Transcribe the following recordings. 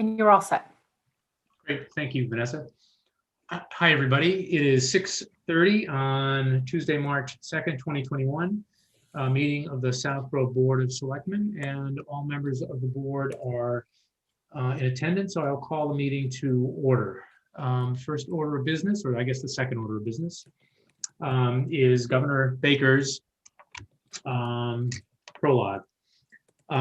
And you're all set. Great, thank you, Vanessa. Hi, everybody. It is 6:30 on Tuesday, March 2nd, 2021, meeting of the Southborough Board of Selectmen, and all members of the board are in attendance, so I'll call the meeting to order. First order of business, or I guess the second order of business, is Governor Baker's prologue.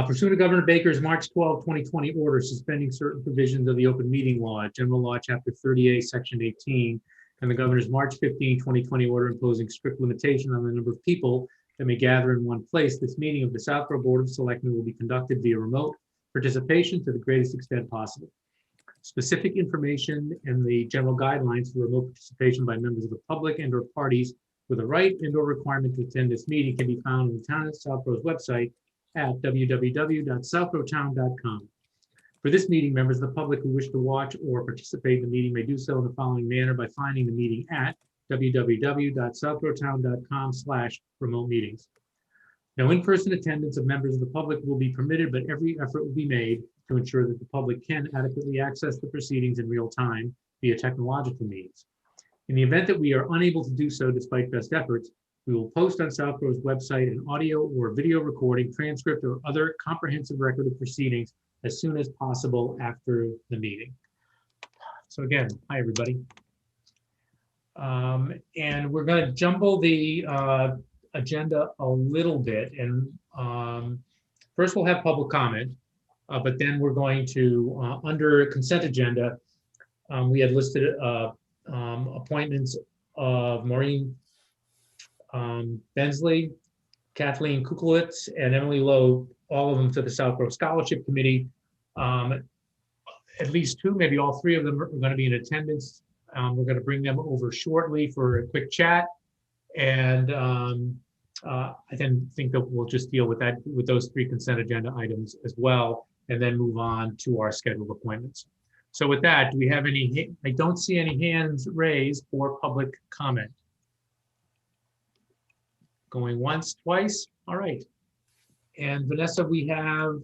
Pursuant to Governor Baker's March 12, 2020 order suspending certain provisions of the open meeting law, general law, chapter 38, section 18, and the governor's March 15, 2020 order imposing strict limitation on the number of people that may gather in one place, this meeting of the Southborough Board of Selectmen will be conducted via remote participation to the greatest extent possible. Specific information and the general guidelines for remote participation by members of the public and/or parties with a right and/or requirement to attend this meeting can be found on the Town of Southborough's website at www.southboroughtown.com. For this meeting, members of the public who wish to watch or participate in the meeting may do so in the following manner by finding the meeting at www.southboroughtown.com/remote meetings. No in-person attendance of members of the public will be permitted, but every effort will be made to ensure that the public can adequately access the proceedings in real time via technological means. In the event that we are unable to do so despite best efforts, we will post on Southborough's website an audio or video recording, transcript, or other comprehensive record of proceedings as soon as possible after the meeting. So again, hi, everybody. And we're going to jumble the agenda a little bit. And first we'll have public comment, but then we're going to, under consent agenda, we had listed appointments of Maureen Bensley, Kathleen Kukulitz, and Emily Lowe, all of them to the Southborough Scholarship Committee. At least two, maybe all three of them are going to be in attendance. We're going to bring them over shortly for a quick chat. And I then think that we'll just deal with that, with those three consent agenda items as well, and then move on to our scheduled appointments. So with that, do we have any, I don't see any hands raised for public comment. Going once, twice, all right. And Vanessa, we have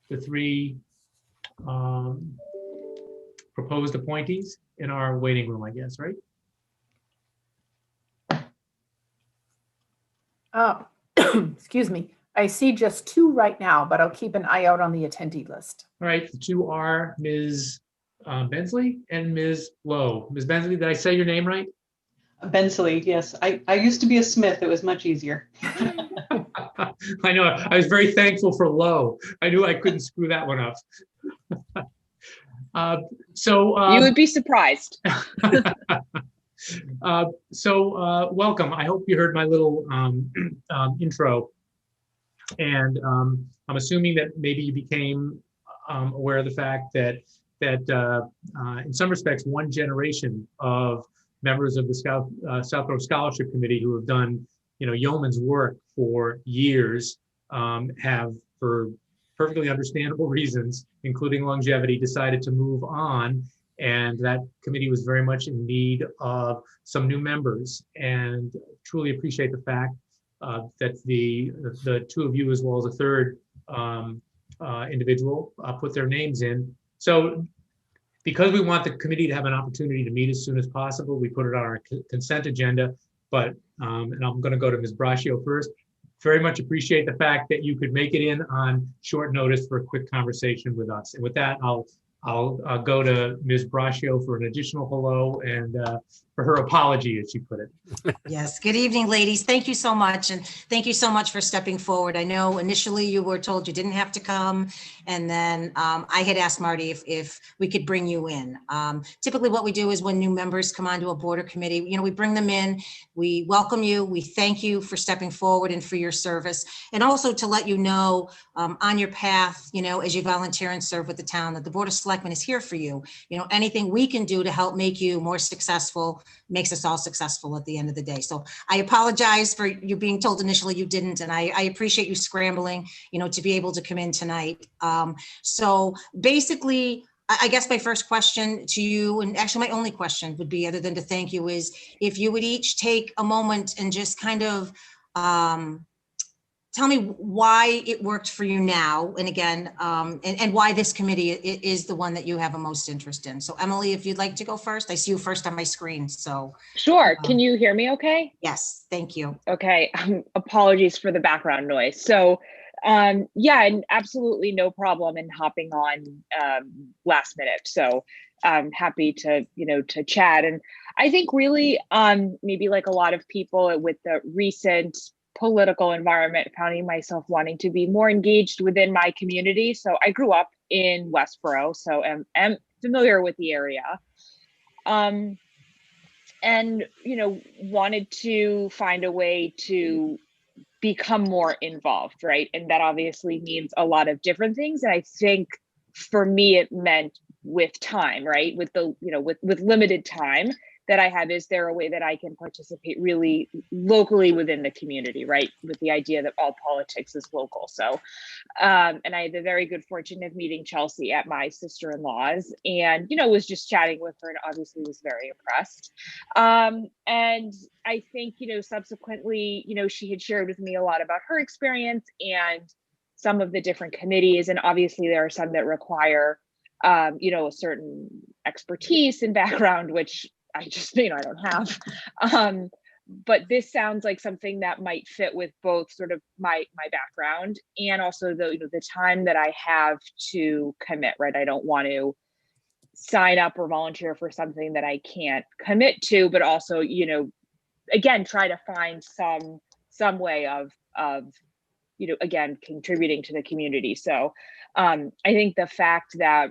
the three proposed appointees in our waiting room, I guess, right? Oh, excuse me. I see just two right now, but I'll keep an eye out on the attendee list. All right, the two are Ms. Bensley and Ms. Lowe. Ms. Bensley, did I say your name right? Bensley, yes. I used to be a Smith. It was much easier. I know. I was very thankful for Lowe. I knew I couldn't screw that one up. You would be surprised. Welcome. I hope you heard my little intro. And I'm assuming that maybe you became aware of the fact that in some respects, one generation of members of the Southborough Scholarship Committee who have done, yeoman's work for years, have, for perfectly understandable reasons, including longevity, decided to move on. And that committee was very much in need of some new members, and truly appreciate the fact that the two of you, as well as a third individual, put their names in. So because we want the committee to have an opportunity to meet as soon as possible, we put it on our consent agenda. But, and I'm going to go to Ms. Braccio first. Very much appreciate the fact that you could make it in on short notice for a quick conversation with us. And with that, I'll go to Ms. Braccio for an additional hello and for her apology, as she put it. Yes, good evening, ladies. Thank you so much. And thank you so much for stepping forward. I know initially you were told you didn't have to come. And then I had asked Marty if we could bring you in. Typically what we do is when new members come onto a board or committee, we bring them in, we welcome you, we thank you for stepping forward and for your service. And also to let you know on your path, as you volunteer and serve with the town, that the Board of Selectmen is here for you. Anything we can do to help make you more successful makes us all successful at the end of the day. So I apologize for you being told initially you didn't, and I appreciate you scrambling, to be able to come in tonight. So basically, I guess my first question to you, and actually my only question would be, other than to thank you, is if you would each take a moment and just kind of tell me why it worked for you now, and again, and why this committee is the one that you have a most interest in. So Emily, if you'd like to go first, I see you first on my screen, so. Sure. Can you hear me okay? Yes, thank you. Okay. Apologies for the background noise. So yeah, and absolutely no problem in hopping on last minute. So I'm happy to, to chat. And I think really maybe like a lot of people with the recent political environment, finding myself wanting to be more engaged within my community. So I grew up in Westboro, so am familiar with the area. And, wanted to find a way to become more involved, right? And that obviously means a lot of different things. And I think for me, it meant with time, right? With the, with limited time that I have, is there a way that I can participate really locally within the community, right? With the idea that all politics is local. So, and I had the very good fortune of meeting Chelsea at my sister-in-law's, and, was just chatting with her and obviously was very impressed. And I think, subsequently, she had shared with me a lot about her experience and some of the different committees. And obviously there are some that require, a certain expertise and background, which I just, I don't have. But this sounds like something that might fit with both sort of my background and also the time that I have to commit, right? I don't want to sign up or volunteer for something that I can't commit to, but also, again, try to find some way of again, contributing to the community. So I think the fact that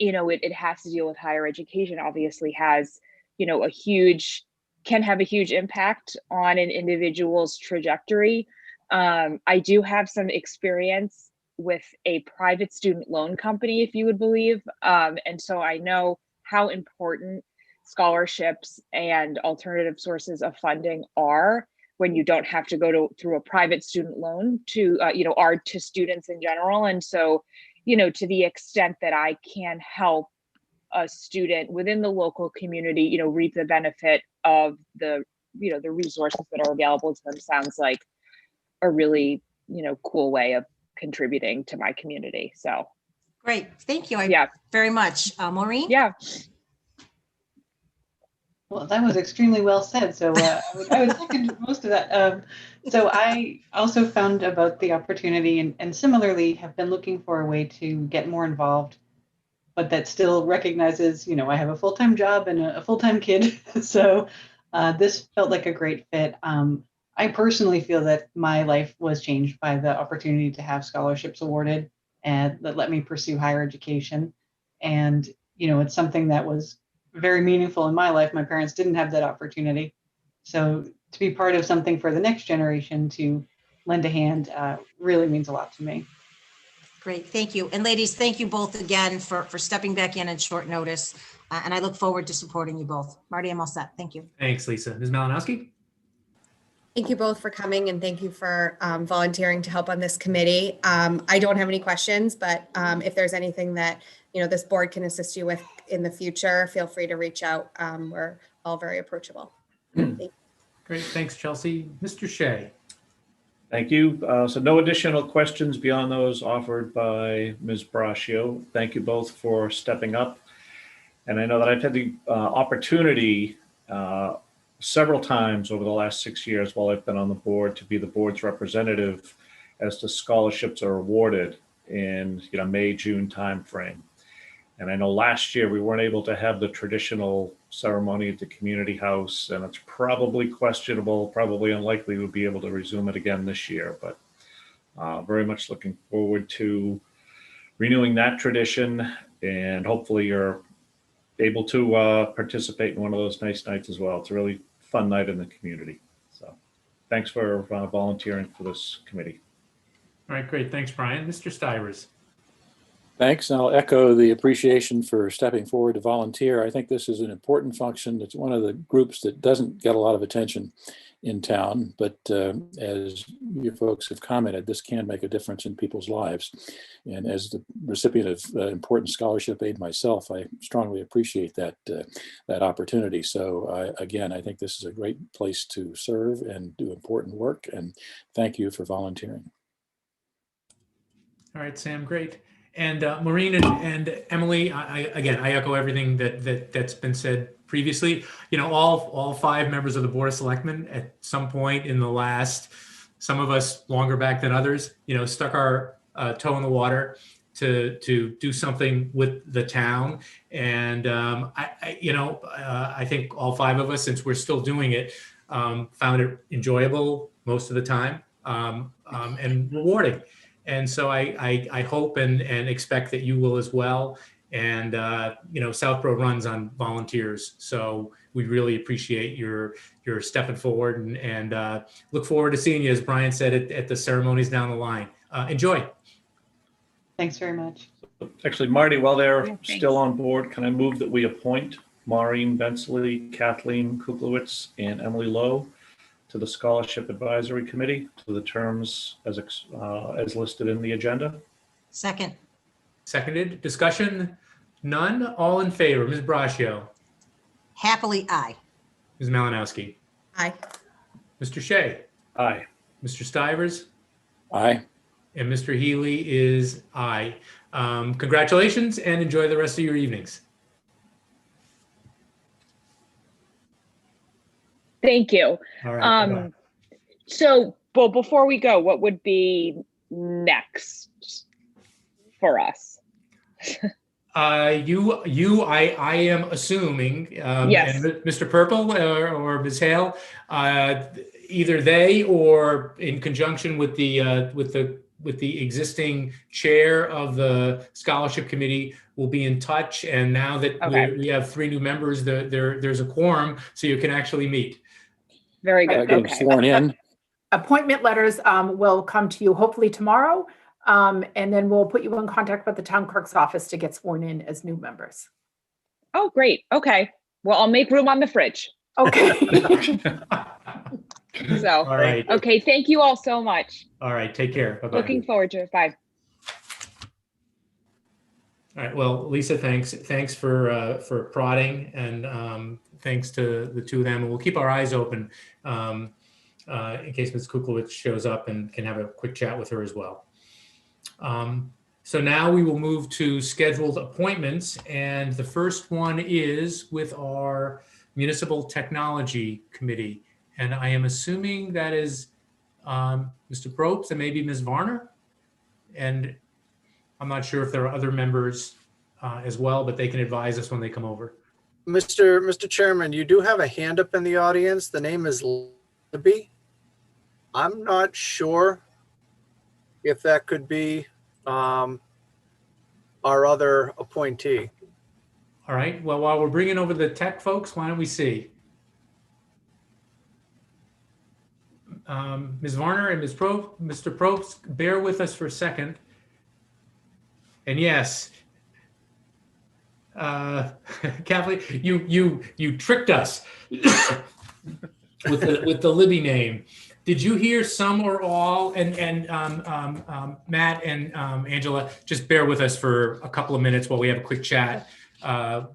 it has to deal with higher education obviously has, can have a huge impact on an individual's trajectory. I do have some experience with a private student loan company, if you would believe. And so I know how important scholarships and alternative sources of funding are when you don't have to go through a private student loan to, are to students in general. And so, to the extent that I can help a student within the local community, reap the benefit of the, the resources that are available to them, sounds like a really, cool way of contributing to my community. So. Great, thank you Yeah. very much. Maureen? Yeah. Well, that was extremely well said. So I would second most of that. So I also found about the opportunity and similarly have been looking for a way to get more involved, but that still recognizes, I have a full-time job and a full-time kid. So this felt like a great fit. I personally feel that my life was changed by the opportunity to have scholarships awarded and that let me pursue higher education. And, it's something that was very meaningful in my life. My parents didn't have that opportunity. So to be part of something for the next generation to lend a hand really means a lot to me. Great, thank you. And ladies, thank you both again for stepping back in at short notice. And I look forward to supporting you both. Marty, I'm all set. Thank you. Thanks, Lisa. Ms. Malinowski? Thank you both for coming and thank you for volunteering to help on this committee. I don't have any questions, but if there's anything that this board can assist you with in the future, feel free to reach out. We're all very approachable. Great, thanks, Chelsea. Mr. Shea? Thank you. So no additional questions beyond those offered by Ms. Braccio. Thank you both for stepping up. And I know that I've had the opportunity several times over the last 6 years while I've been on the board to be the board's representative as the scholarships are awarded in May, June timeframe. And I know last year we weren't able to have the traditional ceremony at the community house, and it's probably questionable, probably unlikely we'll be able to resume it again this year, but very much looking forward to renewing that tradition, and hopefully you're able to participate in one of those nice nights as well. It's a really fun night in the community. So thanks for volunteering for this committee. All right, great. Thanks, Brian. Mr. Stivers? Thanks. And I'll echo the appreciation for stepping forward to volunteer. I think this is an important function. It's one of the groups that doesn't get a lot of attention in town, but as you folks have commented, this can make a difference in people's lives. And as the recipient of important scholarship aid myself, I strongly appreciate that that opportunity. So again, I think this is a great place to serve and do important work. And thank you for volunteering. All right, Sam, great. And Maureen and Emily, I echo everything that's been said previously. You know, all 5 members of the Board of Selectmen at some point in the last, some of us longer back than others, you know, stuck our toe in the water to do something with the town. And I think all 5 of us, since we're still doing it, found it enjoyable most of the time and rewarding. And so I hope and expect that you will as well. And, Southborough runs on volunteers. So we really appreciate your stepping forward and look forward to seeing you, as Brian said, at the ceremonies down the line. Enjoy. Thanks very much. Actually, Marty, while they're Yeah, thanks. still on board, can I move that we appoint Maureen Bensley, Kathleen Kuklowitz, and Emily Lowe to the Scholarship Advisory Committee to the terms as listed in the agenda? Second. Seconded. Discussion? None. All in favor. Ms. Braccio. Happily, aye. Ms. Malinowski. Aye. Mr. Shea. Aye. Mr. Stivers. Aye. And Mr. Healy is aye. Congratulations and enjoy the rest of your evenings. Thank you. All right. bye-bye. So, well, before we go, what would be next for us? I am assuming, Yes. and Mr. Purple or Ms. Hale, either they or in conjunction with the existing chair of the scholarship committee will be in touch. And now that Okay. we have 3 new members, there's a quorum, so you can actually meet. Very good. Getting Okay. sworn in. Appointment letters will come to you hopefully tomorrow. And then we'll put you in contact with the town clerk's office to get sworn in as new members. Oh, great. Okay. Well, I'll make room on the fridge. Okay. So, All right. okay. Thank you all so much. All right. Take care. Bye-bye. Looking forward to it. Bye. All right. Well, Lisa, thanks for prodding, and thanks to the 2 of them. And we'll keep our eyes open in case Ms. Kuklowitz shows up and can have a quick chat with her as well. So now we will move to scheduled appointments, and the first one is with our Municipal Technology Committee, and I am assuming that is Mr. Probst and maybe Ms. Varner, and I'm not sure if there are other members as well, but they can advise us when they come over. Mr. Chairman, you do have a hand up in the audience. The name is Libby. I'm not sure if that could be our other appointee. All right. Well, while we're bringing over the tech folks, why don't we see? Ms. Varner and Mr. Probst, bear with us for a second. And yes, Kathleen, you tricked us with the Libby name. Did you hear some or all? And Matt and Angela, just bear with us for a couple of minutes while we have a quick chat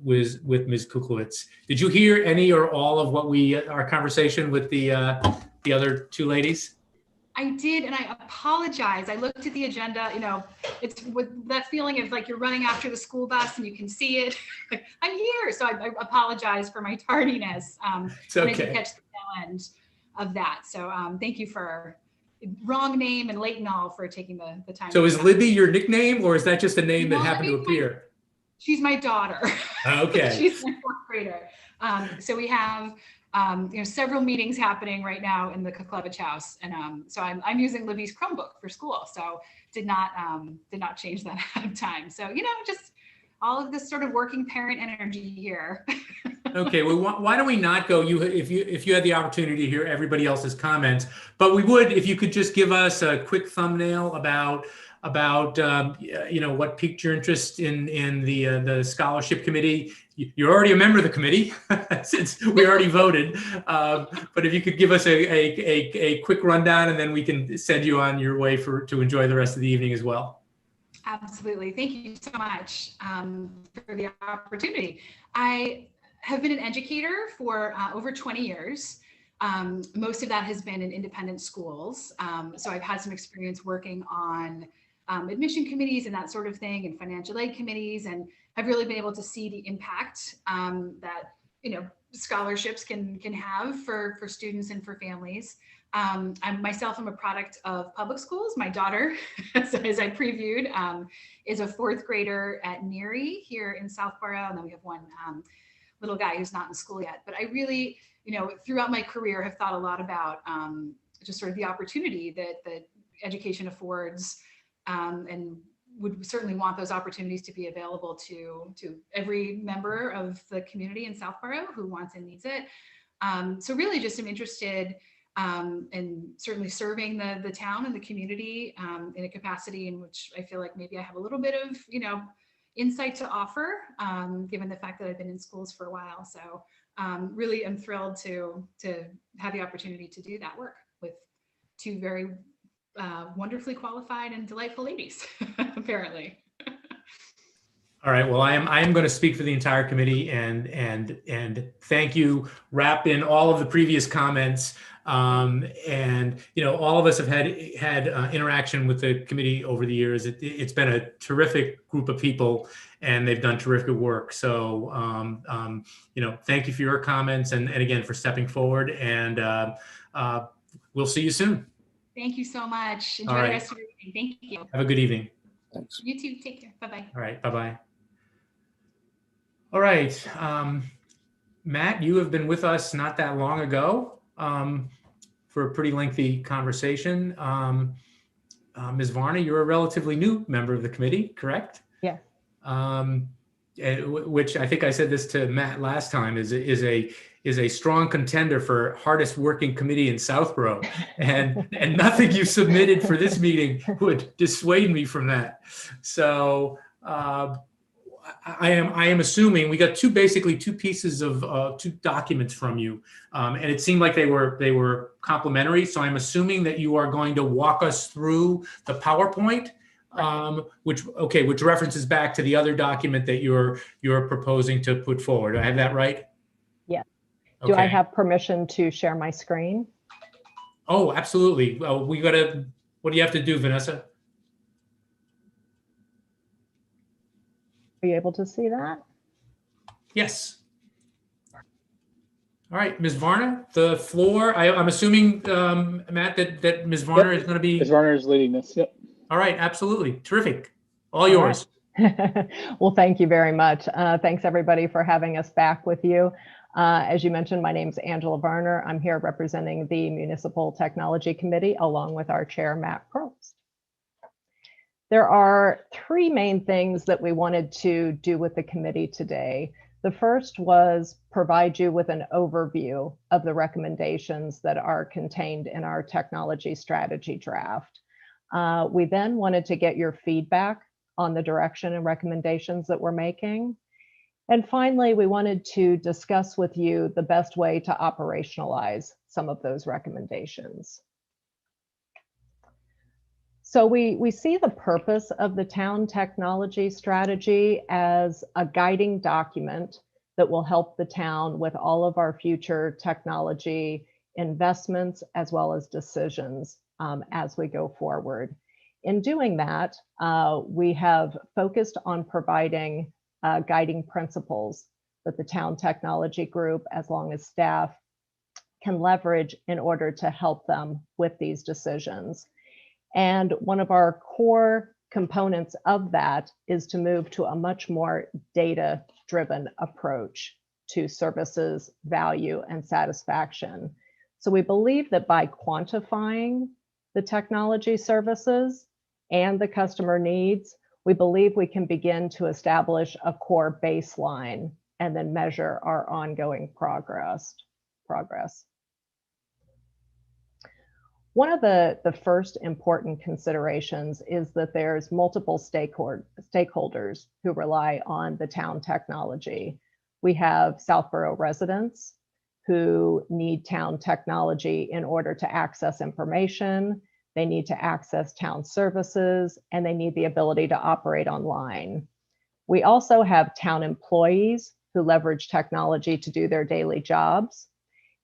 with Ms. Kuklowitz. Did you hear any or all of what our conversation with the other 2 ladies? I did, and I apologize. I looked at the agenda, it's with that feeling of like you're running after the school bus and you can see it. I'm here, so I apologize for my tardiness. It's okay. I did catch the tail end of that. So thank you for wrong name and late and all for taking the time. So is Libby your nickname, or is that just a name that No, happened to appear? She's my daughter. Okay. She's my 4th grader. So we have several meetings happening right now in the Kuklevich house, and so I'm using Libby's Chromebook for school. So did not change that ahead of time. So just all of this sort of working parent energy here. Okay, well, why don't we not go? If you had the opportunity to hear everybody else's comments, but we would, if you could just give us a quick thumbnail about about what piqued your interest in the scholarship committee. You're already a member of the committee since we already voted. But if you could give us a quick rundown, and then we can send you on your way to enjoy the rest of the evening as well. Absolutely. Thank you so much for the opportunity. I have been an educator for over 20 years. Most of that has been in independent schools. So I've had some experience working on admission committees and that sort of thing, and financial aid committees, and I've really been able to see the impact that scholarships can have for students and for families. I'm a product of public schools. My daughter, as I previewed, is a 4th grader at Neary here in Southborough, and then we have one little guy who's not in school yet. But I really, throughout my career, have thought a lot about just sort of the opportunity that education affords, and would certainly want those opportunities to be available to every member of the community in Southborough who wants and needs it. So really just am interested and certainly serving the town and the community in a capacity in which I feel like maybe I have a little bit of, insight to offer, given the fact that I've been in schools for a while. So really I'm thrilled to have the opportunity to do that work with 2 very wonderfully qualified and delightful ladies, apparently. All right. Well, I am going to speak for the entire committee and thank you. Wrap in all of the previous comments. And all of us have had interaction with the committee over the years. It's been a terrific group of people, and they've done terrific work. So thank you for your comments and again for stepping forward. And we'll see you soon. Thank you so much. Enjoy the rest of your evening. Thank you. Have a good evening. Thanks. You too. Take care. Bye-bye. All right. Bye-bye. All right. Matt, you have been with us not that long ago for a pretty lengthy conversation. Ms. Varna, you're a relatively new member of the committee, correct? Yeah. Which I think I said this to Matt last time is a strong contender for hardest working committee in Southborough, and nothing you submitted for this meeting would dissuade me from that. So I am assuming we got basically two pieces of 2 documents from you, and it seemed like they were complementary. So I'm assuming that you are going to walk us through the PowerPoint. Which references back to the other document that you're proposing to put forward. Do I have that right? Yeah. Okay. Do I have permission to share my screen? Oh, absolutely. What do you have to do, Vanessa? Are you able to see that? Yes. All right, Ms. Varna, the floor. I'm assuming, Matt, that Ms. Varna is going to be. Ms. Varna is leading this. Yep. All right, absolutely. Terrific. All yours. Right. Well, thank you very much. Thanks everybody for having us back with you. As you mentioned, my name's Angela Varner. I'm here representing the Municipal Technology Committee along with our chair, Matt Probst. There are 3 main things that we wanted to do with the committee today. The first was provide you with an overview of the recommendations that are contained in our technology strategy draft. We then wanted to get your feedback on the direction and recommendations that we're making. And finally, we wanted to discuss with you the best way to operationalize some of those recommendations. So we see the purpose of the town technology strategy as a guiding document that will help the town with all of our future technology investments as well as decisions as we go forward. In doing that, we have focused on providing guiding principles that the town technology group, as long as staff, can leverage in order to help them with these decisions. And one of our core components of that is to move to a much more data-driven approach to services, value, and satisfaction. So we believe that by quantifying the technology services and the customer needs, we believe we can begin to establish a core baseline and then measure our ongoing progress. One of the first important considerations is that there's multiple stakeholders who rely on the town technology. We have Southborough residents who need town technology in order to access information. They need to access town services, and they need the ability to operate online. We also have town employees who leverage technology to do their daily jobs.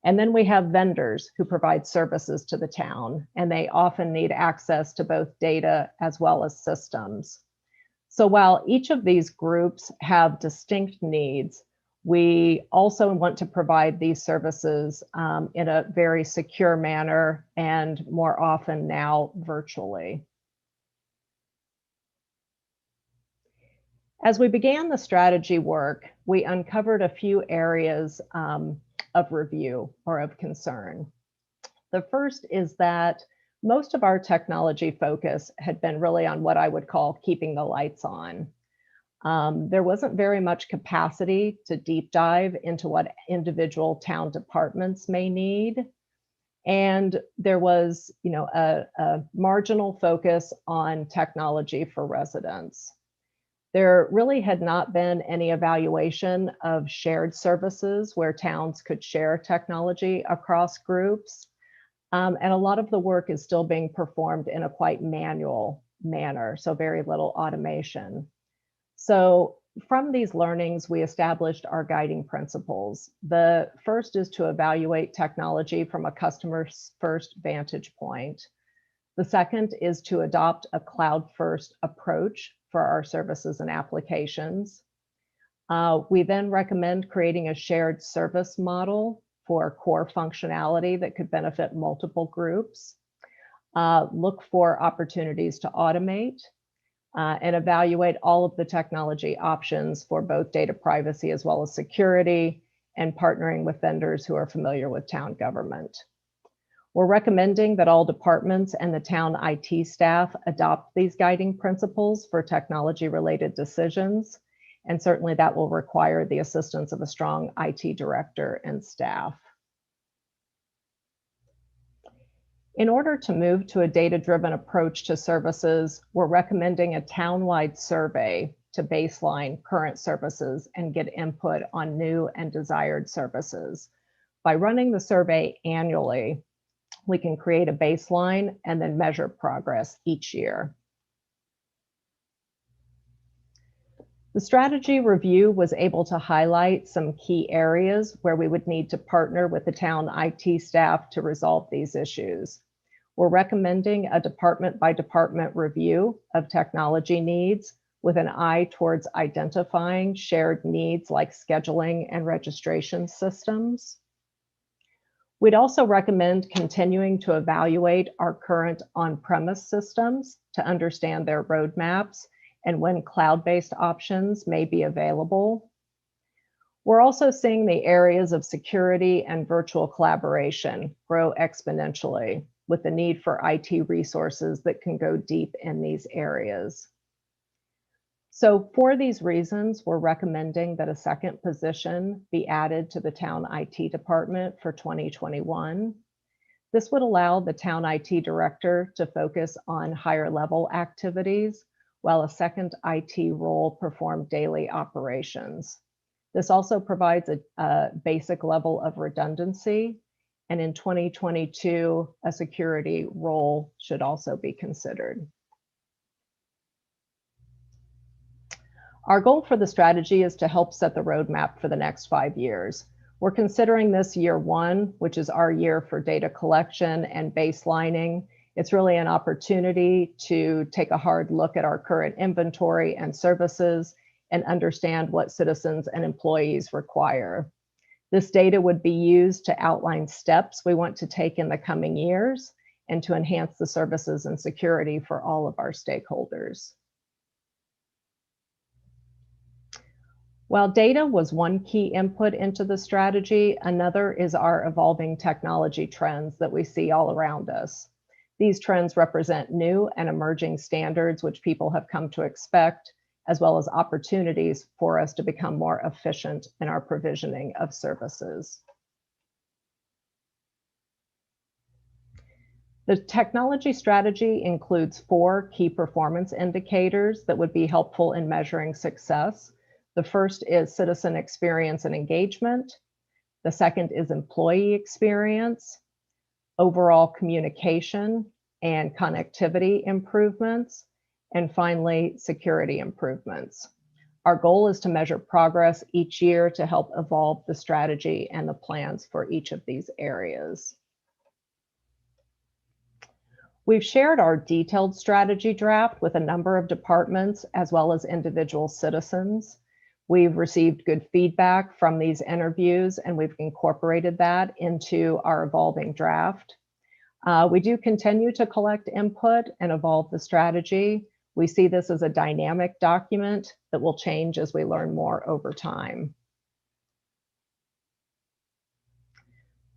And then we have vendors who provide services to the town, and they often need access to both data as well as systems. So while each of these groups have distinct needs, we also want to provide these services in a very secure manner, and more often now virtually. As we began the strategy work, we uncovered a few areas of review or of concern. The first is that most of our technology focus had been really on what I would call keeping the lights on. There wasn't very much capacity to deep dive into what individual town departments may need. And there was, a marginal focus on technology for residents. There really had not been any evaluation of shared services where towns could share technology across groups. And a lot of the work is still being performed in a quite manual manner, so very little automation. So from these learnings, we established our guiding principles. The first is to evaluate technology from a customer's first vantage point. The second is to adopt a cloud-first approach for our services and applications. We then recommend creating a shared service model for core functionality that could benefit multiple groups. Look for opportunities to automate and evaluate all of the technology options for both data privacy as well as security, and partnering with vendors who are familiar with town government. We're recommending that all departments and the town IT staff adopt these guiding principles for technology-related decisions, and certainly that will require the assistance of a strong IT director and staff. In order to move to a data-driven approach to services, we're recommending a town-wide survey to baseline current services and get input on new and desired services. By running the survey annually, we can create a baseline and then measure progress each year. The strategy review was able to highlight some key areas where we would need to partner with the town IT staff to resolve these issues. We're recommending a department by department review of technology needs with an eye towards identifying shared needs like scheduling and registration systems. We'd also recommend continuing to evaluate our current on-premise systems to understand their roadmaps and when cloud-based options may be available. We're also seeing the areas of security and virtual collaboration grow exponentially, with the need for IT resources that can go deep in these areas. So for these reasons, we're recommending that a second position be added to the town IT department for 2021. This would allow the town IT director to focus on higher level activities, while a second IT role perform daily operations. This also provides a basic level of redundancy, and in 2022, a security role should also be considered. Our goal for the strategy is to help set the roadmap for the next 5 years. We're considering this year one, which is our year for data collection and baselining. It's really an opportunity to take a hard look at our current inventory and services and understand what citizens and employees require. This data would be used to outline steps we want to take in the coming years and to enhance the services and security for all of our stakeholders. While data was one key input into the strategy, another is our evolving technology trends that we see all around us. These trends represent new and emerging standards which people have come to expect, as well as opportunities for us to become more efficient in our provisioning of services. The technology strategy includes 4 key performance indicators that would be helpful in measuring success. The first is citizen experience and engagement. The second is employee experience, overall communication and connectivity improvements, and finally, security improvements. Our goal is to measure progress each year to help evolve the strategy and the plans for each of these areas. We've shared our detailed strategy draft with a number of departments as well as individual citizens. We've received good feedback from these interviews, and we've incorporated that into our evolving draft. We do continue to collect input and evolve the strategy. We see this as a dynamic document that will change as we learn more over time.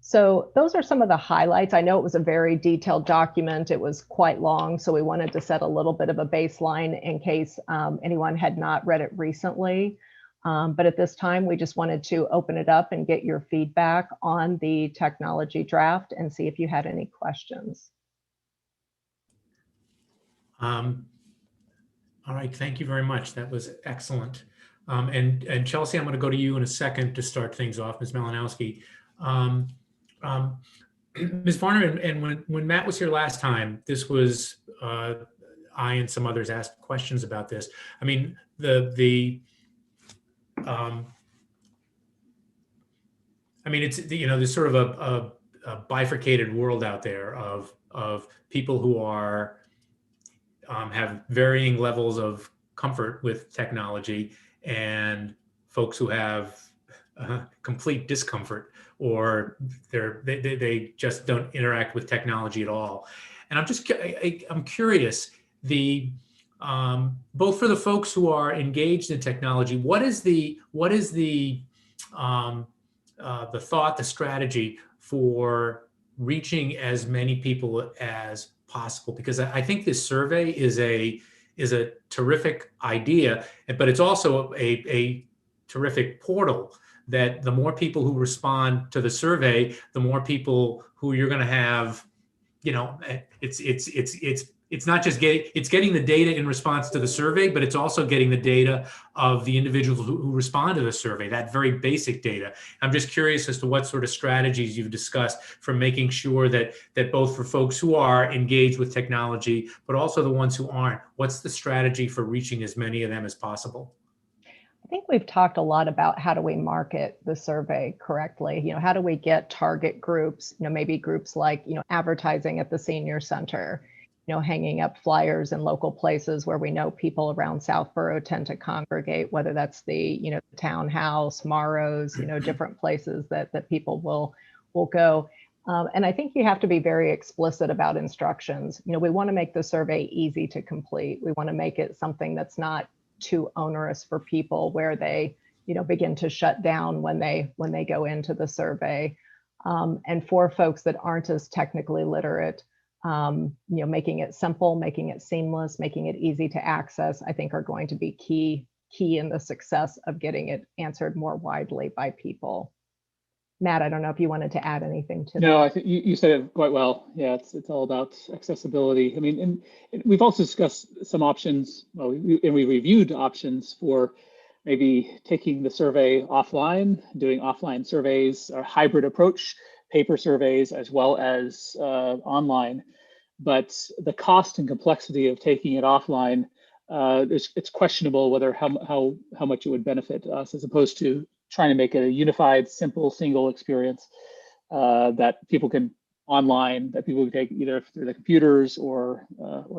So those are some of the highlights. I know it was a very detailed document. It was quite long, so we wanted to set a little bit of a baseline in case anyone had not read it recently. But at this time, we just wanted to open it up and get your feedback on the technology draft and see if you had any questions. All right, thank you very much. That was excellent. And Chelsea, I'm going to go to you in a second to start things off, Ms. Malinowski. Ms. Varner, and when Matt was here last time, this was, I and some others asked questions about this. I mean, it's, you know, there's sort of a bifurcated world out there of people who are, have varying levels of comfort with technology and folks who have complete discomfort, or they just don't interact with technology at all. And I'm curious, both for the folks who are engaged in technology, what is the thought, the strategy for reaching as many people as possible? Because I think this survey is a terrific idea, but it's also a terrific portal, that the more people who respond to the survey, the more people who you're going to have, you know, it's not just getting the data in response to the survey, but it's also getting the data of the individuals who respond to the survey, that very basic data. I'm just curious as to what sort of strategies you've discussed for making sure that both for folks who are engaged with technology, but also the ones who aren't, what's the strategy for reaching as many of them as possible? I think we've talked a lot about how do we market the survey correctly. You know, how do we get target groups, you know, maybe groups like, you know, advertising at the senior center, you know, hanging up flyers in local places where we know people around Southborough tend to congregate, whether that's the, you know, townhouse, Morrow's, you know, different places that people will go. And I think you have to be very explicit about instructions. You know, we want to make the survey easy to complete. We want to make it something that's not too onerous for people, where they, you know, begin to shut down when they go into the survey. And for folks that aren't as technically literate, you know, making it simple, making it seamless, making it easy to access, I think are going to be key in the success of getting it answered more widely by people. Matt, I don't know if you wanted to add anything to that. No, I think you said it quite well. Yeah, it's all about accessibility. I mean, and we've also discussed some options, well, we reviewed options for maybe taking the survey offline, doing offline surveys, or hybrid approach, paper surveys as well as online. But the cost and complexity of taking it offline, it's questionable whether how much it would benefit us, as opposed to trying to make it a unified, simple, single experience that people can online, that people can take either through the computers or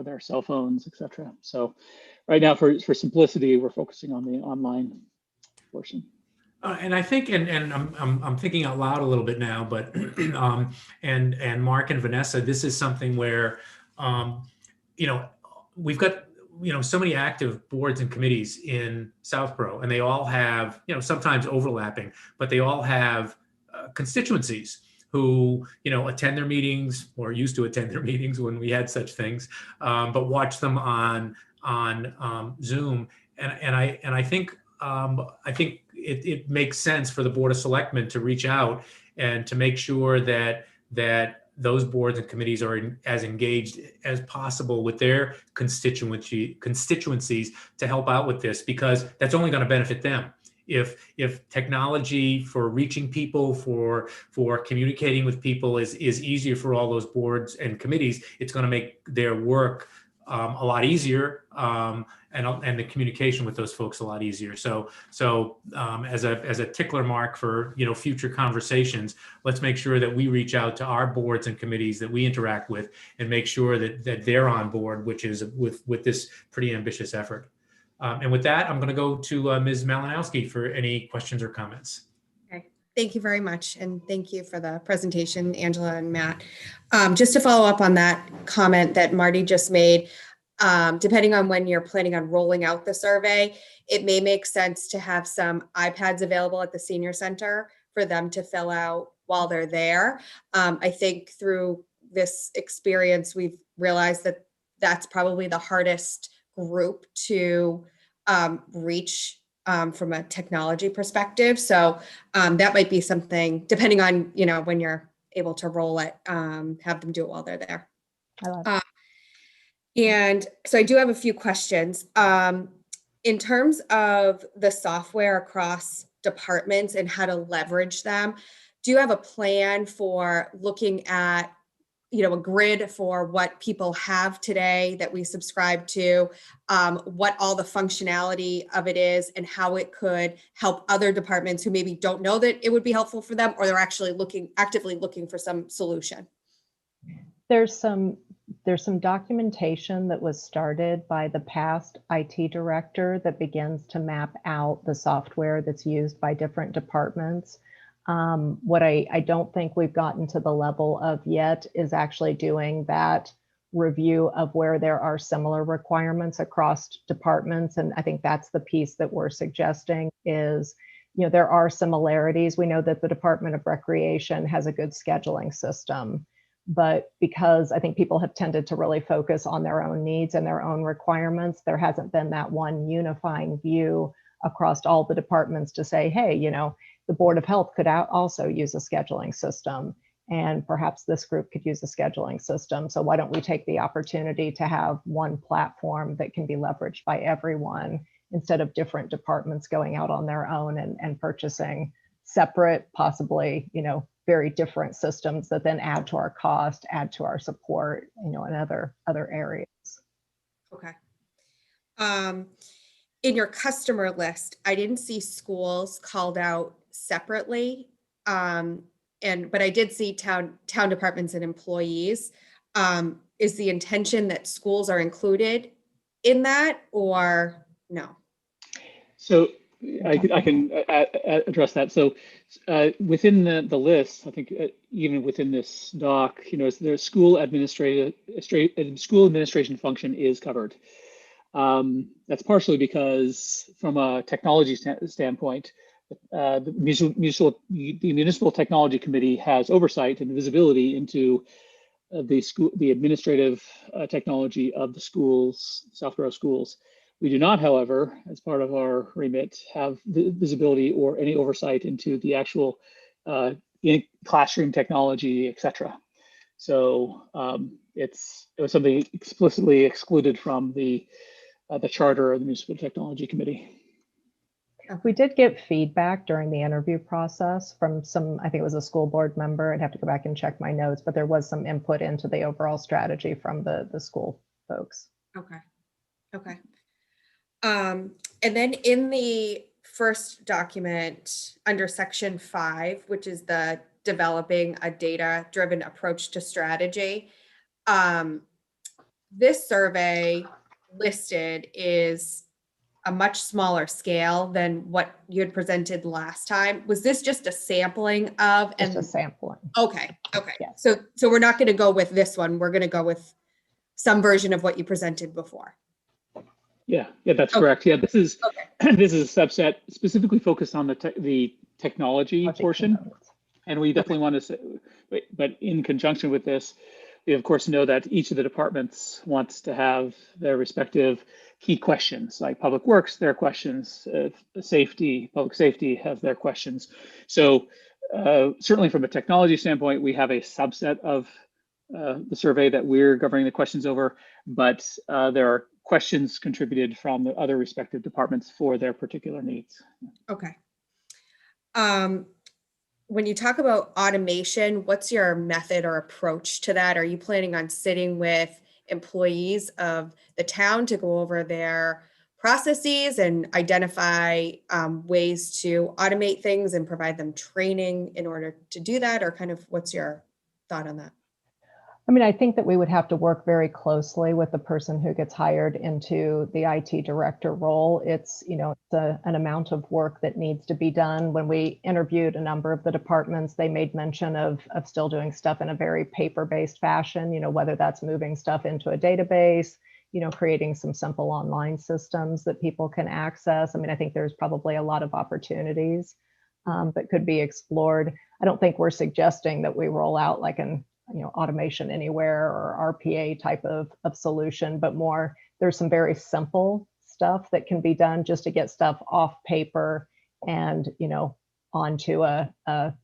their cell phones, etc. So right now, for simplicity, we're focusing on the online portion. And I think, and I'm thinking out loud a little bit now, but and Mark and Vanessa, this is something where you know, we've got, you know, so many active boards and committees in Southborough, and they all have, you know, sometimes overlapping, but they all have constituencies who, you know, attend their meetings, or used to attend their meetings when we had such things, but watch them on Zoom. And I think it makes sense for the Board of Selectmen to reach out and to make sure that those boards and committees are as engaged as possible with their constituencies to help out with this, because that's only going to benefit them. If technology for reaching people, for communicating with people is easier for all those boards and committees, it's going to make their work a lot easier, and the communication with those folks a lot easier. So as a tickler mark for future conversations, let's make sure that we reach out to our boards and committees that we interact with and make sure that they're on board, which is with this pretty ambitious effort. And with that, I'm going to go to Ms. Malinowski for any questions or comments. Okay. Thank you very much. And thank you for the presentation, Angela and Matt. Just to follow up on that comment that Marty just made, depending on when you're planning on rolling out the survey, it may make sense to have some iPads available at the senior center for them to fill out while they're there. I think through this experience, we've realized that that's probably the hardest group to reach from a technology perspective. So that might be something, depending on, when you're able to roll it, have them do it while they're there. I love it. And so I do have a few questions. In terms of the software across departments and how to leverage them, do you have a plan for looking at a grid for what people have today that we subscribe to, what all the functionality of it is, and how it could help other departments who maybe don't know that it would be helpful for them, or they're actually actively looking for some solution? There's some documentation that was started by the past IT director that begins to map out the software that's used by different departments. What I don't think we've gotten to the level of yet is actually doing that review of where there are similar requirements across departments. And I think that's the piece that we're suggesting is, there are similarities. We know that the Department of Recreation has a good scheduling system, but because I think people have tended to really focus on their own needs and their own requirements, there hasn't been that one unifying view across all the departments to say, hey, the Board of Health could also use a scheduling system, and perhaps this group could use a scheduling system. So why don't we take the opportunity to have one platform that can be leveraged by everyone instead of different departments going out on their own and purchasing separate, possibly, very different systems that then add to our cost, add to our support, in other areas. Okay. In your customer list, I didn't see schools called out separately, but I did see town departments and employees. Is the intention that schools are included in that, or no? So I can address that. So within the list, I think even within this doc, there's school administration function is covered. That's partially because from a technology standpoint, the Municipal Technology Committee has oversight and visibility into the administrative technology of the schools, Southborough schools. We do not, however, as part of our remit, have the visibility or any oversight into the actual classroom technology, etc. So it was something explicitly excluded from the charter of the Municipal Technology Committee. We did get feedback during the interview process from some, I think it was a school board member. I'd have to go back and check my notes, but there was some input into the overall strategy from the school folks. Okay. Okay. And then in the first document under section 5, which is the developing a data-driven approach to strategy, this survey listed is a much smaller scale than what you had presented last time. Was this just a sampling of? Just a sampling. Okay. Okay. Yes. So we're not going to go with this one. We're going to go with some version of what you presented before. Yeah, that's correct. Yeah, this is this is a subset specifically focused on the technology portion, and we definitely want to say, but in conjunction with this, we of course know that each of the departments wants to have their respective key questions, like Public Works, their questions, public safety have their questions. So certainly from a technology standpoint, we have a subset of the survey that we're governing the questions over, but there are questions contributed from the other respective departments for their particular needs. Okay. When you talk about automation, what's your method or approach to that? Are you planning on sitting with employees of the town to go over their processes and identify ways to automate things and provide them training in order to do that? Or kind of what's your thought on that? I mean, I think that we would have to work very closely with the person who gets hired into the IT director role. It's, it's an amount of work that needs to be done. When we interviewed a number of the departments, they made mention of still doing stuff in a very paper-based fashion, whether that's moving stuff into a database, creating some simple online systems that people can access. I mean, I think there's probably a lot of opportunities that could be explored. I don't think we're suggesting that we roll out like an automation anywhere or RPA type of solution, but more there's some very simple stuff that can be done just to get stuff off paper and onto a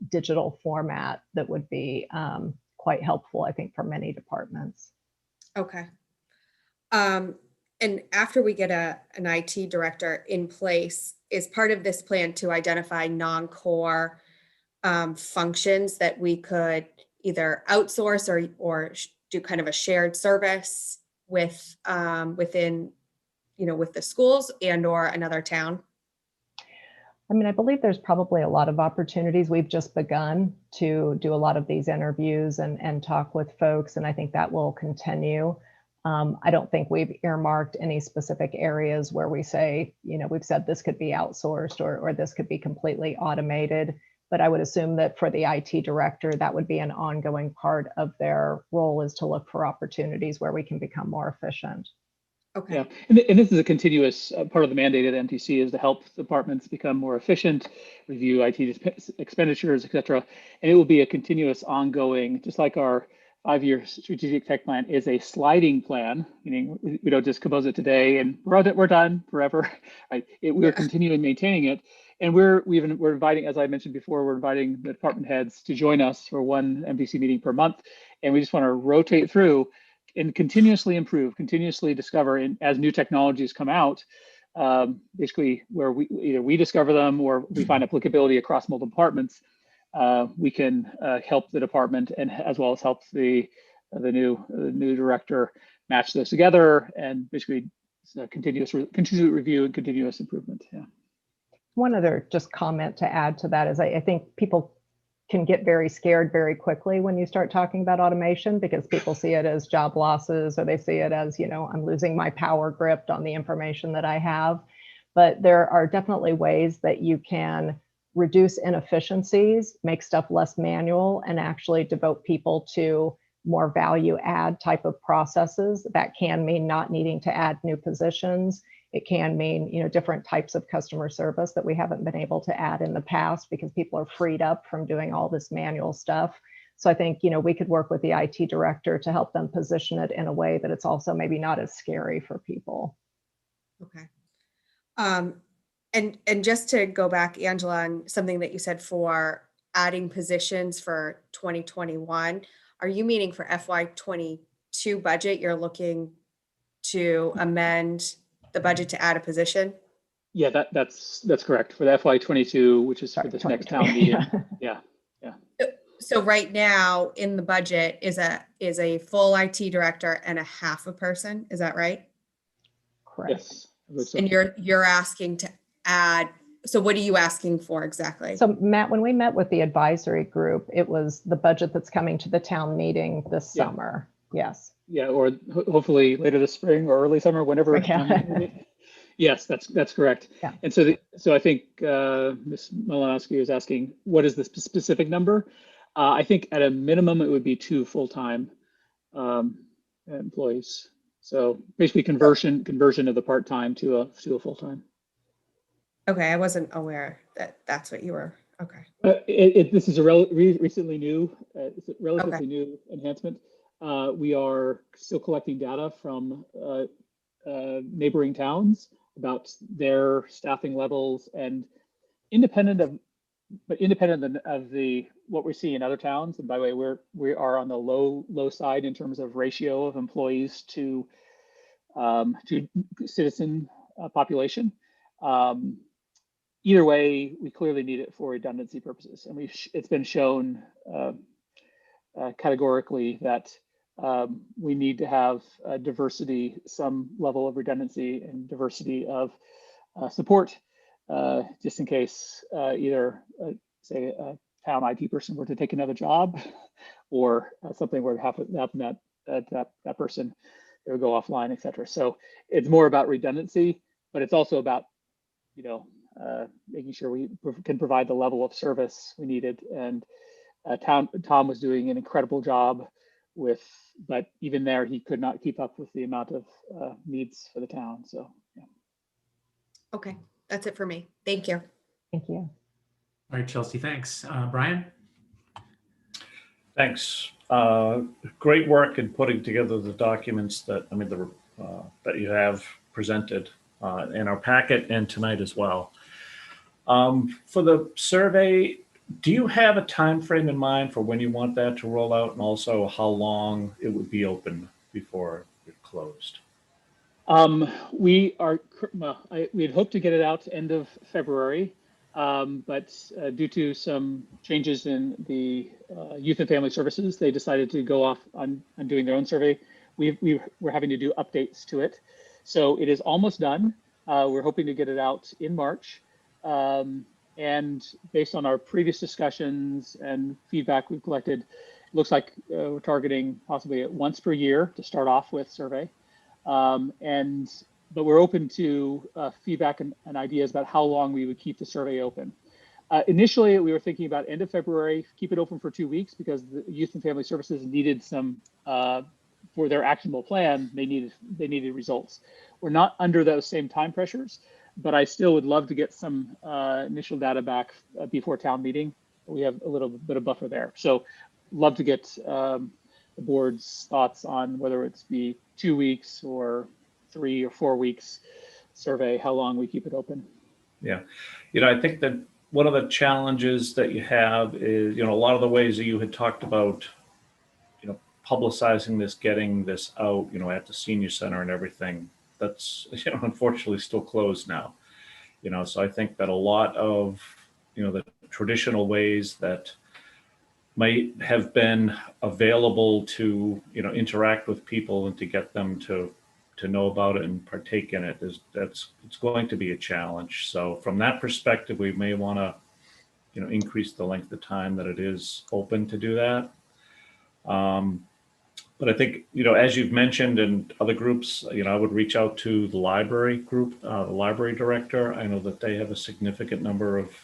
digital format that would be quite helpful, I think, for many departments. Okay. And after we get an IT director in place, is part of this plan to identify non-core functions that we could either outsource or do kind of a shared service with within, with the schools and or another town? I mean, I believe there's probably a lot of opportunities. We've just begun to do a lot of these interviews and talk with folks, and I think that will continue. I don't think we've earmarked any specific areas where we say, we've said this could be outsourced or this could be completely automated. But I would assume that for the IT director, that would be an ongoing part of their role, is to look for opportunities where we can become more efficient. Okay. Yeah, and this is a continuous part of the mandate of the MTC, is to help departments become more efficient, review IT expenditures, et cetera. And it will be a continuous ongoing, just like our 5-year strategic tech plan is a sliding plan, meaning we don't just compose it today and we're done forever. Right? We're continuing maintaining it. And we're inviting, as I mentioned before, we're inviting the department heads to join us for one MTC meeting per month. And we just want to rotate through and continuously improve, continuously discover, and as new technologies come out, basically where either we discover them or we find applicability across multiple departments, we can help the department and as well as help the new director match those together, and basically continuous review and continuous improvement. Yeah. One other just comment to add to that is I think people can get very scared very quickly when you start talking about automation, because people see it as job losses, or they see it as, I'm losing my power grip on the information that I have. But there are definitely ways that you can reduce inefficiencies, make stuff less manual, and actually devote people to more value add type of processes. That can mean not needing to add new positions. It can mean, different types of customer service that we haven't been able to add in the past because people are freed up from doing all this manual stuff. So I think, we could work with the IT director to help them position it in a way that it's also maybe not as scary for people. Okay. And just to go back, Angela, on something that you said for adding positions for 2021, are you meaning for FY22 budget, you're looking to amend the budget to add a position? Yeah, that's correct. For the FY22, which is for this next town meeting. Yeah. So right now in the budget is a full IT director and a half a person. Is that right? Correct. Yes. So. And you're asking to add. So what are you asking for exactly? So Matt, when we met with the advisory group, it was the budget that's coming to the town meeting this summer. Yes. Yeah, or hopefully later this spring or early summer, whenever. Yes, that's correct. Yeah. And so I think Ms. Malinowski was asking, what is the specific number? I think at a minimum, it would be 2 full-time employees. So basically conversion of the part-time to a full-time. Okay, I wasn't aware that that's what you were. Okay. This is a relatively new enhancement. We are still collecting data from neighboring towns about their staffing levels, and independent of but independent of the what we're seeing in other towns, and by the way, we are on the low side in terms of ratio of employees to citizen population. Either way, we clearly need it for redundancy purposes, and it's been shown categorically that we need to have diversity, some level of redundancy and diversity of support, just in case either say a town IT person were to take another job, or something were to happen that person, they would go offline, etc. So it's more about redundancy, but it's also about, you know, making sure we can provide the level of service we needed. And Tom was doing an incredible job with, but even there, he could not keep up with the amount of needs for the town. So, yeah. Okay, that's it for me. Thank you. Thank you. All right, Chelsea, thanks. Brian? Thanks. Great work in putting together the documents that, that you have presented in our packet and tonight as well. For the survey, do you have a time frame in mind for when you want that to roll out, and also how long it would be open before it closed? We had hoped to get it out end of February, but due to some changes in the Youth and Family Services, they decided to go off on doing their own survey. We're having to do updates to it. So it is almost done. We're hoping to get it out in March. And based on our previous discussions and feedback we've collected, it looks like we're targeting possibly once per year to start off with survey. But we're open to feedback and ideas about how long we would keep the survey open. Initially, we were thinking about end of February, keep it open for 2 weeks, because the Youth and Family Services needed some, for their actionable plan, they needed results. We're not under those same time pressures, but I still would love to get some initial data back before town meeting. We have a little bit of buffer there. So love to get the board's thoughts on whether it's be 2 weeks or 3 or 4 weeks survey, how long we keep it open. Yeah, I think that one of the challenges that you have is, a lot of the ways that you had talked about, publicizing this, getting this out, at the senior center and everything, that's, unfortunately still closed now. So I think that a lot of, the traditional ways that might have been available to, interact with people and to get them to know about it and partake in it it's going to be a challenge. So from that perspective, we may want to, increase the length of time that it is open to do that. But I think, as you've mentioned in other groups, I would reach out to the library group, the library director. I know that they have a significant number of,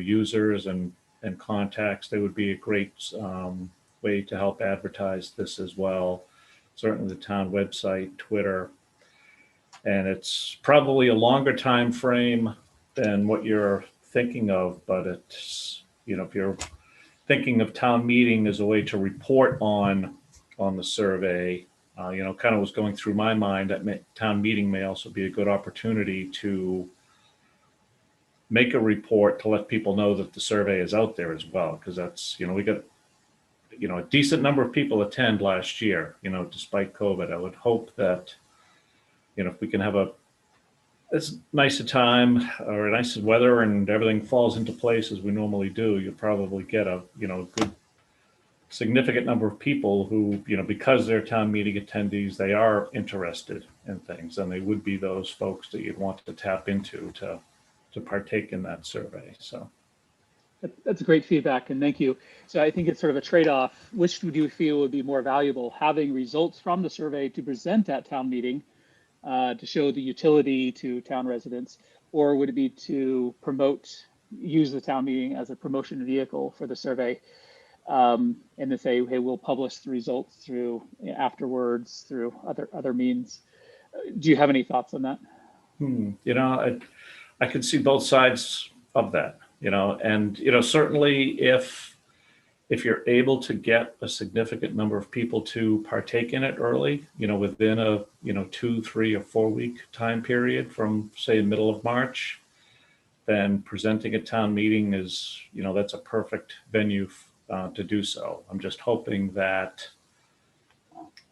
users and contacts. They would be a great way to help advertise this as well. Certainly the town website, Twitter. And it's probably a longer time frame than what you're thinking of, but it's, if you're thinking of town meeting as a way to report on the survey, kind of was going through my mind that town meeting may also be a good opportunity to make a report to let people know that the survey is out there as well. Because that's, we got, a decent number of people attend last year, despite COVID. I would hope that, if we can have as nice a time or a nice weather and everything falls into place as we normally do, you'll probably get a, good significant number of people who, because they're town meeting attendees, they are interested in things, and they would be those folks that you'd want to tap into to partake in that survey. So that's great feedback, and thank you. So I think it's sort of a trade-off. Which do you feel would be more valuable, having results from the survey to present at town meeting to show the utility to town residents, or would it be to use the town meeting as a promotion vehicle for the survey, and then say, hey, we'll publish the results through afterwards through other means? Do you have any thoughts on that? I can see both sides of that, and certainly if you're able to get a significant number of people to partake in it early, within a 2, 3, or 4 week time period from, say, middle of March, then presenting at town meeting is, that's a perfect venue to do so. I'm just hoping that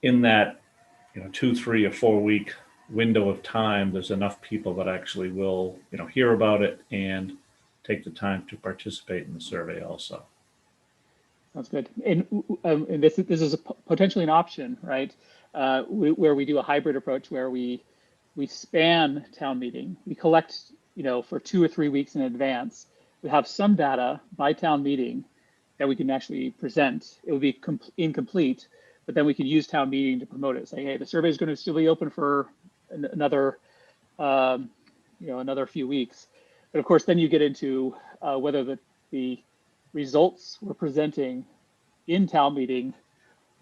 in that, 2, 3, or 4 week window of time, there's enough people that actually will, hear about it and take the time to participate in the survey also. Sounds good. And this is potentially an option, right? Where we do a hybrid approach where we span town meeting. We collect, for 2 or 3 weeks in advance. We have some data by town meeting that we can actually present. It will be incomplete, but then we can use town meeting to promote it. Say, hey, the survey is going to still be open for another, another few weeks. But of course, then you get into whether the results we're presenting in town meeting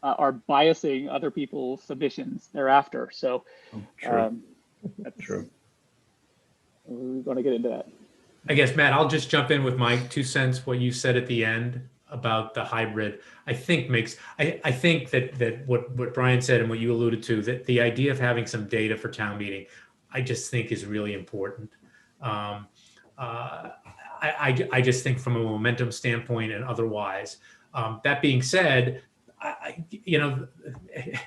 are biasing other people's submissions thereafter. So that's true. We're going to get into that. I guess, Matt, I'll just jump in with my 2 cents. What you said at the end about the hybrid, I think that what Brian said and what you alluded to, that the idea of having some data for town meeting, I just think is really important. I just think from a momentum standpoint and otherwise. That being said,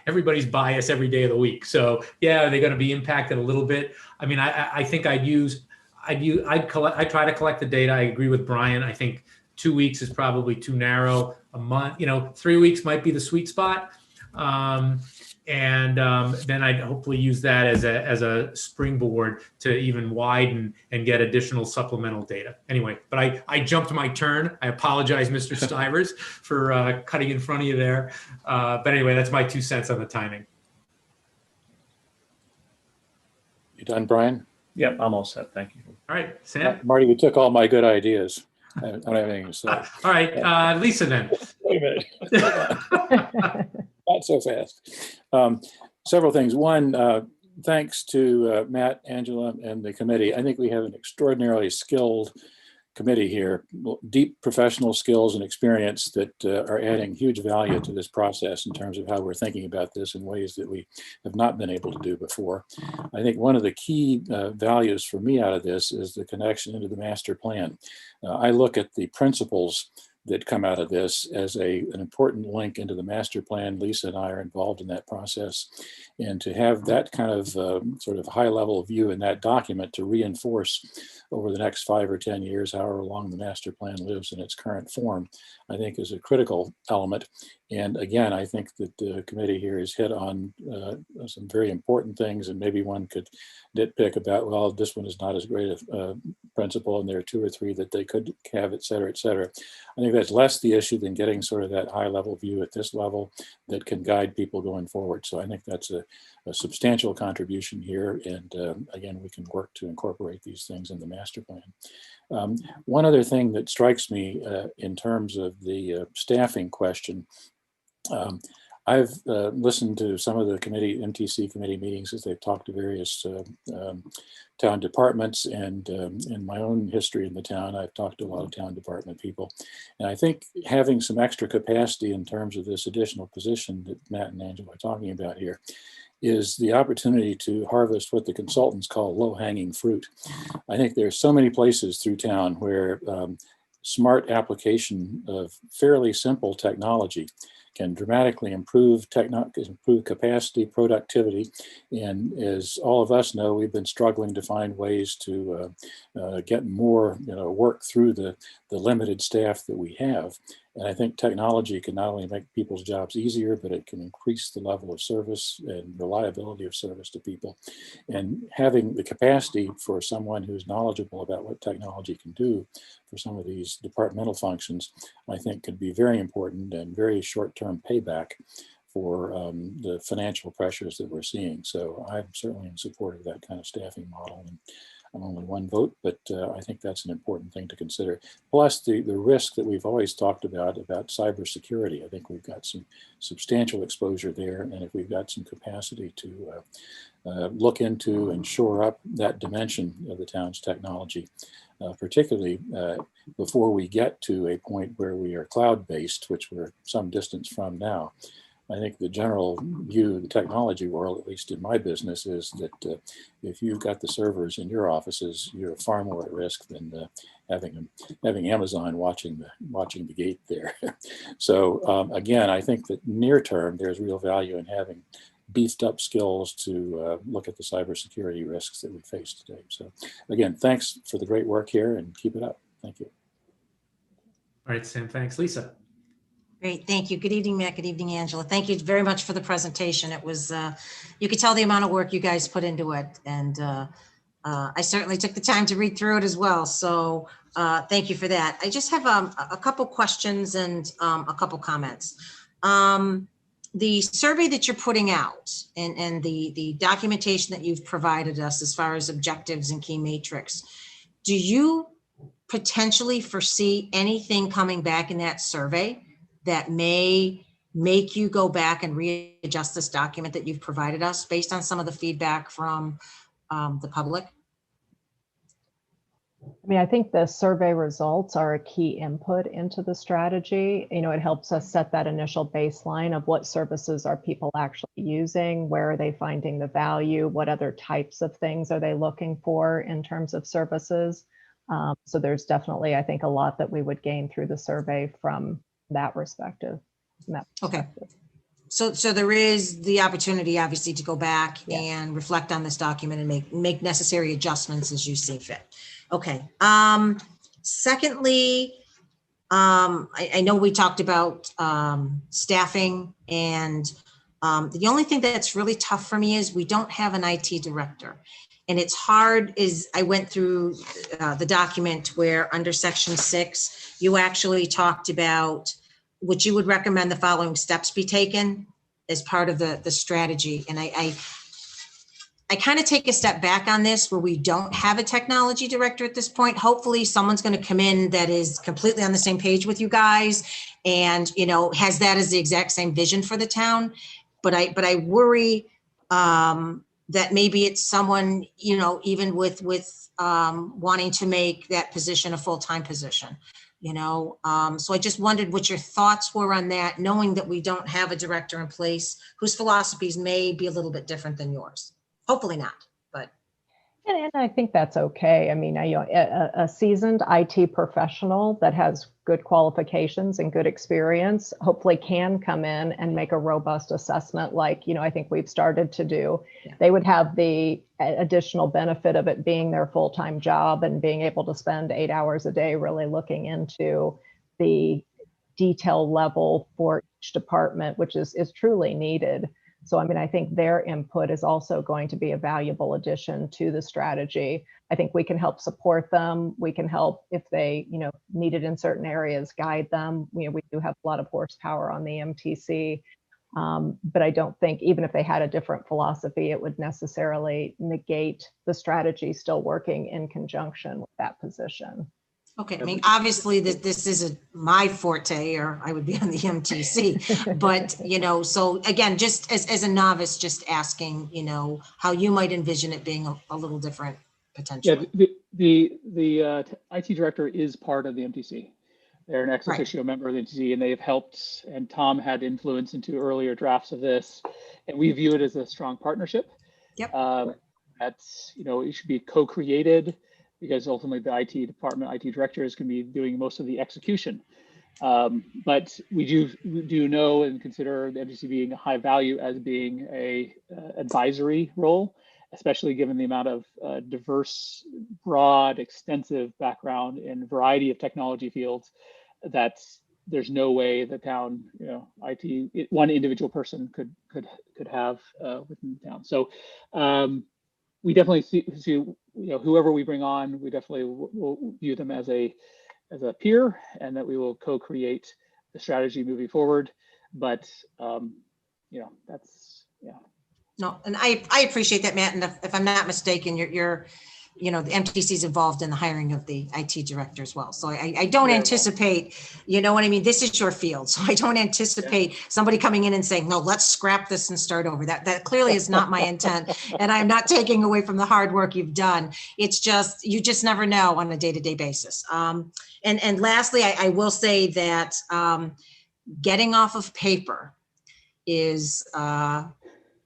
everybody's biased every day of the week. So yeah, are they going to be impacted a little bit? I mean, I think I try to collect the data. I agree with Brian. I think 2 weeks is probably too narrow. A month, 3 weeks might be the sweet spot. Then I'd hopefully use that as a springboard to even widen and get additional supplemental data. Anyway, but I jumped my turn. I apologize, Mr. Stivers, for cutting in front of you there. But anyway, that's my 2 cents on the timing. You done, Brian? Yep, I'm all set. Thank you. All right, Sam. Marty, you took all my good ideas. I don't have anything to say. All right, Lisa then. Wait a minute. Not so fast. Several things. One, thanks to Matt, Angela, and the committee. I think we have an extraordinarily skilled committee here, deep professional skills and experience that are adding huge value to this process in terms of how we're thinking about this in ways that we have not been able to do before. I think one of the key values for me out of this is the connection into the master plan. I look at the principles that come out of this as an important link into the master plan. Lisa and I are involved in that process. And to have that kind of sort of high level view in that document to reinforce over the next 5 or 10 years, however long the master plan lives in its current form, I think is a critical element. And again, I think that the committee here has hit on some very important things, and maybe one could nitpick about, well, this one is not as great a principle, and there are 2 or 3 that they could have, et cetera, et cetera. I think that's less the issue than getting sort of that high level view at this level that can guide people going forward. So I think that's a substantial contribution here. And again, we can work to incorporate these things in the master plan. One other thing that strikes me in terms of the staffing question, I've listened to some of the MTC committee meetings as they've talked to various town departments, and in my own history in the town, I've talked to a lot of town department people. And I think having some extra capacity in terms of this additional position that Matt and Angela are talking about here is the opportunity to harvest what the consultants call low-hanging fruit. I think there's so many places through town where smart application of fairly simple technology can dramatically improve capacity, productivity. And as all of us know, we've been struggling to find ways to get more work through the limited staff that we have. And I think technology can not only make people's jobs easier, but it can increase the level of service and reliability of service to people. And having the capacity for someone who's knowledgeable about what technology can do for some of these departmental functions, I think could be very important and very short-term payback for the financial pressures that we're seeing. So I'm certainly in support of that kind of staffing model. And I'm only one vote, but I think that's an important thing to consider. Plus the risk that we've always talked about cybersecurity. I think we've got some substantial exposure there. And if we've got some capacity to look into and shore up that dimension of the town's technology, particularly before we get to a point where we are cloud-based, which we're some distance from now, I think the general view of the technology world, at least in my business, is that if you've got the servers in your offices, you're far more at risk than having Amazon watching the gate there. So again, I think that near term there's real value in having beefed up skills to look at the cybersecurity risks that we face today. So again, thanks for the great work here and keep it up. Thank you. All right, Sam, thanks. Lisa. Great, thank you. Good evening, Matt. Good evening, Angela. Thank you very much for the presentation. It was, you could tell the amount of work you guys put into it. And I certainly took the time to read through it as well. So thank you for that. I just have a couple questions and a couple comments. The survey that you're putting out and the documentation that you've provided us as far as objectives and key matrix, do you potentially foresee anything coming back in that survey that may make you go back and readjust this document that you've provided us based on some of the feedback from the public? I mean, I think the survey results are a key input into the strategy. You know, it helps us set that initial baseline of what services are people actually using, where are they finding the value, what other types of things are they looking for in terms of services. So there's definitely, I think, a lot that we would gain through the survey from that perspective. Okay. So there is the opportunity, obviously, to go back and reflect on this document and make necessary adjustments as you see fit. Okay. Secondly, I know we talked about staffing, and the only thing that's really tough for me is we don't have an IT director. And it's hard is I went through the document where under section 6, you actually talked about what you would recommend the following steps be taken as part of the strategy. And I kind of take a step back on this where we don't have a technology director at this point. Hopefully someone's going to come in that is completely on the same page with you guys and, you know, has that as the exact same vision for the town. But I worry that maybe it's someone, you know, even with wanting to make that position a full-time position, you know. So I just wondered what your thoughts were on that, knowing that we don't have a director in place whose philosophies may be a little bit different than yours. Hopefully not, but. And I think that's okay. I mean, a seasoned IT professional that has good qualifications and good experience hopefully can come in and make a robust assessment like, you know, I think we've started to do. Yeah. They would have the additional benefit of it being their full-time job and being able to spend 8 hours a day really looking into the detail level for each department, which is truly needed. So, I mean, I think their input is also going to be a valuable addition to the strategy. I think we can help support them. We can help if they, you know, need it in certain areas, guide them. You know, we do have a lot of horsepower on the MTC, but I don't think even if they had a different philosophy, it would necessarily negate the strategy still working in conjunction with that position. Okay, I mean, obviously this isn't my forte, or I would be on the MTC, but, you know, so again, just as a novice, just asking, you know, how you might envision it being a little different potentially. Yeah, the IT director is part of the MTC. They're an ex officio member of the MTC, and they've helped, and Tom had influence into earlier drafts of this, and we view it as a strong partnership. Yep. That's, you know, it should be co-created, because ultimately the IT department, IT director is going to be doing most of the execution. But we do know and consider the MTC being a high value as being a advisory role, especially given the amount of diverse, broad, extensive background in a variety of technology fields, that there's no way the town, you know, one individual person could have within the town. So we definitely see, you know, whoever we bring on, we definitely will view them as a peer, and that we will co-create the strategy moving forward. But you know, that's, yeah. No, and I appreciate that, Matt. And if I'm not mistaken, you're you know, the MTC is involved in the hiring of the IT director as well. So I don't anticipate, you know what I mean? This is your field. So I don't anticipate somebody coming in and saying, no, let's scrap this and start over. That clearly is not my intent. And I'm not taking away from the hard work you've done. It's just, you just never know on a day-to-day basis. And lastly, I will say that getting off of paper, is,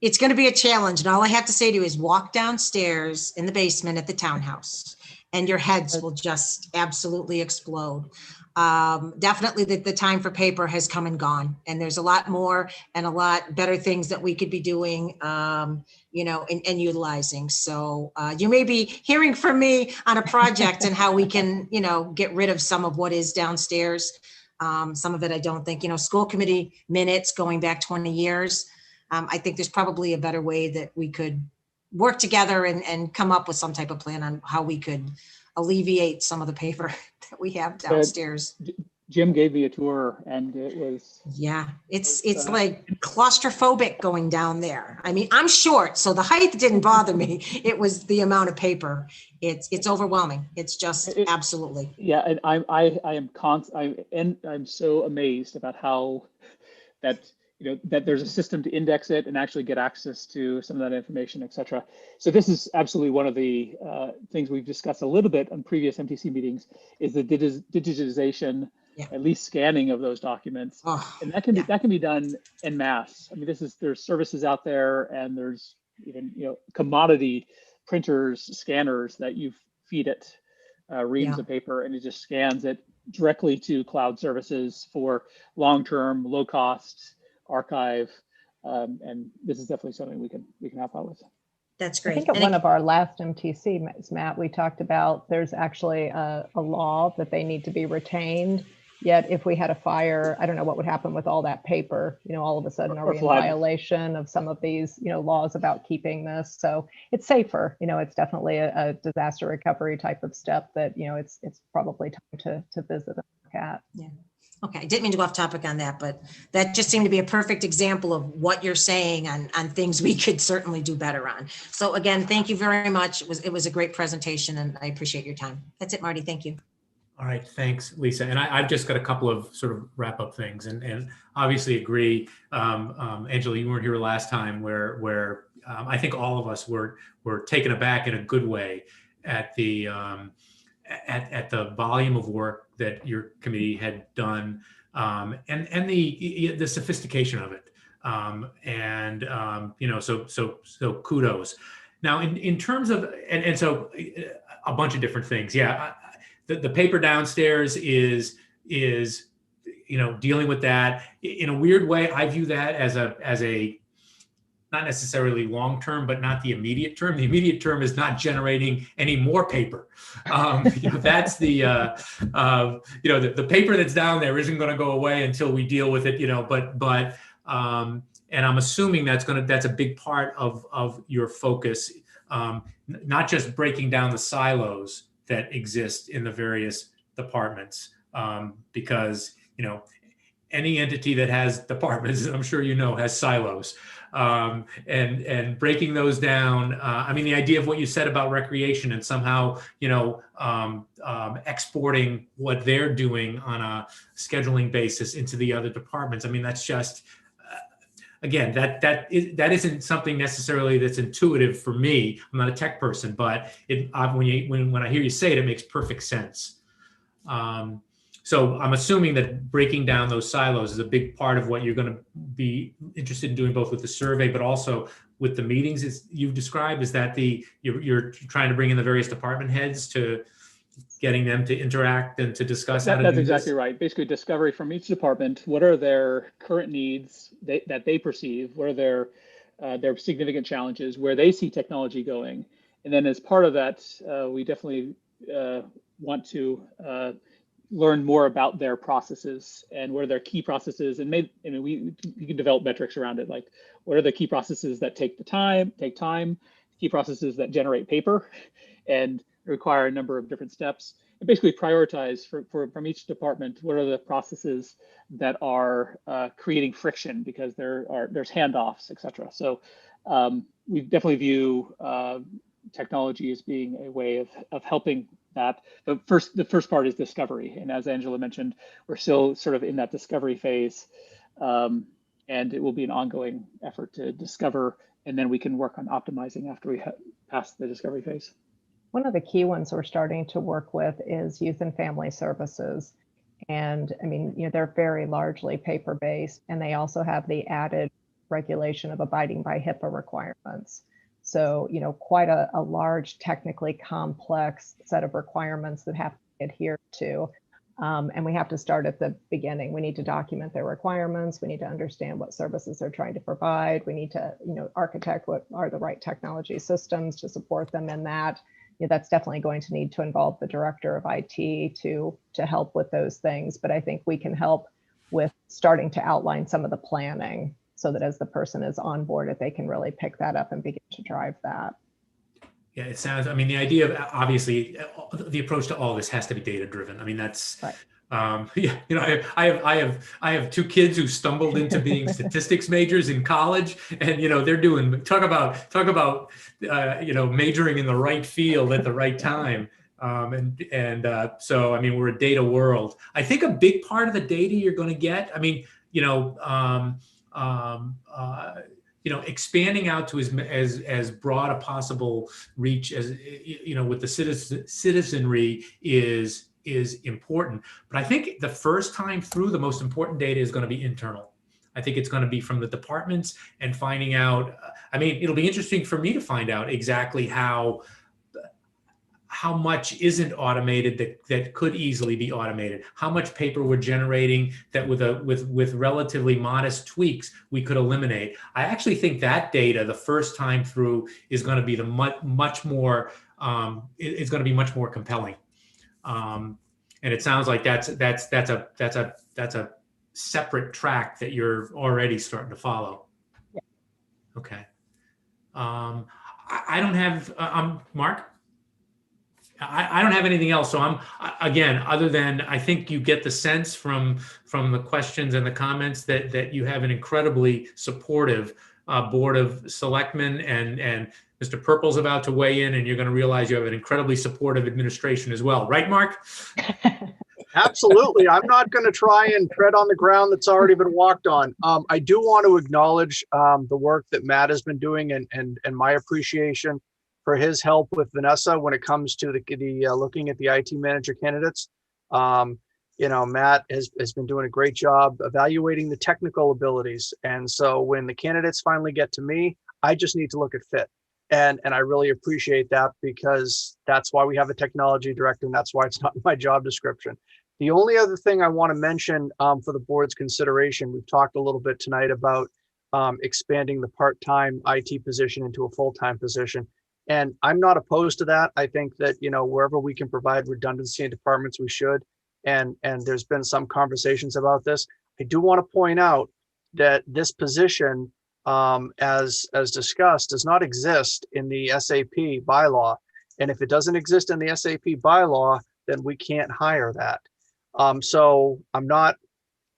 it's going to be a challenge. And all I have to say to you is walk downstairs in the basement at the townhouse and your heads will just absolutely explode. Definitely the time for paper has come and gone, and there's a lot more and a lot better things that we could be doing, you know, and utilizing. So you may be hearing from me on a project and how we can, you know, get rid of some of what is downstairs. Some of it, I don't think, you know, school committee minutes going back 20 years. I think there's probably a better way that we could work together and come up with some type of plan on how we could alleviate some of the paper that we have downstairs. Jim gave me a tour and it was. Yeah, it's like claustrophobic going down there. I mean, I'm short, so the height didn't bother me. It was the amount of paper. It's overwhelming. It's just absolutely. Yeah, and I'm so amazed about how that, you know, that there's a system to index it and actually get access to some of that information, et cetera. So this is absolutely one of the things we've discussed a little bit on previous MTC meetings is the digitization, at least scanning of those documents. And that can be done en masse. I mean, there's services out there and there's even, you know, commodity printers, scanners that you feed it reams of paper and it just scans it directly to cloud services for long-term, low-cost archive, and this is definitely something we can help out with. That's great. I think at one of our last MTC, Matt, we talked about there's actually a law that they need to be retained. Yet if we had a fire, I don't know what would happen with all that paper. You know, all of a sudden, are we in violation of some of these, you know, laws about keeping this? So it's safer. You know, it's definitely a disaster recovery type of step that, you know, it's probably time to visit and look at. Yeah. Okay, I didn't mean to go off topic on that, but that just seemed to be a perfect example of what you're saying on things we could certainly do better on. So again, thank you very much. It was a great presentation and I appreciate your time. That's it, Marty. Thank you. All right, thanks, Lisa. And I've just got a couple of sort of wrap up things and obviously agree. Angela, you weren't here last time where I think all of us were taken aback in a good way at the volume of work that your committee had done, and the sophistication of it, you know, so kudos. Now, in terms of and so a bunch of different things, yeah. The paper downstairs is you know, dealing with that in a weird way. I view that as a not necessarily long term, but not the immediate term. The immediate term is not generating any more paper. You know, that's the you know, the paper that's down there isn't going to go away until we deal with it. You know, but and I'm assuming that's a big part of your focus, not just breaking down the silos that exist in the various departments, because, you know, any entity that has departments, I'm sure you know, has silos, and breaking those down. I mean, the idea of what you said about recreation and somehow, you know, exporting what they're doing on a scheduling basis into the other departments. I mean, that's just, again, that isn't something necessarily that's intuitive for me. I'm not a tech person, but when I hear you say it, it makes perfect sense. So I'm assuming that breaking down those silos is a big part of what you're going to be interested in doing, both with the survey, but also with the meetings as you've described. Is that you're trying to bring in the various department heads to getting them to interact and to discuss how to do this? That's exactly right. Basically, discovery from each department. What are their current needs that they perceive? What are their significant challenges? Where they see technology going? And then as part of that, we definitely want to learn more about their processes and what are their key processes. And we can develop metrics around it, like what are the key processes that take time, key processes that generate paper, and require a number of different steps, and basically prioritize from each department what are the processes that are creating friction because there's handoffs, et cetera. So we definitely view technology as being a way of helping that. The first part is discovery, and as Angela mentioned, we're still sort of in that discovery phase, and it will be an ongoing effort to discover, and then we can work on optimizing after we pass the discovery phase. One of the key ones we're starting to work with is youth and family services. And I mean, you know, they're very largely paper-based, and they also have the added regulation of abiding by HIPAA requirements. So, quite a large, technically complex set of requirements that have to be adhered to. And we have to start at the beginning. We need to document their requirements. We need to understand what services they're trying to provide. We need to, architect what are the right technology systems to support them in that. That's definitely going to need to involve the director of IT to help with those things. But I think we can help with starting to outline some of the planning so that as the person is on board, that they can really pick that up and begin to drive that. Yeah, it sounds, I mean, the idea of, obviously, the approach to all this has to be data driven. I mean, that's, right. Yeah, I have two kids who stumbled into being statistics majors in college, and they're doing talk about majoring in the right field at the right time. So I mean, we're a data world. I think a big part of the data you're going to get, I mean, expanding out to as broad a possible reach as with the citizenry is important. But I think the first time through, the most important data is going to be internal. I think it's going to be from the departments and finding out. I mean, it'll be interesting for me to find out exactly how much isn't automated that could easily be automated, how much paper we're generating that with relatively modest tweaks we could eliminate. I actually think that data the first time through is going to be much more compelling. And it sounds like that's a separate track that you're already starting to follow. Yeah. Okay. I don't have Mark. I don't have anything else. So I'm again, other than I think you get the sense from the questions and the comments that you have an incredibly supportive board of selectmen, and Mr. Purple's about to weigh in, and you're going to realize you have an incredibly supportive administration as well, right, Mark? Absolutely. I'm not going to try and tread on the ground that's already been walked on. I do want to acknowledge the work that Matt has been doing, and my appreciation for his help with Vanessa when it comes to the looking at the IT manager candidates. Matt has been doing a great job evaluating the technical abilities. And so when the candidates finally get to me, I just need to look at fit. And I really appreciate that, because that's why we have a technology director, and that's why it's not in my job description. The only other thing I want to mention for the board's consideration, we've talked a little bit tonight about expanding the part-time IT position into a full-time position. And I'm not opposed to that. I think that, wherever we can provide redundancy in departments, we should. And there's been some conversations about this. I do want to point out that this position, as discussed, does not exist in the SAP bylaw. And if it doesn't exist in the SAP bylaw, then we can't hire that. So I'm not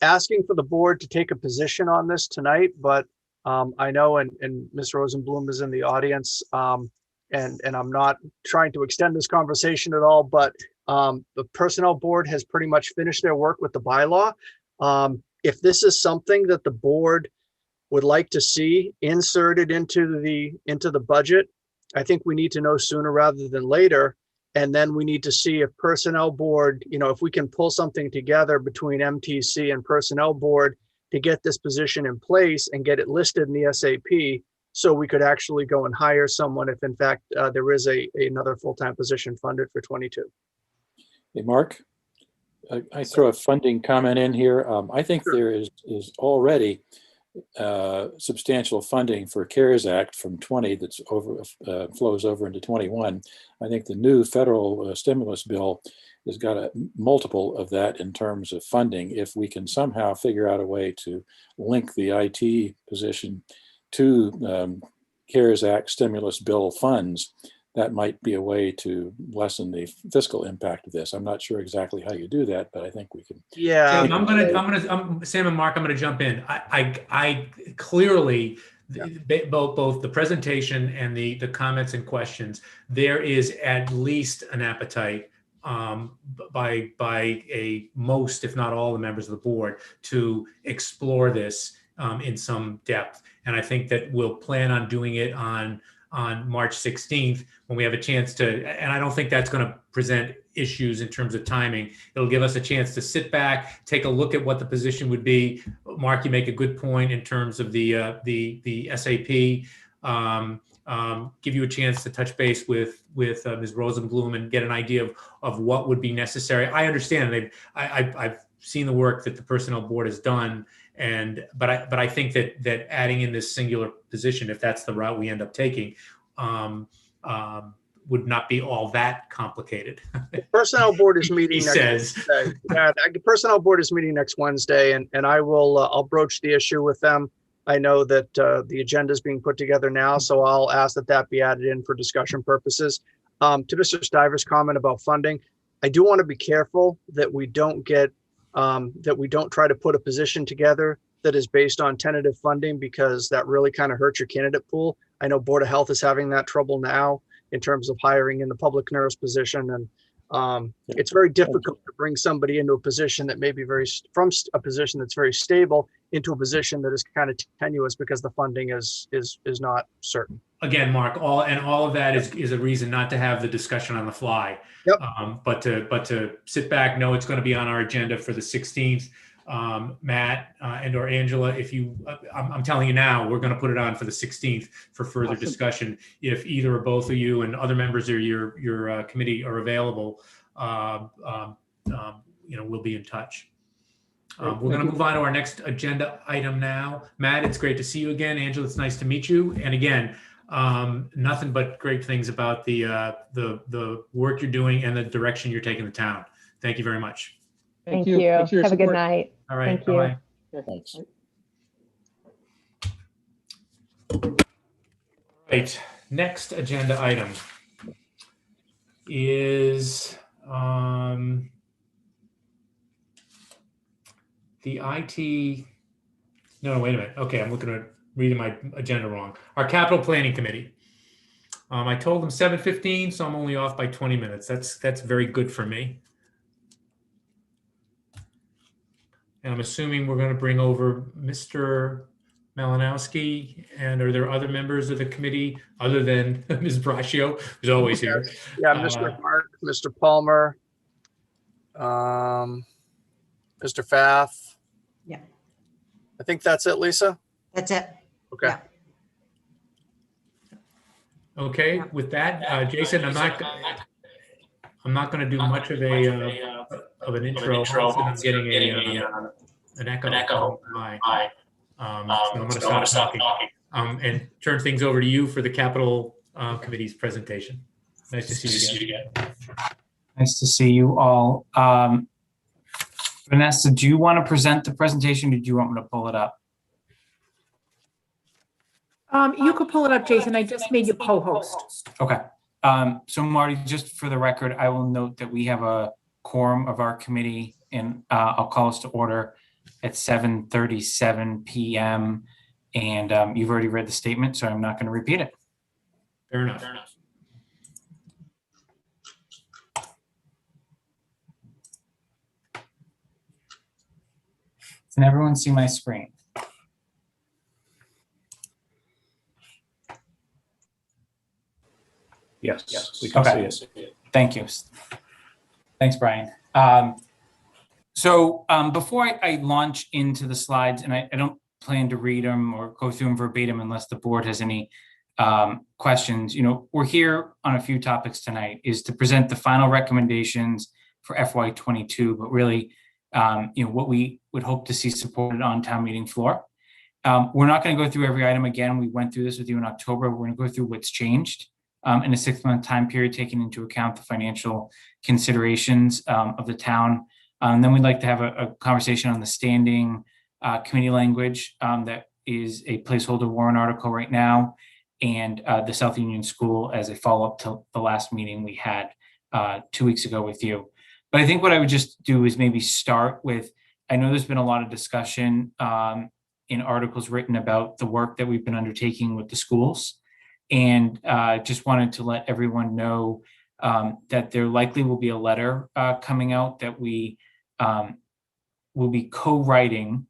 asking for the board to take a position on this tonight, but I know, and Ms. Rosenblum is in the audience, and I'm not trying to extend this conversation at all, but the personnel board has pretty much finished their work with the bylaw. If this is something that the board would like to see inserted into the budget, I think we need to know sooner rather than later. And then we need to see if personnel board, if we can pull something together between MTC and personnel board to get this position in place and get it listed in the SAP, so we could actually go and hire someone if in fact there is another full-time position funded for 22. Hey, Mark, I throw a funding comment in here. I think Sure. there is already substantial funding for CARES Act from 20 that's flows over into 21. I think the new federal stimulus bill has got a multiple of that in terms of funding. If we can somehow figure out a way to link the IT position to CARES Act stimulus bill funds, that might be a way to lessen the fiscal impact of this. I'm not sure exactly how you do that, but I think we can. Yeah. Sam and Mark, I'm gonna jump in. I clearly, both the presentation and the comments and questions, there is at least an appetite by most, if not all, the members of the board to explore this in some depth. And I think that we'll plan on doing it on on March 16th when we have a chance to, and I don't think that's going to present issues in terms of timing. It'll give us a chance to sit back, take a look at what the position would be. Mark, you make a good point in terms of the SAP. Give you a chance to touch base with Ms. Rosenblum and get an idea of what would be necessary. I understand I've seen the work that the Personnel Board has done, but I think that adding in this singular position, if that's the route we end up taking, would not be all that complicated. The Personnel Board is meeting He next says. Wednesday. Yeah, the Personnel Board is meeting next Wednesday, and I will I'll broach the issue with them. I know that the agenda is being put together now, so I'll ask that be added in for discussion purposes. To Mr. Stiver's comment about funding, I do want to be careful that we don't get that we don't try to put a position together that is based on tentative funding, because that really kind of hurts your candidate pool. I know Board of Health is having that trouble now in terms of hiring in the public nurse position, and it's very difficult to bring somebody into a position that may be from a position that's very stable into a position that is kind of tenuous because the funding is not certain. Again, Mark, all of that is a reason not to have the discussion on the fly. Yep. But to sit back, know it's going to be on our agenda for the 16th. Matt and or Angela, if you, I'm telling you now, we're going to put it on for the 16th for further Awesome. Discussion. If either or both of you and other members of your committee are available, we'll be in touch. We're going to move on to our next agenda item now. Matt, it's great to see you again. Angela, it's nice to meet you. And again, nothing but great things about the work you're doing and the direction you're taking the town. Thank you very much. Thank you. Thanks for your Have a good support. night. All right. Thank you. Bye-bye. Thanks. Right. Next agenda item is the IT. No, wait a minute. Okay, I'm looking at reading my agenda wrong. Our Capital Planning Committee. I told them 7:15, so I'm only off by 20 minutes. That's very good for me. And I'm assuming we're going to bring over Mr. Malinowski, and are there other members of the committee other than Ms. Braccio, who's always here? Yeah, Mr. Mark, Mr. Palmer, Mr. Pfaff. Yeah. I think that's it, Lisa. That's it. Okay. Yeah. Okay, with that, Jason, I'm not going to do much of an intro. I'm getting an echo. So I'm going to stop talking and turn things over to you for the Capital Committee's presentation. Nice to see you again. Nice to see you all. Vanessa, do you want to present the presentation or do you want me to pull it up? You could pull it up, Jason. I just made you co-host. Okay. So Marty, just for the record, I will note that we have a quorum of our committee, and I'll call us to order at 7:37 p.m. And you've already read the statement, so I'm not going to repeat it. Fair enough. Can everyone see my screen? Yes, we can Okay. see it. Thank you. Thanks, Brian. So before I launch into the slides, and I don't plan to read them or go through them verbatim unless the board has any questions, we're here on a few topics tonight, is to present the final recommendations for FY22, but really, what we would hope to see supported on town meeting floor. We're not going to go through every item again. We went through this with you in October. We're going to go through what's changed in a 6-month time period, taking into account the financial considerations of the town. Then we'd like to have a conversation on the standing committee language that is a placeholder warrant article right now, and the South Union School as a follow-up to the last meeting we had 2 weeks ago with you. But I think what I would just do is maybe start with, I know there's been a lot of discussion in articles written about the work that we've been undertaking with the schools. And just wanted to let everyone know that there likely will be a letter coming out that we will be co-writing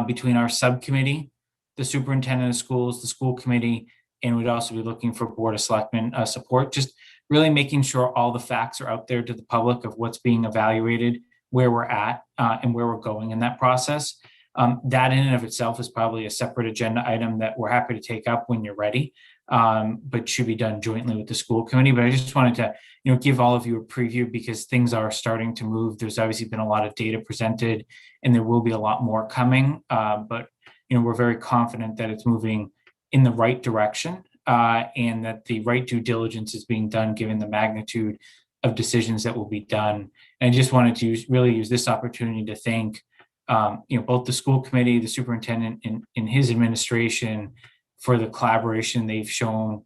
between our subcommittee, the superintendent of schools, the school committee, and we'd also be looking for Board of Selectmen support, just really making sure all the facts are out there to the public of what's being evaluated, where we're at, and where we're going in that process. That in and of itself is probably a separate agenda item that we're happy to take up when you're ready, but should be done jointly with the school committee. But I just wanted to, give all of you a preview because things are starting to move. There's obviously been a lot of data presented, and there will be a lot more coming. But we're very confident that it's moving in the right direction, and that the right due diligence is being done given the magnitude of decisions that will be done. And I just wanted to really use this opportunity to thank both the school committee, the superintendent, and his administration for the collaboration they've shown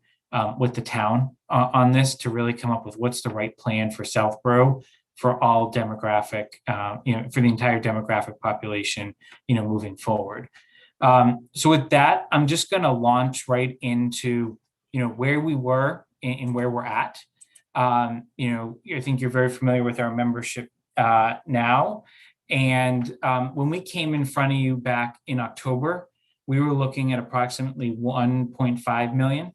with the town on this to really come up with what's the right plan for Southborough for all demographic, for the entire demographic population, moving forward. So with that, I'm just going to launch right into, where we were and where we're at. I think you're very familiar with our membership now. And when we came in front of you back in October, we were looking at approximately 1.5 million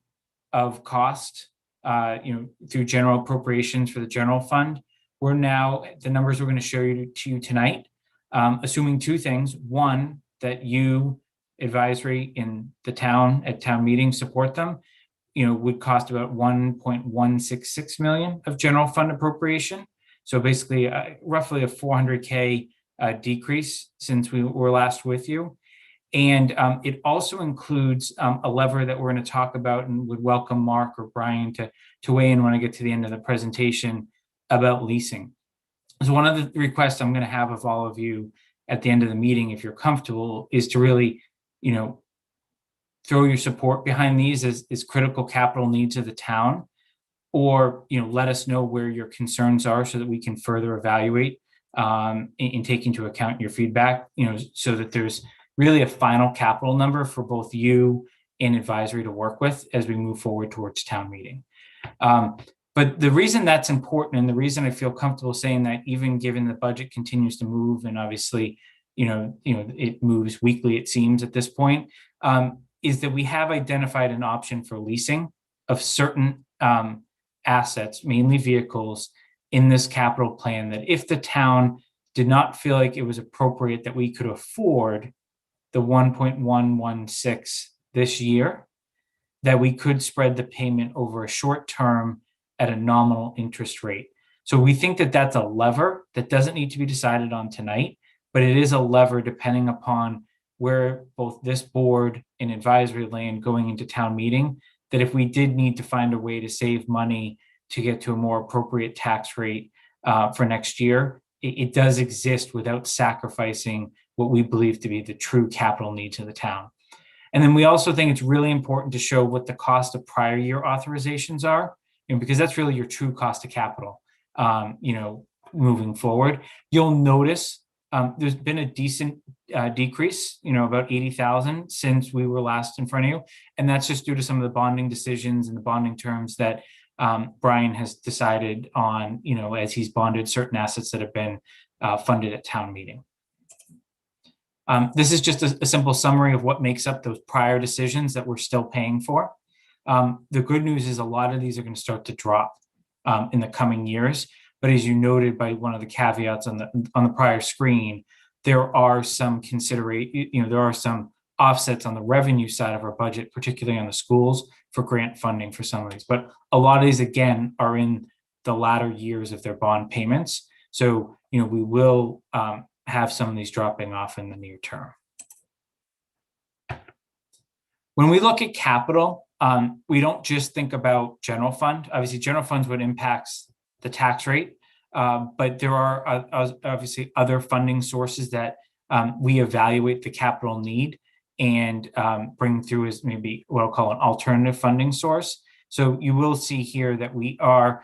of cost, through general appropriations for the general fund. We're now, the numbers we're going to show you to you tonight, assuming two things. One, that you advisory in the town at town meeting support them, would cost about 1.166 million of general fund appropriation. So basically roughly a 400K decrease since we were last with you. And it also includes a lever that we're going to talk about, and would welcome Mark or Brian to weigh in when I get to the end of the presentation about leasing. So one of the requests I'm going to have of all of you at the end of the meeting, if you're comfortable, is to really, throw your support behind these as critical capital needs of the town, or, let us know where your concerns are so that we can further evaluate and take into account your feedback, so that there's really a final capital number for both you and advisory to work with as we move forward towards town meeting. But the reason that's important, and the reason I feel comfortable saying that, even given the budget continues to move, and obviously, it moves weekly, it seems at this point, is that we have identified an option for leasing of certain assets, mainly vehicles, in this capital plan, that if the town did not feel like it was appropriate that we could afford the 1.116 this year, that we could spread the payment over a short term at a nominal interest rate. So we think that that's a lever that doesn't need to be decided on tonight, but it is a lever depending upon where both this board and advisory land going into town meeting, that if we did need to find a way to save money to get to a more appropriate tax rate for next year, it does exist without sacrificing what we believe to be the true capital needs of the town. And then we also think it's really important to show what the cost of prior year authorizations are, because that's really your true cost of capital, moving forward. You'll notice there's been a decent decrease, about 80,000 since we were last in front of you. And that's just due to some of the bonding decisions and the bonding terms that Brian has decided on, as he's bonded certain assets that have been funded at town meeting. This is just a simple summary of what makes up those prior decisions that we're still paying for. The good news is a lot of these are going to start to drop in the coming years. But as you noted by one of the caveats on the prior screen, there are some there are some offsets on the revenue side of our budget, particularly on the schools, for grant funding for some of these. But a lot of these, again, are in the latter years of their bond payments. So, we will have some of these dropping off in the near term. When we look at capital, we don't just think about general fund. Obviously, general funds would impact the tax rate, but there are obviously other funding sources that we evaluate the capital need and bring through as maybe what I'll call an alternative funding source. So you will see here that we are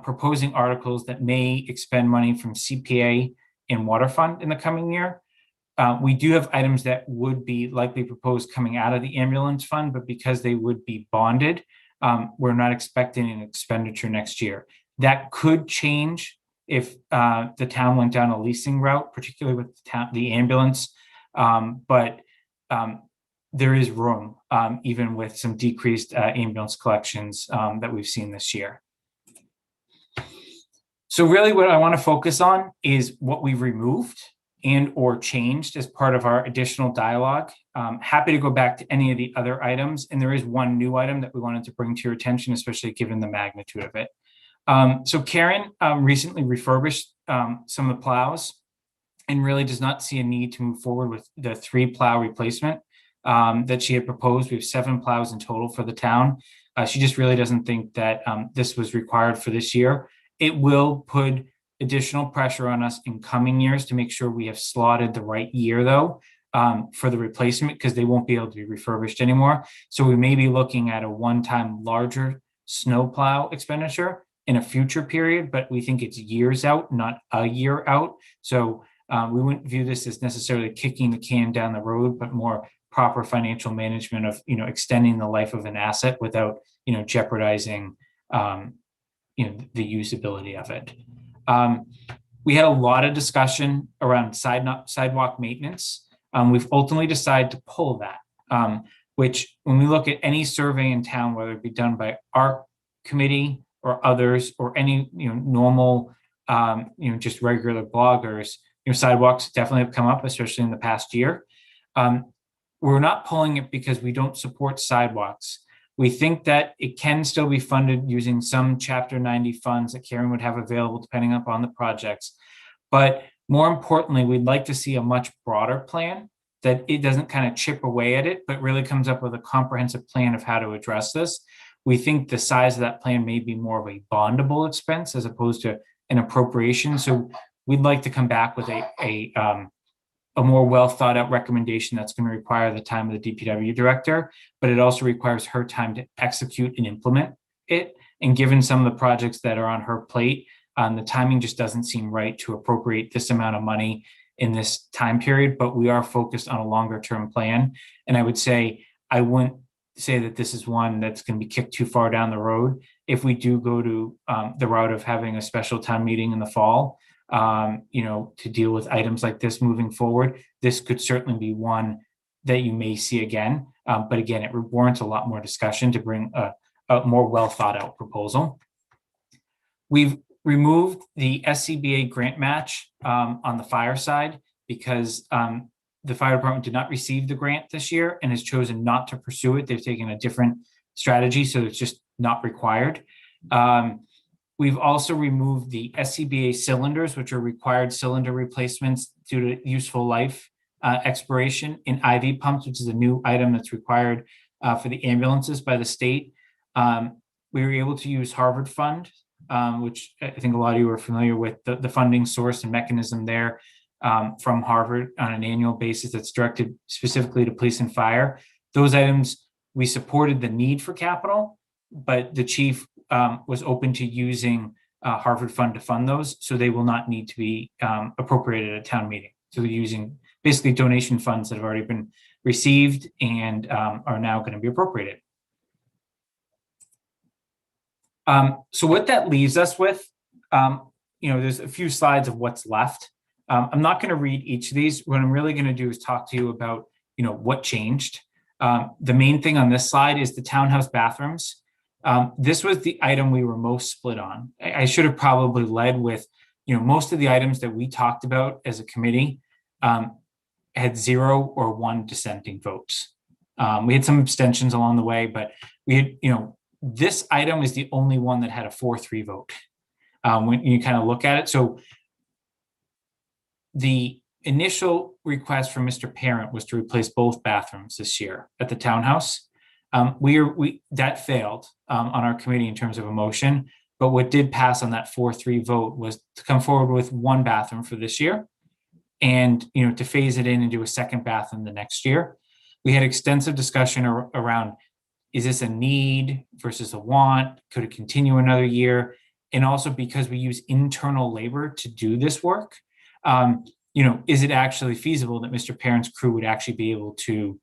proposing articles that may expend money from CPA and water fund in the coming year. We do have items that would be likely proposed coming out of the ambulance fund, but because they would be bonded, we're not expecting an expenditure next year. That could change if the town went down a leasing route, particularly with the ambulance. But there is room, even with some decreased ambulance collections that we've seen this year. So really what I want to focus on is what we've removed and or changed as part of our additional dialogue. Happy to go back to any of the other items. And there is one new item that we wanted to bring to your attention, especially given the magnitude of it. So Karen recently refurbished some of the plows and really does not see a need to move forward with the 3 plow replacement that she had proposed. We have 7 plows in total for the town. She just really doesn't think that this was required for this year. It will put additional pressure on us in coming years to make sure we have slotted the right year, though, for the replacement, because they won't be able to be refurbished anymore. So we may be looking at a one-time larger snow plow expenditure in a future period, but we think it's years out, not a year out. So we wouldn't view this as necessarily kicking the can down the road, but more proper financial management of, extending the life of an asset without, jeopardizing, the usability of it. We had a lot of discussion around sidewalk maintenance. We've ultimately decided to pull that, which when we look at any survey in town, whether it be done by our committee or others or any, normal, just regular bloggers, sidewalks definitely have come up, especially in the past year. We're not pulling it because we don't support sidewalks. We think that it can still be funded using some Chapter 90 funds that Karen would have available depending upon the projects. But more importantly, we'd like to see a much broader plan that it doesn't kind of chip away at it, but really comes up with a comprehensive plan of how to address this. We think the size of that plan may be more of a bondable expense as opposed to an appropriation. So we'd like to come back with a more well thought out recommendation that's going to require the time of the DPW director, but it also requires her time to execute and implement it. And given some of the projects that are on her plate, the timing just doesn't seem right to appropriate this amount of money in this time period, but we are focused on a longer term plan. And I would say, I wouldn't say that this is one that's going to be kicked too far down the road. If we do go to the route of having a special town meeting in the fall, to deal with items like this moving forward, this could certainly be one that you may see again. But again, it warrants a lot more discussion to bring a more well thought out proposal. We've removed the SCBA grant match on the fire side because the fire department did not receive the grant this year and has chosen not to pursue it. They've taken a different strategy, so it's just not required. We've also removed the SCBA cylinders, which are required cylinder replacements due to useful life expiration, in IV pumps, which is a new item that's required for the ambulances by the state. We were able to use Harvard Fund, which I think a lot of you are familiar with, the funding source and mechanism there from Harvard on an annual basis that's directed specifically to police and fire. Those items, we supported the need for capital, but the chief was open to using Harvard Fund to fund those, so they will not need to be appropriated at a town meeting. So they're using basically donation funds that have already been received and are now going to be appropriated. So what that leaves us with, there's a few slides of what's left. I'm not going to read each of these. What I'm really going to do is talk to you about, what changed. The main thing on this slide is the townhouse bathrooms. This was the item we were most split on. I should have probably led with, most of the items that we talked about as a committee had 0 or 1 dissenting votes. We had some abstentions along the way, but we had, this item is the only one that had a 4-3 vote when you kind of look at it. So the initial request from Mr. Parent was to replace both bathrooms this year at the townhouse. That failed on our committee in terms of a motion, but what did pass on that 4-3 vote was to come forward with 1 bathroom for this year and, to phase it in and do a second bathroom the next year. We had extensive discussion around, is this a need versus a want? Could it continue another year? And also because we use internal labor to do this work, is it actually feasible that Mr. Parent's crew would actually be able to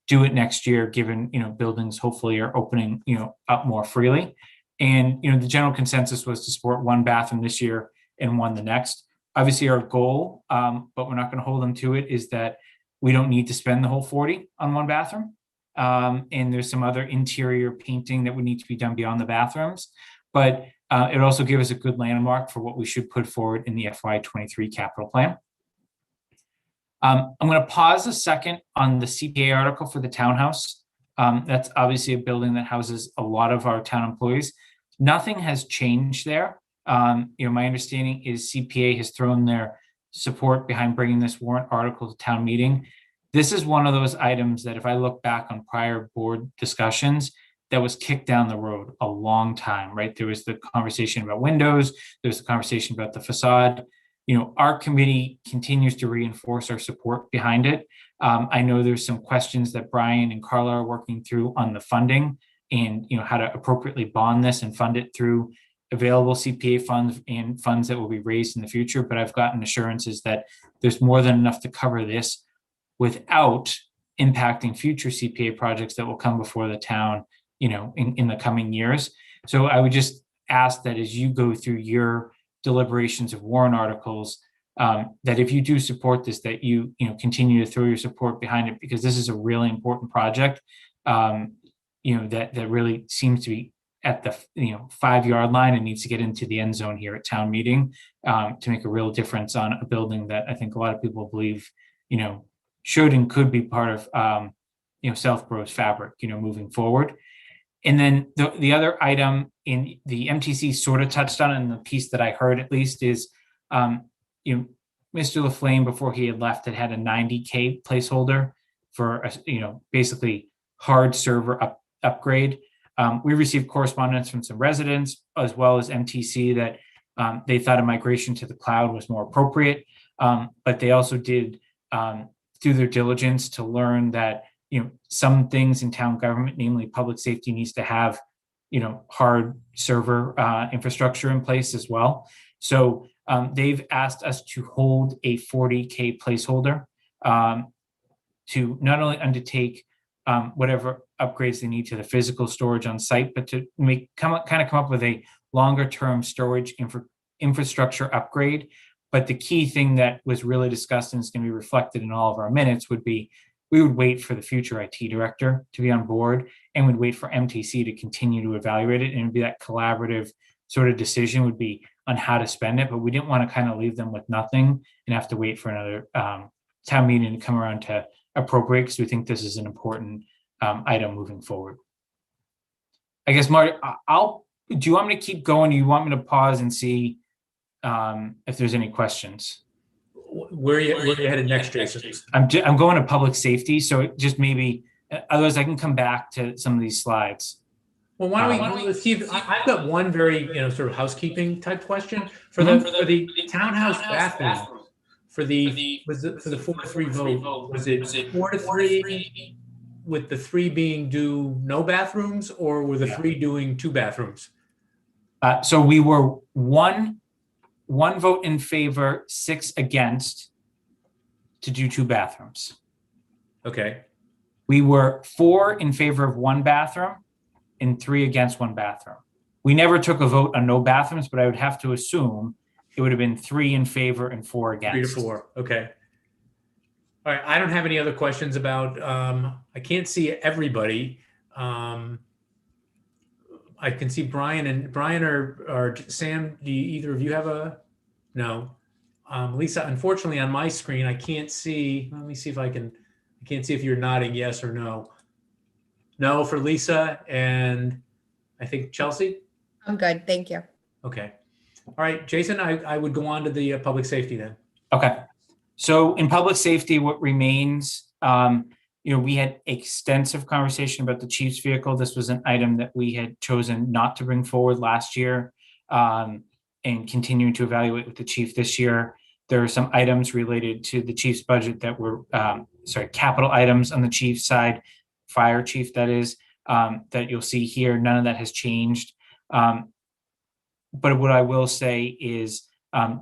do it next year, given, buildings hopefully are opening, up more freely. And, the general consensus was to support 1 bathroom this year and 1 the next. Obviously our goal, but we're not going to hold them to it, is that we don't need to spend the whole 40 on one bathroom. And there's some other interior painting that would need to be done beyond the bathrooms. But it also gives us a good landmark for what we should put forward in the FY23 capital plan. I'm going to pause a second on the CPA article for the townhouse. That's obviously a building that houses a lot of our town employees. Nothing has changed there. My understanding is CPA has thrown their support behind bringing this warrant article to town meeting. This is one of those items that if I look back on prior board discussions, that was kicked down the road a long time, right? There was the conversation about windows. There was the conversation about the facade. Our committee continues to reinforce our support behind it. I know there's some questions that Brian and Carla are working through on the funding and, how to appropriately bond this and fund it through available CPA funds and funds that will be raised in the future. But I've gotten assurances that there's more than enough to cover this without impacting future CPA projects that will come before the town, in the coming years. So I would just ask that as you go through your deliberations of warrant articles, that if you do support this, that you continue to throw your support behind it, because this is a really important project, that really seems to be at the 5-yard line and needs to get into the end zone here at town meeting to make a real difference on a building that I think a lot of people believe, should and could be part of, Southborough's fabric, moving forward. And then the other item in the MTC sort of touched on, and the piece that I heard at least is, Mr. LaFlame, before he had left, had a $90K placeholder for basically hard server upgrade. We received correspondence from some residents as well as MTC that they thought a migration to the cloud was more appropriate, but they also did do their diligence to learn that some things in town government, namely public safety, needs to have hard server infrastructure in place as well. So they've asked us to hold a $40K placeholder to not only undertake whatever upgrades they need to the physical storage on site, but to come up with a longer term storage infrastructure upgrade. But the key thing that was really discussed and is going to be reflected in all of our minutes would be, we would wait for the future IT director to be on board, and we'd wait for MTC to continue to evaluate it. And it would be that collaborative sort of decision would be on how to spend it. But we didn't want to kind of leave them with nothing and have to wait for another town meeting to come around to appropriate, because we think this is an important item moving forward. I guess, Marty, do you want me to keep going? Or you want me to pause and see if there's any questions? Where are you headed next, Jason? I'm going to public safety, so just maybe, otherwise I can come back to some of these slides. Well, why don't we, Steve, I've got one very, sort of housekeeping type question for the townhouse bathroom. For the 4-3 vote, was it 4-3 with the 3 being do no bathrooms, or were the 3 doing 2 bathrooms? So we were one vote in favor, 6 against to do 2 bathrooms. Okay. We were 4 in favor of 1 bathroom and 3 against 1 bathroom. We never took a vote on no bathrooms, but I would have to assume it would have been 3 in favor and 4 against. 3 to 4. Okay. All right. I don't have any other questions about, I can't see everybody. I can see Brian or Sam. Do either of you have a, no? Lisa, unfortunately on my screen, I can't see. Let me see if I can't see if you're nodding yes or no. No for Lisa, and I think Chelsea? I'm good, thank you. Okay. All right, Jason, I would go on to the public safety then. Okay. So in public safety, what remains, we had extensive conversation about the chief's vehicle. This was an item that we had chosen not to bring forward last year, and continuing to evaluate with the chief this year. There are some items related to the chief's budget that were, capital items on the chief's side, fire chief that is, that you'll see here. None of that has changed. But what I will say is,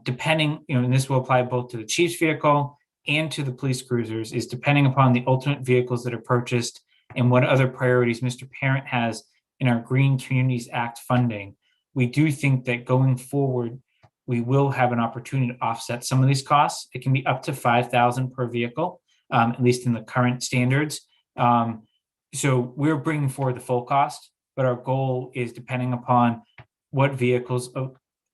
depending, and this will apply both to the chief's vehicle and to the police cruisers, is depending upon the ultimate vehicles that are purchased and what other priorities Mr. Parent has in our Green Communities Act funding. We do think that going forward, we will have an opportunity to offset some of these costs. It can be up to $5,000 per vehicle. at least in the current standards. So we're bringing forward the full cost, but our goal is, depending upon what vehicles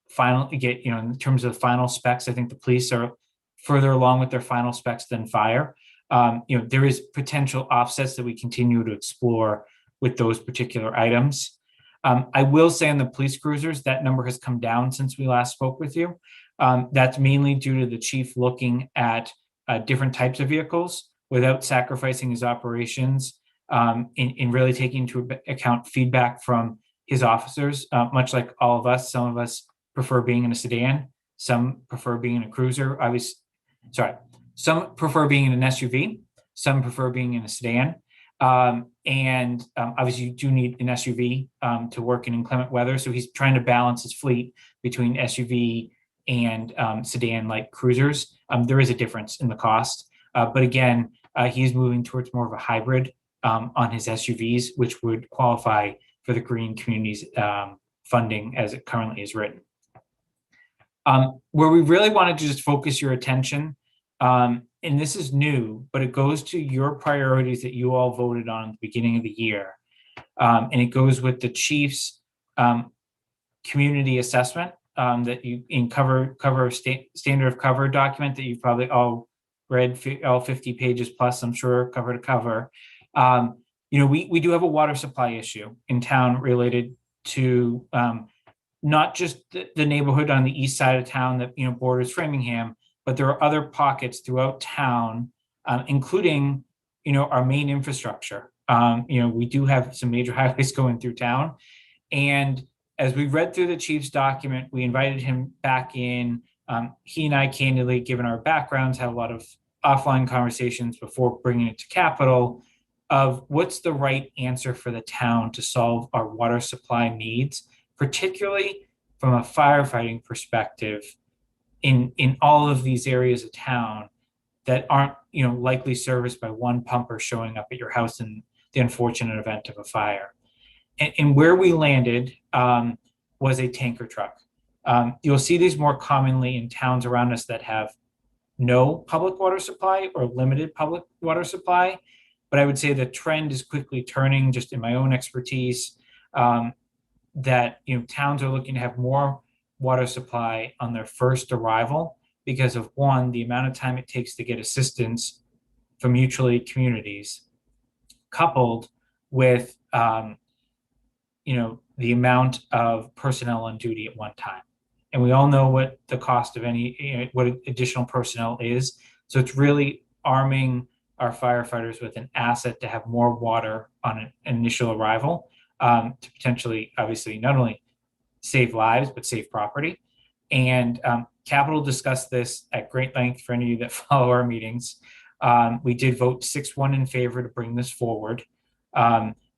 finally get, in terms of final specs, I think the police are further along with their final specs than fire. There is potential offsets that we continue to explore with those particular items. I will say on the police cruisers, that number has come down since we last spoke with you. That's mainly due to the chief looking at different types of vehicles without sacrificing his operations, in really taking into account feedback from his officers. Much like all of us, some of us prefer being in a sedan, some prefer being in a cruiser. Some prefer being in an SUV, some prefer being in a sedan. Obviously you do need an SUV to work in inclement weather. So he's trying to balance his fleet between SUV and sedan-like cruisers. There is a difference in the cost, but again, he's moving towards more of a hybrid on his SUVs, which would qualify for the Green Communities funding as it currently is written. Where we really wanted to just focus your attention, and this is new, but it goes to your priorities that you all voted on at the beginning of the year. And it goes with the chief's community assessment that you in standard of cover document that you've probably all read, all 50 pages plus, I'm sure, cover to cover. We do have a water supply issue in town related to not just the neighborhood on the east side of town that borders Framingham, but there are other pockets throughout town, including our main infrastructure. We do have some major highways going through town, and as we read through the chief's document, we invited him back in. He and I, candidly, given our backgrounds, had a lot of offline conversations before bringing it to Capitol of what's the right answer for the town to solve our water supply needs, particularly from a firefighting perspective in all of these areas of town that aren't likely serviced by one pumper showing up at your house in the unfortunate event of a fire. And where we landed was a tanker truck. You'll see these more commonly in towns around us that have no public water supply or limited public water supply. But I would say the trend is quickly turning, just in my own expertise, that towns are looking to have more water supply on their first arrival because of, one, the amount of time it takes to get assistance from mutual aid communities, coupled with the amount of personnel on duty at one time. And we all know what the cost of what additional personnel is. So it's really arming our firefighters with an asset to have more water on an initial arrival, to potentially, obviously, not only save lives, but save property. And Capitol discussed this at great length for any of you that follow our meetings. We did vote 6-1 in favor to bring this forward.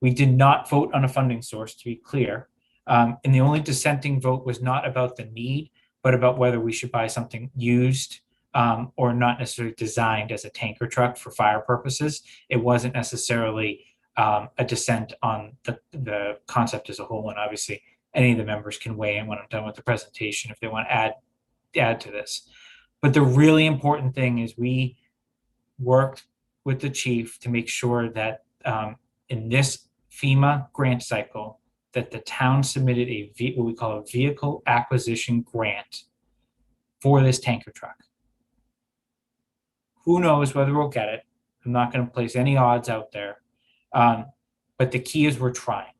We did not vote on a funding source, to be clear. And the only dissenting vote was not about the need, but about whether we should buy something used or not necessarily designed as a tanker truck for fire purposes. It wasn't necessarily a dissent on the concept as a whole. And obviously, any of the members can weigh in when I'm done with the presentation if they want to add to this. But the really important thing is we worked with the chief to make sure that in this FEMA grant cycle, that the town submitted what we call a vehicle acquisition grant for this tanker truck. Who knows whether we'll get it? I'm not going to place any odds out there. But the key is we're trying.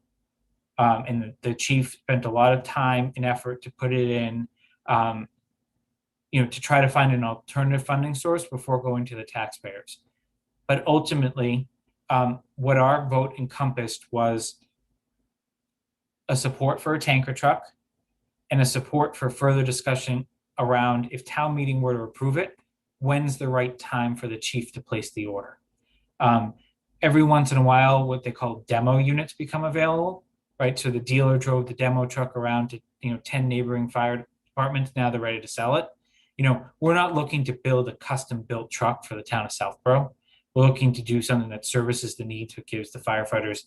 And the chief spent a lot of time and effort to put it in, to try to find an alternative funding source before going to the taxpayers. But ultimately, what our vote encompassed was a support for a tanker truck and a support for further discussion around, if town meeting were to approve it, when's the right time for the chief to place the order. Every once in a while, what they call demo units become available, right? So the dealer drove the demo truck around to 10 neighboring fire departments. Now they're ready to sell it. We're not looking to build a custom built truck for the town of Southborough. We're looking to do something that services the needs, that gives the firefighters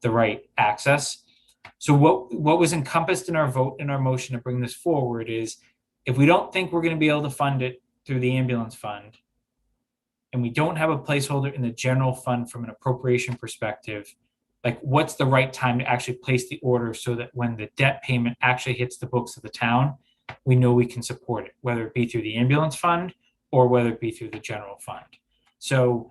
the right access. So what was encompassed in our vote, in our motion to bring this forward, is if we don't think we're going to be able to fund it through the ambulance fund, and we don't have a placeholder in the general fund from an appropriation perspective, like what's the right time to actually place the order so that when the debt payment actually hits the books of the town, we know we can support it, whether it be through the ambulance fund or whether it be through the general fund. So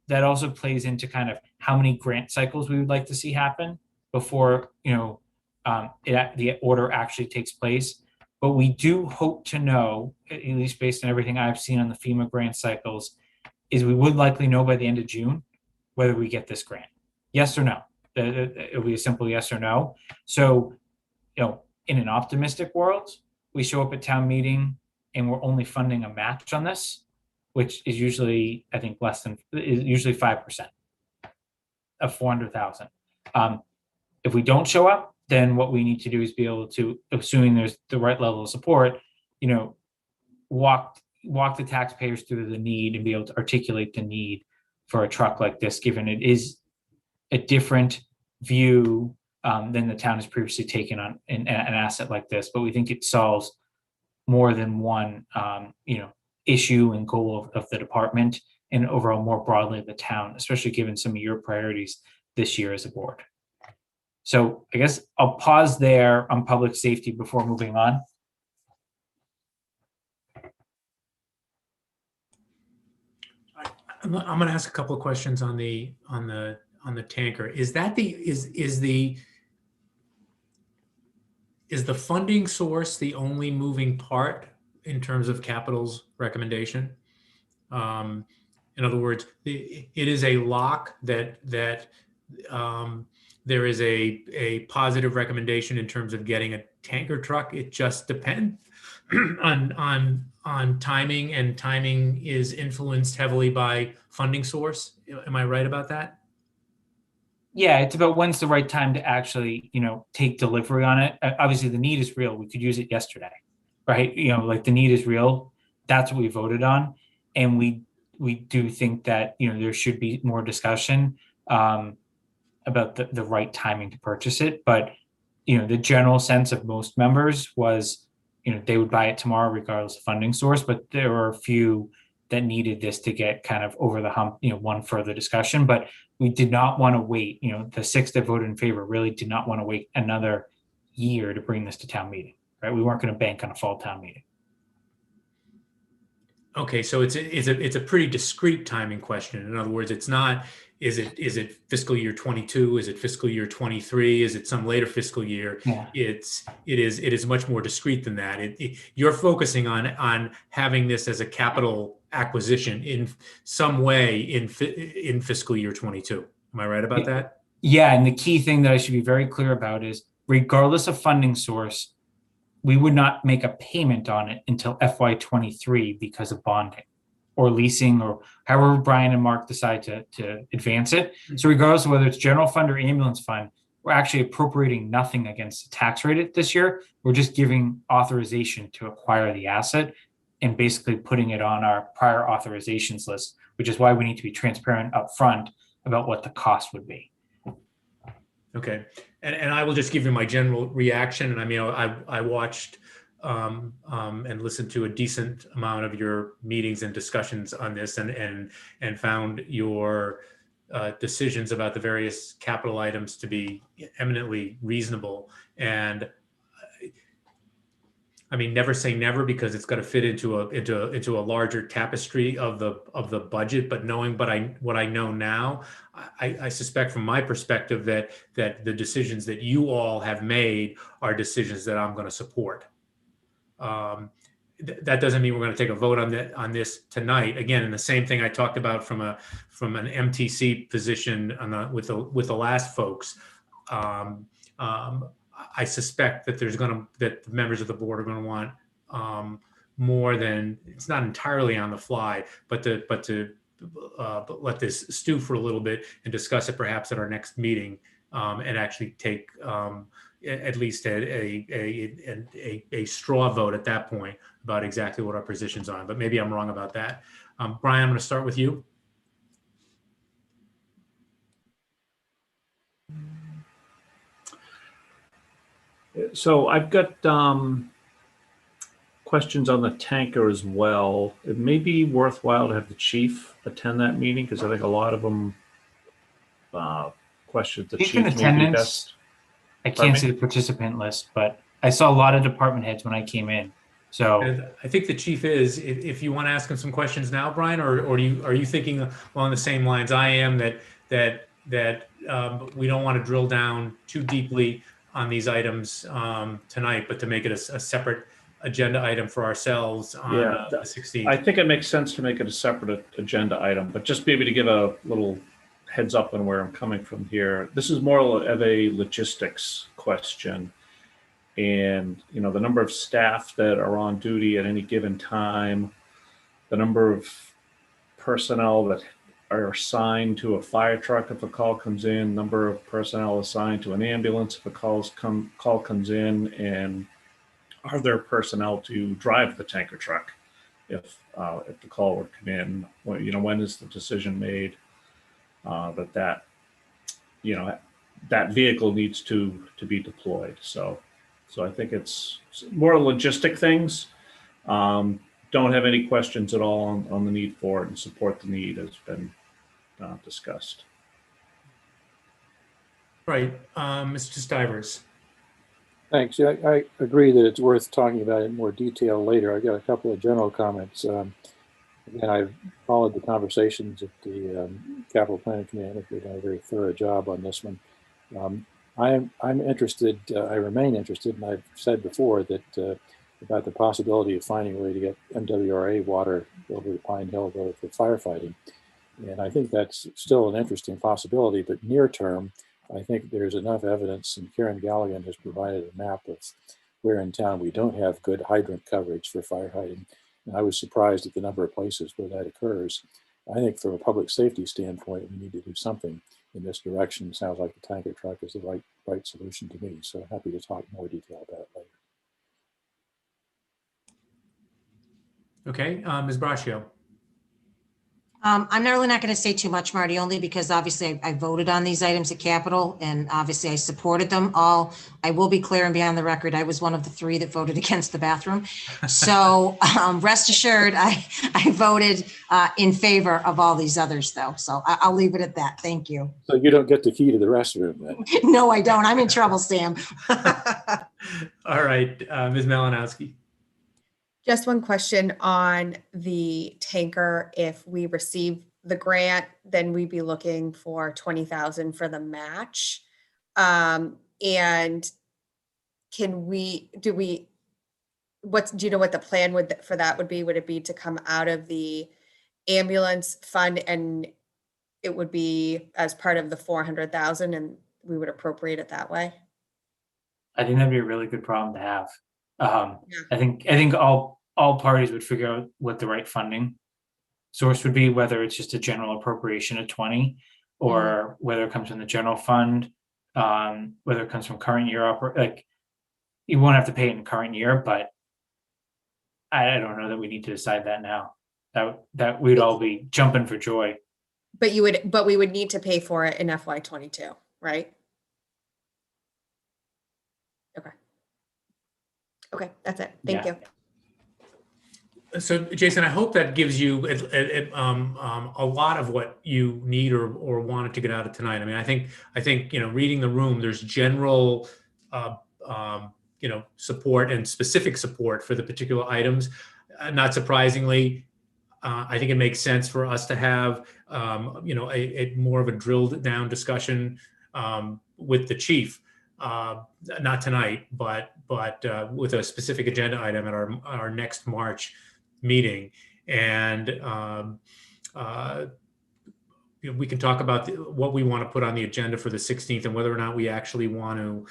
that also plays into kind of how many grant cycles we would like to see happen before, the order actually takes place. But we do hope to know, at least based on everything I've seen on the FEMA grant cycles, is we would likely know by the end of June whether we get this grant. Yes or no. It'll be a simple yes or no. So, in an optimistic world, we show up at town meeting and we're only funding a match on this, which is usually, I think, usually 5% of 400,000. If we don't show up, then what we need to do is be able to, assuming there's the right level of support, walk the taxpayers through the need and be able to articulate the need for a truck like this, given it is a different view than the town has previously taken on an asset like this. But we think it solves more than one, issue and goal of the department and overall more broadly the town, especially given some of your priorities this year as a board. So I guess I'll pause there on public safety before moving on. I'm going to ask a couple of questions on the tanker. Is the funding source the only moving part in terms of capital's recommendation? In other words, it is a lock that there is a positive recommendation in terms of getting a tanker truck. It just depends on timing, and timing is influenced heavily by funding source. Am I right about that? Yeah, it's about when's the right time to actually, take delivery on it. Obviously, the need is real. We could use it yesterday, right? Like the need is real. That's what we voted on, and we do think that there should be more discussion about the right timing to purchase it. But the general sense of most members was they would buy it tomorrow regardless of funding source. But there were a few that needed this to get kind of over the hump, one further discussion. But we did not want to wait. The 6 that voted in favor really did not want to wait another year to bring this to town meeting, right? We weren't going to bank on a fall town meeting. Okay, so it's a pretty discrete timing question. In other words, it's not, is it fiscal year 22? Is it fiscal year 23? Is it some later fiscal year? Yeah. It is much more discrete than that. You're focusing on having this as a capital acquisition in some way in fiscal year 22. Am I right about that? Yeah, and the key thing that I should be very clear about is regardless of funding source, we would not make a payment on it until FY23 because of bonding or leasing or however Brian and Mark decide to advance it. So regardless of whether it's general fund or ambulance fund, we're actually appropriating nothing against the tax rate this year. We're just giving authorization to acquire the asset and basically putting it on our prior authorizations list, which is why we need to be transparent up front about what the cost would be. Okay. And I will just give you my general reaction. And I mean, I watched and listened to a decent amount of your meetings and discussions on this, and found your decisions about the various capital items to be eminently reasonable. And I mean, never say never, because it's got to fit into a larger tapestry of the budget. But knowing what I know now, I suspect from my perspective that the decisions that you all have made are decisions that I'm going to support. That doesn't mean we're going to take a vote on this tonight. Again, and the same thing I talked about from an MTC position with the last folks. I suspect that that the members of the board are going to want more than, it's not entirely on the fly, but to let this stew for a little bit and discuss it perhaps at our next meeting, and actually take at least a straw vote at that point about exactly what our positions are. But maybe I'm wrong about that. Brian, I'm going to start with you. So I've got questions on the tanker as well. It may be worthwhile to have the chief attend that meeting because I think a lot of them questions the Chief chief in may be attendance. best. I Pardon can't me? see the participant list, but I saw a lot of department heads when I came in. So And I think the chief is, if you want to ask him some questions now, Brian, or are you thinking along the same lines I am, that we don't want to drill down too deeply on these items tonight, but to make it a separate agenda item for ourselves on the 16th. I think it makes sense to make it a separate agenda item, but just maybe to give a little heads up on where I'm coming from here. This is more of a logistics question. And, you know, the number of staff that are on duty at any given time, the number of personnel that are assigned to a fire truck if a call comes in, number of personnel assigned to an ambulance if a call comes in, and are there personnel to drive the tanker truck if the call would come in? When is the decision made that vehicle needs to be deployed? So I think it's more logistic things. Don't have any questions at all on the need for it, and support the need has been discussed. Right, Mr. Stivers. Thanks. Yeah, I agree that it's worth talking about it in more detail later. I've got a couple of general comments. Again, I've followed the conversations at the Capital Planning Committee. I think they've done a very thorough job on this one. I'm interested, I remain interested, and I've said before that about the possibility of finding a way to get MWRA water over to Pine Hill for firefighting. And I think that's still an interesting possibility, but near term, I think there's enough evidence, and Karen Galligan has provided a map of where in town we don't have good hydrant coverage for firefighting. And I was surprised at the number of places where that occurs. I think from a public safety standpoint, we need to do something in this direction. Sounds like the tanker truck is the right solution to me. So happy to talk more detail about it later. Okay, Ms. Braccio. I'm really not going to say too much, Marty, only because obviously I voted on these items at Capitol, and obviously I supported them all. I will be clear and be on the record, I was one of the 3 that voted against the bathroom. So rest assured, I voted in favor of all these others, though. So I'll leave it at that. Thank you. So you don't get the key to the restroom then? No, I don't. I'm in trouble, Sam. All right, Ms. Malinowski. Just one question on the tanker. If we receive the grant, then we'd be looking for 20,000 for the match. And do you know what the plan for that would be? Would it be to come out of the ambulance fund and it would be as part of the 400,000 and we would appropriate it that way? I think that'd be a really good problem to have. Yeah. I think all parties would figure out what the right funding source would be, whether it's just a general appropriation of 20 or whether it comes from the general fund, whether it comes from current year you won't have to pay it in current year, but I don't know that we need to decide that now. That we'd all be jumping for joy. But we would need to pay for it in FY22, right? Okay, that's it. Thank you. So, Jason, I hope that gives you a lot of what you need or wanted to get out of tonight. I mean, I think reading the room, there's general support and specific support for the particular items. Not surprisingly, I think it makes sense for us to have a more of a drilled down discussion with the chief. Not tonight, but with a specific agenda item at our next March meeting, and we can talk about what we want to put on the agenda for the 16th and whether or not we actually want to.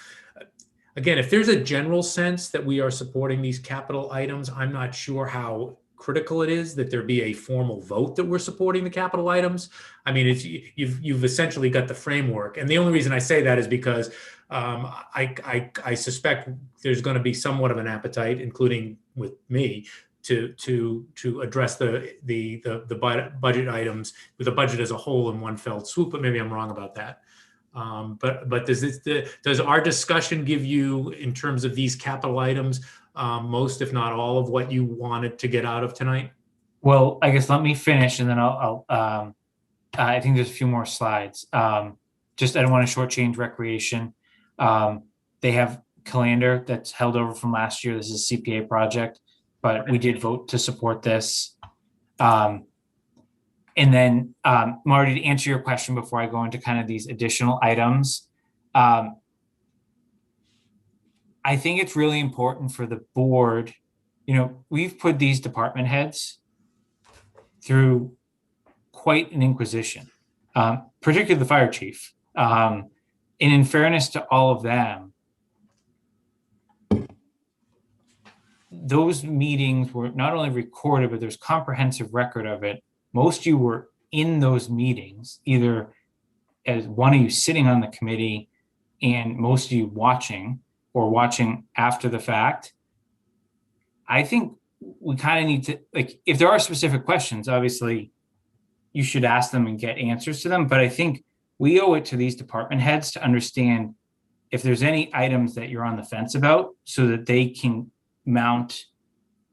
Again, if there's a general sense that we are supporting these capital items, I'm not sure how critical it is that there be a formal vote that we're supporting the capital items. I mean, you've essentially got the framework, and the only reason I say that is because I suspect there's going to be somewhat of an appetite, including with me, to address the budget items with the budget as a whole in one fell swoop. But maybe I'm wrong about that. But does our discussion give you, in terms of these capital items, most, if not all, of what you wanted to get out of tonight? Well, I guess let me finish and then I think there's a few more slides. Just, I don't want to shortchange recreation. They have calendar that's held over from last year. This is a CPA project, but we did vote to support this. And then, Marty, to answer your question before I go into kind of these additional items, I think it's really important for the board, we've put these department heads through quite an inquisition, particularly the fire chief. And in fairness to all of them, those meetings were not only recorded, but there's comprehensive record of it. Most of you were in those meetings, either as one of you sitting on the committee and most of you watching or watching after the fact. I think we kind of need to, like, if there are specific questions, obviously you should ask them and get answers to them. But I think we owe it to these department heads to understand if there's any items that you're on the fence about so that they can mount,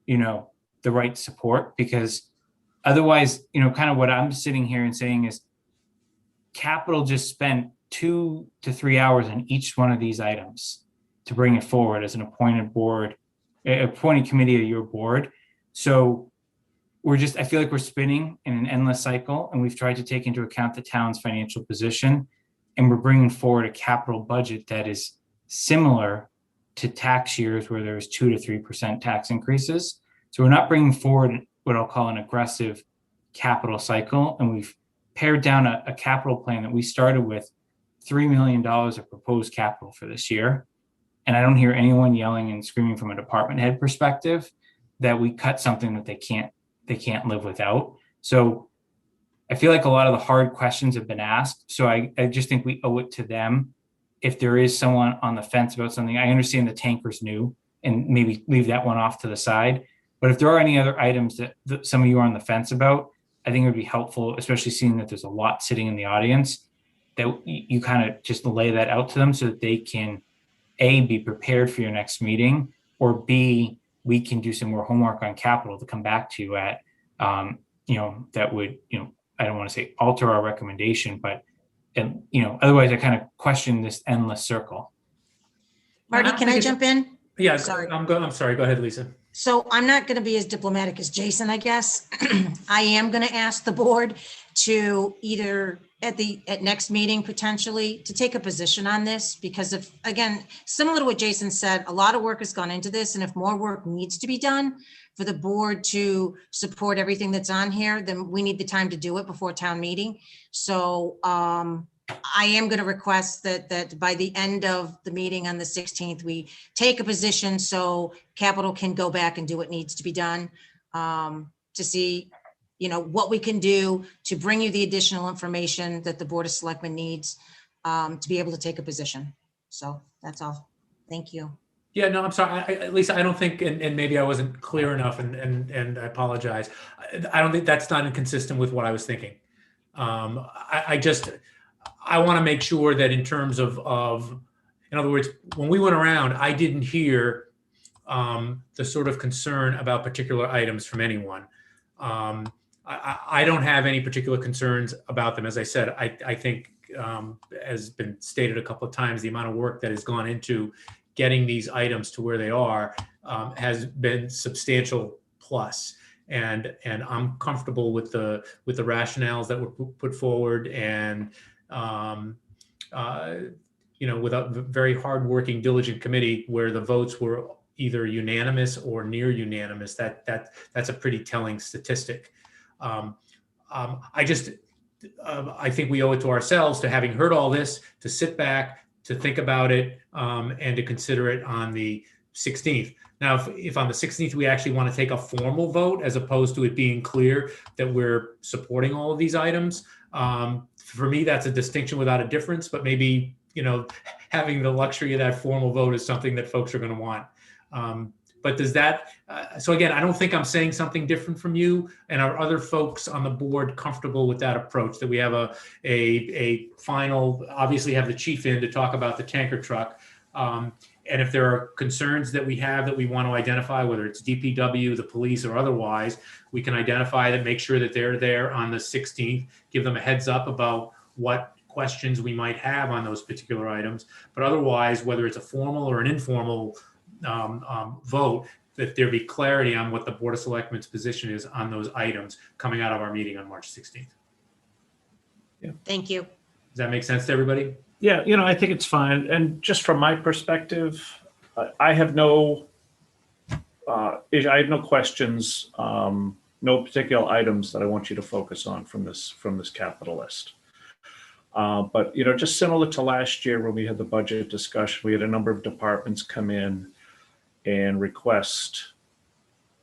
the right support, because otherwise, kind of what I'm sitting here and saying is capital just spent 2 to 3 hours on each one of these items to bring it forward as an appointed committee of your board. So I feel like we're spinning in an endless cycle, and we've tried to take into account the town's financial position, and we're bringing forward a capital budget that is similar to tax years where there's 2 to 3% tax increases. So we're not bringing forward what I'll call an aggressive capital cycle. And we've pared down a capital plan that we started with $3 million of proposed capital for this year. And I don't hear anyone yelling and screaming from a department head perspective that we cut something that they can't live without. So I feel like a lot of the hard questions have been asked. So I just think we owe it to them. If there is someone on the fence about something, I understand the tanker's new and maybe leave that one off to the side. But if there are any other items that some of you are on the fence about, I think it would be helpful, especially seeing that there's a lot sitting in the audience, that you kind of just lay that out to them so that they can, A, be prepared for your next meeting, or B, we can do some more homework on capital to come back to you at, that would, I don't want to say alter our recommendation, but, otherwise I kind of question this endless circle. Marty, can I jump in? Yeah, Sorry. I'm sorry. Go ahead, Lisa. So I'm not going to be as diplomatic as Jason, I guess. I am going to ask the board to either at next meeting potentially to take a position on this, because if, again, similar to what Jason said, a lot of work has gone into this, and if more work needs to be done for the board to support everything that's on here, then we need the time to do it before town meeting. So I am going to request that by the end of the meeting on the 16th, we take a position so capital can go back and do what needs to be done, to see, what we can do to bring you the additional information that the Board of Selectmen needs to be able to take a position. So that's all. Thank you. Yeah, no, I'm sorry, Lisa, I don't think, and maybe I wasn't clear enough, and I apologize. I don't think that's not inconsistent with what I was thinking. I want to make sure that in terms of, in other words, when we went around, I didn't hear the sort of concern about particular items from anyone. I don't have any particular concerns about them. As I said, I think, as been stated a couple of times, the amount of work that has gone into getting these items to where they are has been substantial plus. And I'm comfortable with the rationales that were put forward, and with a very hardworking, diligent committee where the votes were either unanimous or near unanimous. That's a pretty telling statistic. I think we owe it to ourselves, to having heard all this, to sit back, to think about it, and to consider it on the 16th. Now, if on the 16th we actually want to take a formal vote, as opposed to it being clear that we're supporting all of these items, for me, that's a distinction without a difference. But maybe, having the luxury of that formal vote is something that folks are going to want. But does that, so again, I don't think I'm saying something different from you. And are other folks on the board comfortable with that approach, that we have a final, obviously have the chief in to talk about the tanker truck, And if there are concerns that we have that we want to identify, whether it's DPW, the police, or otherwise, we can identify that, make sure that they're there on the 16th, give them a heads up about what questions we might have on those particular items. But otherwise, whether it's a formal or an informal vote, that there be clarity on what the Board of Selectmen's position is on those items coming out of our meeting on March 16th. Thank you. Does that make sense to everybody? Yeah, I think it's fine. And just from my perspective, I have no questions, no particular items that I want you to focus on from this capital list. But just similar to last year when we had the budget discussion, we had a number of departments come in and request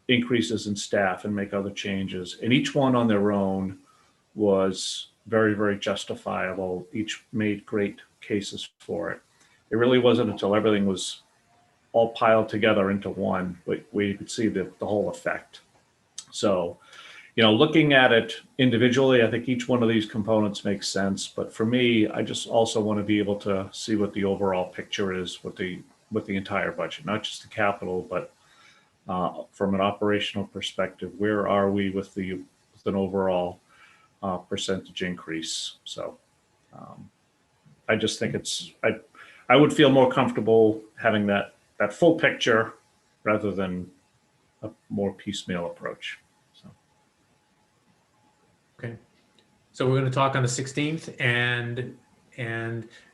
increases in staff and make other changes, and each one on their own was very, very justifiable. Each made great cases for it. It really wasn't until everything was all piled together into one where you could see the whole effect. So, looking at it individually, I think each one of these components makes sense. But for me, I just also want to be able to see what the overall picture is with the entire budget, not just the capital, but from an operational perspective, where are we with an overall percentage increase? So I just think I would feel more comfortable having that full picture rather than a more piecemeal approach. Okay. So we're going to talk on the 16th, and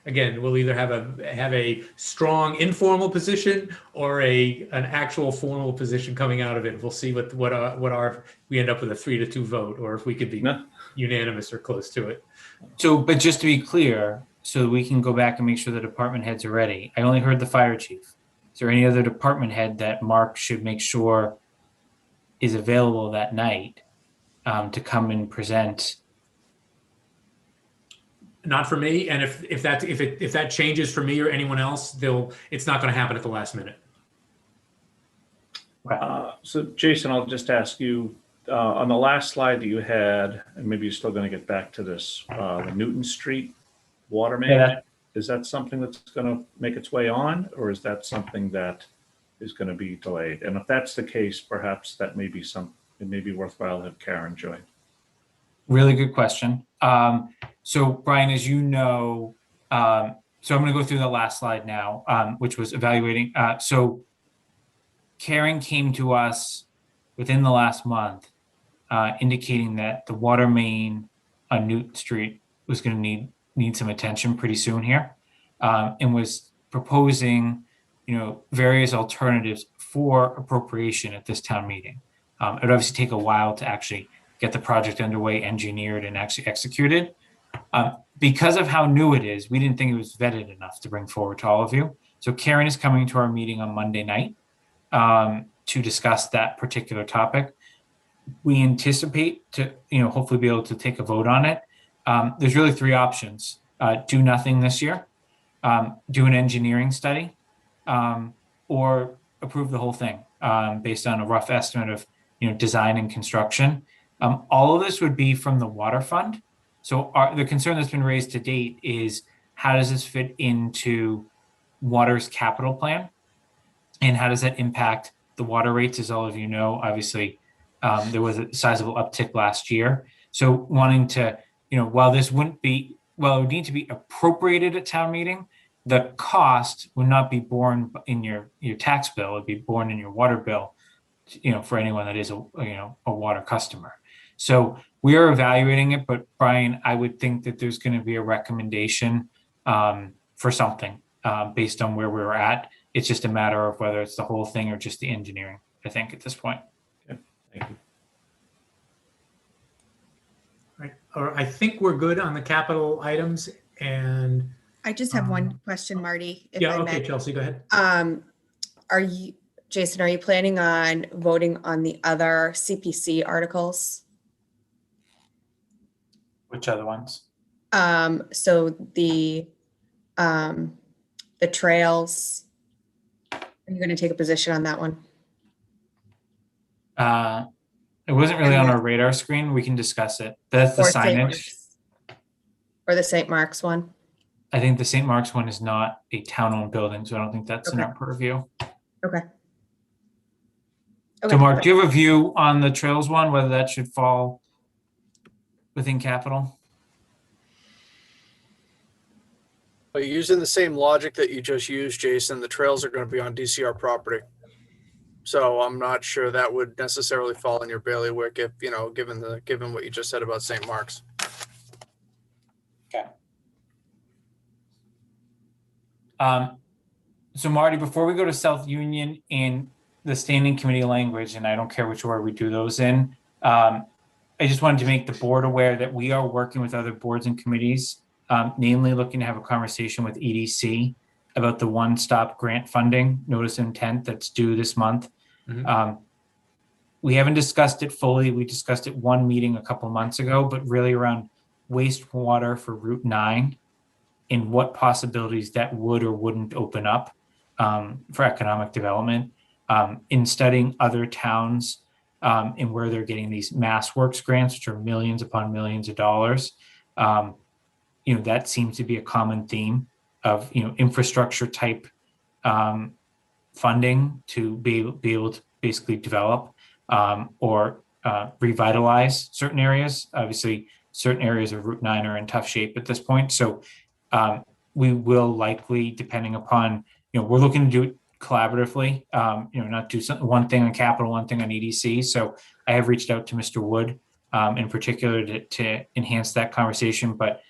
again, we'll either have a strong informal position or an actual formal position coming out of it. We'll see what we end up with a 3-2 vote, or if we could be unanimous or close to it. So, but just to be clear, so we can go back and make sure the department heads are ready. I only heard the fire chief. Is there any other department head that Mark should make sure is available that night to come and present? Not for me, and if that changes for me or anyone else, it's not going to happen at the last minute. So Jason, I'll just ask you, on the last slide that you had, and maybe you're still going to get back to this, the Newton Street water main, is that something that's going to make its way on, or is that something that is going to be delayed? And if that's the case, perhaps it may be worthwhile to have Karen join. Really good question. So Brian, as you know, so I'm going to go through the last slide now, which was evaluating. So Karen came to us within the last month, indicating that the water main on Newton Street was going to need some attention pretty soon here, and was proposing, various alternatives for appropriation at this town meeting. It would obviously take a while to actually get the project underway, engineered, and actually executed. Because of how new it is, we didn't think it was vetted enough to bring forward to all of you. So Karen is coming to our meeting on Monday night to discuss that particular topic. We anticipate to, hopefully be able to take a vote on it. There's really 3 options. Do nothing this year, do an engineering study, or approve the whole thing based on a rough estimate of design and construction. All of this would be from the water fund. So the concern that's been raised to date is, how does this fit into water's capital plan? And how does that impact the water rates? As all of you know, obviously, there was a sizable uptick last year. So wanting to, while it would need to be appropriated at town meeting, the cost would not be borne in your tax bill. It would be borne in your water bill, for anyone that is a water customer. So we are evaluating it, but Brian, I would think that there's going to be a recommendation for something based on where we're at. It's just a matter of whether it's the whole thing or just the engineering, I think, at this point. Yeah, thank you. Right. I think we're good on the capital items, and I just have one question, Marty, if yeah, I okay, may. Chelsea, go ahead. Jason, are you planning on voting on the other CPC articles? Which other ones? So the trails, are you going to take a position on that one? It wasn't really on our radar screen. We can discuss it. That's the signage. Or the St. Mark's one? I think the St. Mark's one is not a town-owned building, so I don't think that's in Okay. our purview. Okay. So Mark, do you have a view on the trails one, whether that should fall within capital? But using the same logic that you just used, Jason, the trails are going to be on DCR property. So I'm not sure that would necessarily fall in your bailiwick if, you know, given what you just said about St. Mark's. Okay. So Marty, before we go to South Union and the standing committee language, and I don't care which order we do those in, I just wanted to make the board aware that we are working with other boards and committees, namely looking to have a conversation with EDC about the one-stop grant funding notice of intent that's due this month. We haven't discussed it fully. We discussed it one meeting a couple months ago, but really around wastewater for Route 9 and what possibilities that would or wouldn't open up for economic development. In studying other towns and where they're getting these mass works grants, which are millions upon millions of dollars, that seems to be a common theme of infrastructure type funding to be able to basically develop or revitalize certain areas. Obviously, certain areas of Route 9 are in tough shape at this point. So we will likely, depending upon, we're looking to do it collaboratively, not do one thing on capital, one thing on EDC. So I have reached out to Mr. Wood in particular to enhance that conversation. But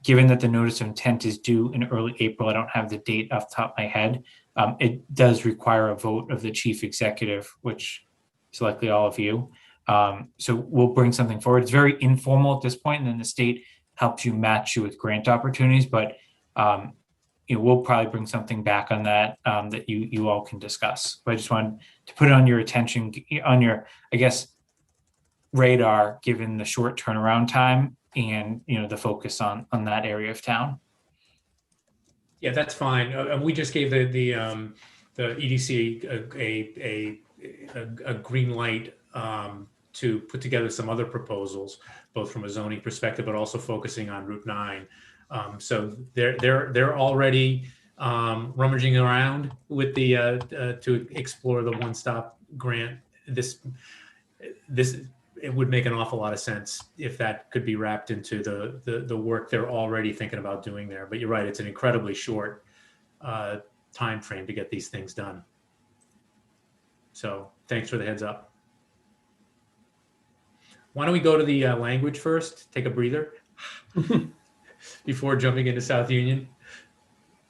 given that the notice of intent is due in early April, I don't have the date off the top of my head. It does require a vote of the chief executive, which is likely all of you. So we'll bring something forward. It's very informal at this point, and then the state helps you match you with grant opportunities. But we'll probably bring something back on that that you all can discuss. But I just wanted to put it on your attention, on your, I guess, radar, given the short turnaround time and the focus on that area of town. Yeah, that's fine. We just gave the EDC a green light to put together some other proposals, both from a zoning perspective, but also focusing on Route 9. So they're already rummaging around with the to explore the one-stop grant. This it would make an awful lot of sense if that could be wrapped into the work they're already thinking about doing there. But you're right, it's an incredibly short time frame to get these things done. So thanks for the heads up. Why don't we go to the language first, take a breather before jumping into South Union?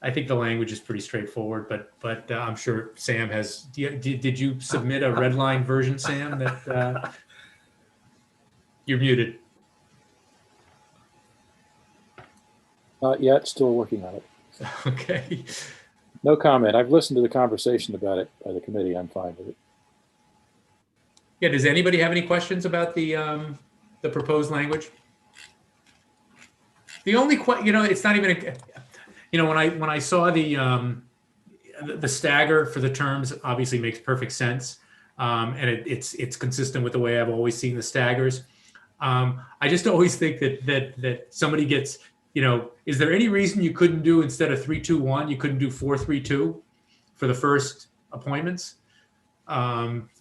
I think the language is pretty straightforward, but I'm sure Sam has, did you submit a red line version, Sam, that you're muted? Not yet, still working on it. Okay. No comment. I've listened to the conversation about it by the committee. I'm fine with it. Yeah, does anybody have any questions about the proposed language? The only it's not even when I saw the stagger for the terms, obviously makes perfect sense, and it's consistent with the way I've always seen the staggers. I just always think that somebody gets, is there any reason you couldn't do, instead of 3-2-1, you couldn't do 4-3-2 for the first appointments?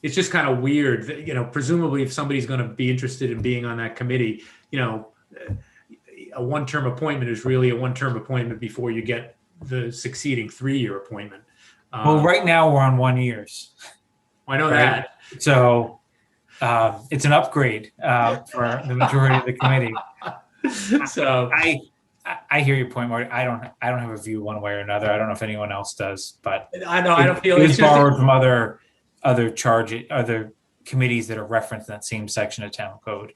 It's just kind of weird that, presumably if somebody's going to be interested in being on that committee, a one-term appointment is really a one-term appointment before you get the succeeding 3-year appointment. Well, right now we're on 1 years. I know right? that. So it's an upgrade for the majority of the committee. So I hear your point, Marty. I don't have a view one way or another. I don't know if anyone else does, but I know I don't feel it was borrowed from other committees that are referenced in that same section of town code.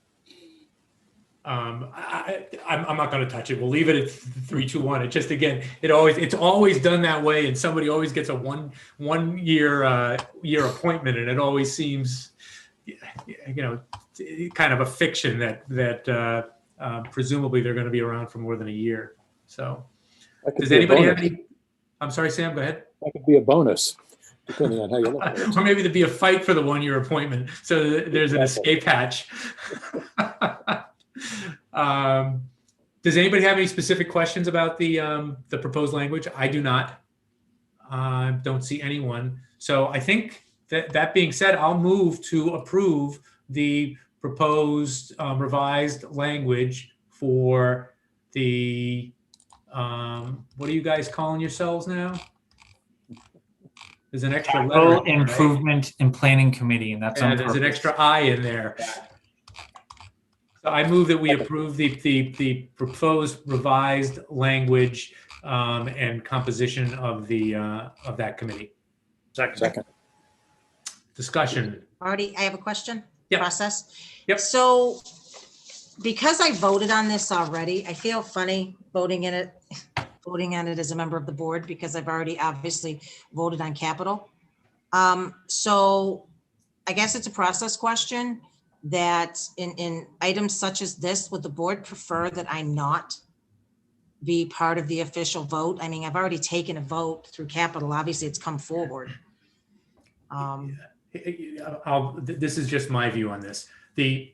I'm not going to touch it. We'll leave it at 3-2-1. It just, again, it's always done that way, and somebody always gets a one year appointment, and it always seems, kind of a fiction that presumably they're going to be around for more than a year. So, does anybody have any? I'm sorry, Sam. Go ahead. That could be a bonus, depending on how you look at it. Or maybe there'd be a fight for the 1 year appointment, so there's an escape hatch. Does anybody have any specific questions about the proposed language? I do not. Don't see anyone. So I think that being said, I'll move to approve the proposed revised language for the, what are you guys calling yourselves now? There's an extra letter. Capital in there, right? Improvement and Planning Committee, and that's on Yeah, there's an purpose. extra I in there. So I move that we approve the proposed revised language and composition of that committee. Second. Discussion. Marty, I have a question. Yep. Process. Yep. So because I voted on this already, I feel funny voting on it as a member of the board because I've already obviously voted on capital. So I guess it's a process question that in items such as this, would the board prefer that I not be part of the official vote? I mean, I've already taken a vote through capital. Obviously, it's come forward. This is just my view on this. The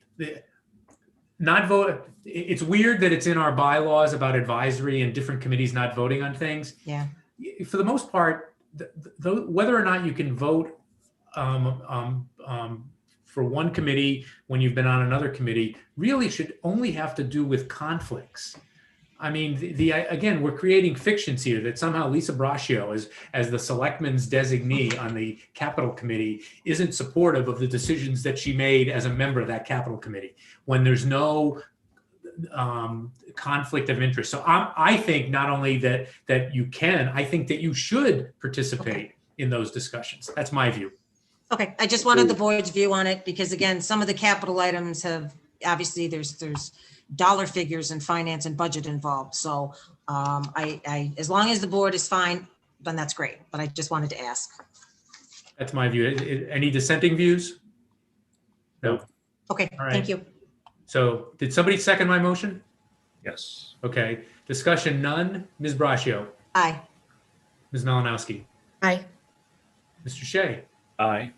not vote. It's weird that it's in our bylaws about advisory and different committees not voting on things. Yeah. For the most part, whether or not you can vote for one committee when you've been on another committee really should only have to do with conflicts. I mean, again, we're creating fictions here that somehow Lisa Braccio, as the Selectmen's designee on the Capital Committee, isn't supportive of the decisions that she made as a member of that Capital Committee when there's no conflict of interest. So I think not only that you can, I think that you should participate in those discussions. That's my view. Okay, I just wanted the board's view on it because again, some of the capital items have, obviously there's dollar figures and finance and budget involved. So I as long as the board is fine, then that's great. But I just wanted to ask. That's my view. Any dissenting views? No. Okay, All right. thank you. So did somebody second my motion? Yes. Okay. Discussion none. Ms. Braccio. Aye. Ms. Malinowski. Aye. Mr. Shea. Aye.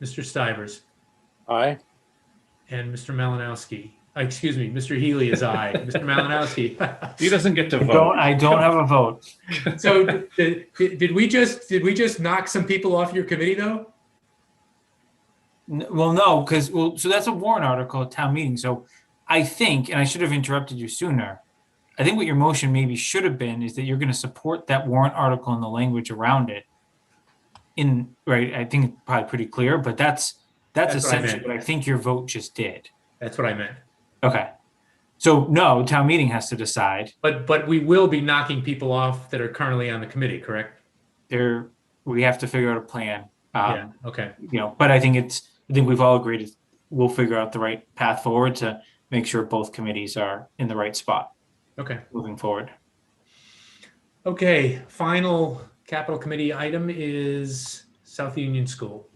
Mr. Stivers. Aye. And Mr. Malinowski. Excuse me, Mr. Healy is aye. Mr. Malinowski. He doesn't get to vote. I don't have a vote. So did we just knock some people off your committee though? Well, no, because so that's a warrant article at town meeting. So I think, and I should have interrupted you sooner. I think what your motion maybe should have been is that you're going to support that warrant article and the language around it. Right, I think it's probably pretty clear, but that's essentially what I think your vote just did. That's what I meant. Okay. So no, town meeting has to decide. But we will be knocking people off that are currently on the committee, correct? We have to figure out a plan. Yeah. Okay. But I think we've all agreed we'll figure out the right path forward to make sure both committees are in the right spot. Okay. Moving forward. Okay. Final Capital Committee item is South Union School.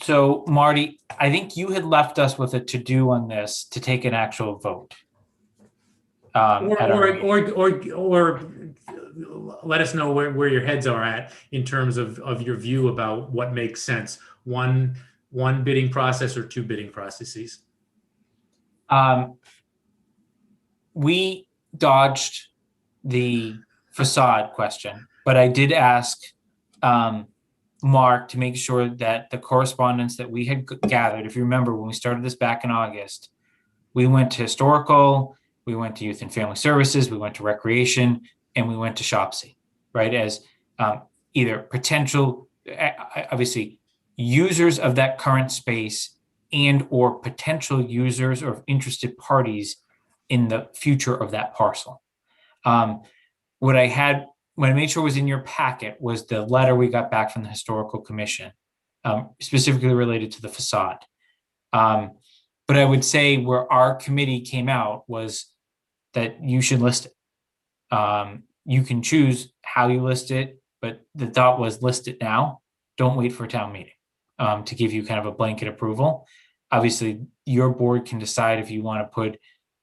So Marty, I think you had left us with a to-do on this to take an actual vote. Or let us know where your heads are at in terms of your view about what makes sense. One bidding process or two bidding processes. We dodged the facade question, but I did ask Mark to make sure that the correspondence that we had gathered, if you remember when we started this back in August, we went to historical, we went to youth and family services, we went to recreation, and we went to SHOPSI, right? As either potential, obviously, users of that current space and or potential users or interested parties in the future of that parcel. What I made sure was in your packet was the letter we got back from the Historical Commission, specifically related to the facade. But I would say where our committee came out was that you should list it. You can choose how you list it, but the thought was list it now. Don't wait for a town meeting to give you kind of a blanket approval. Obviously, your board can decide if you want to put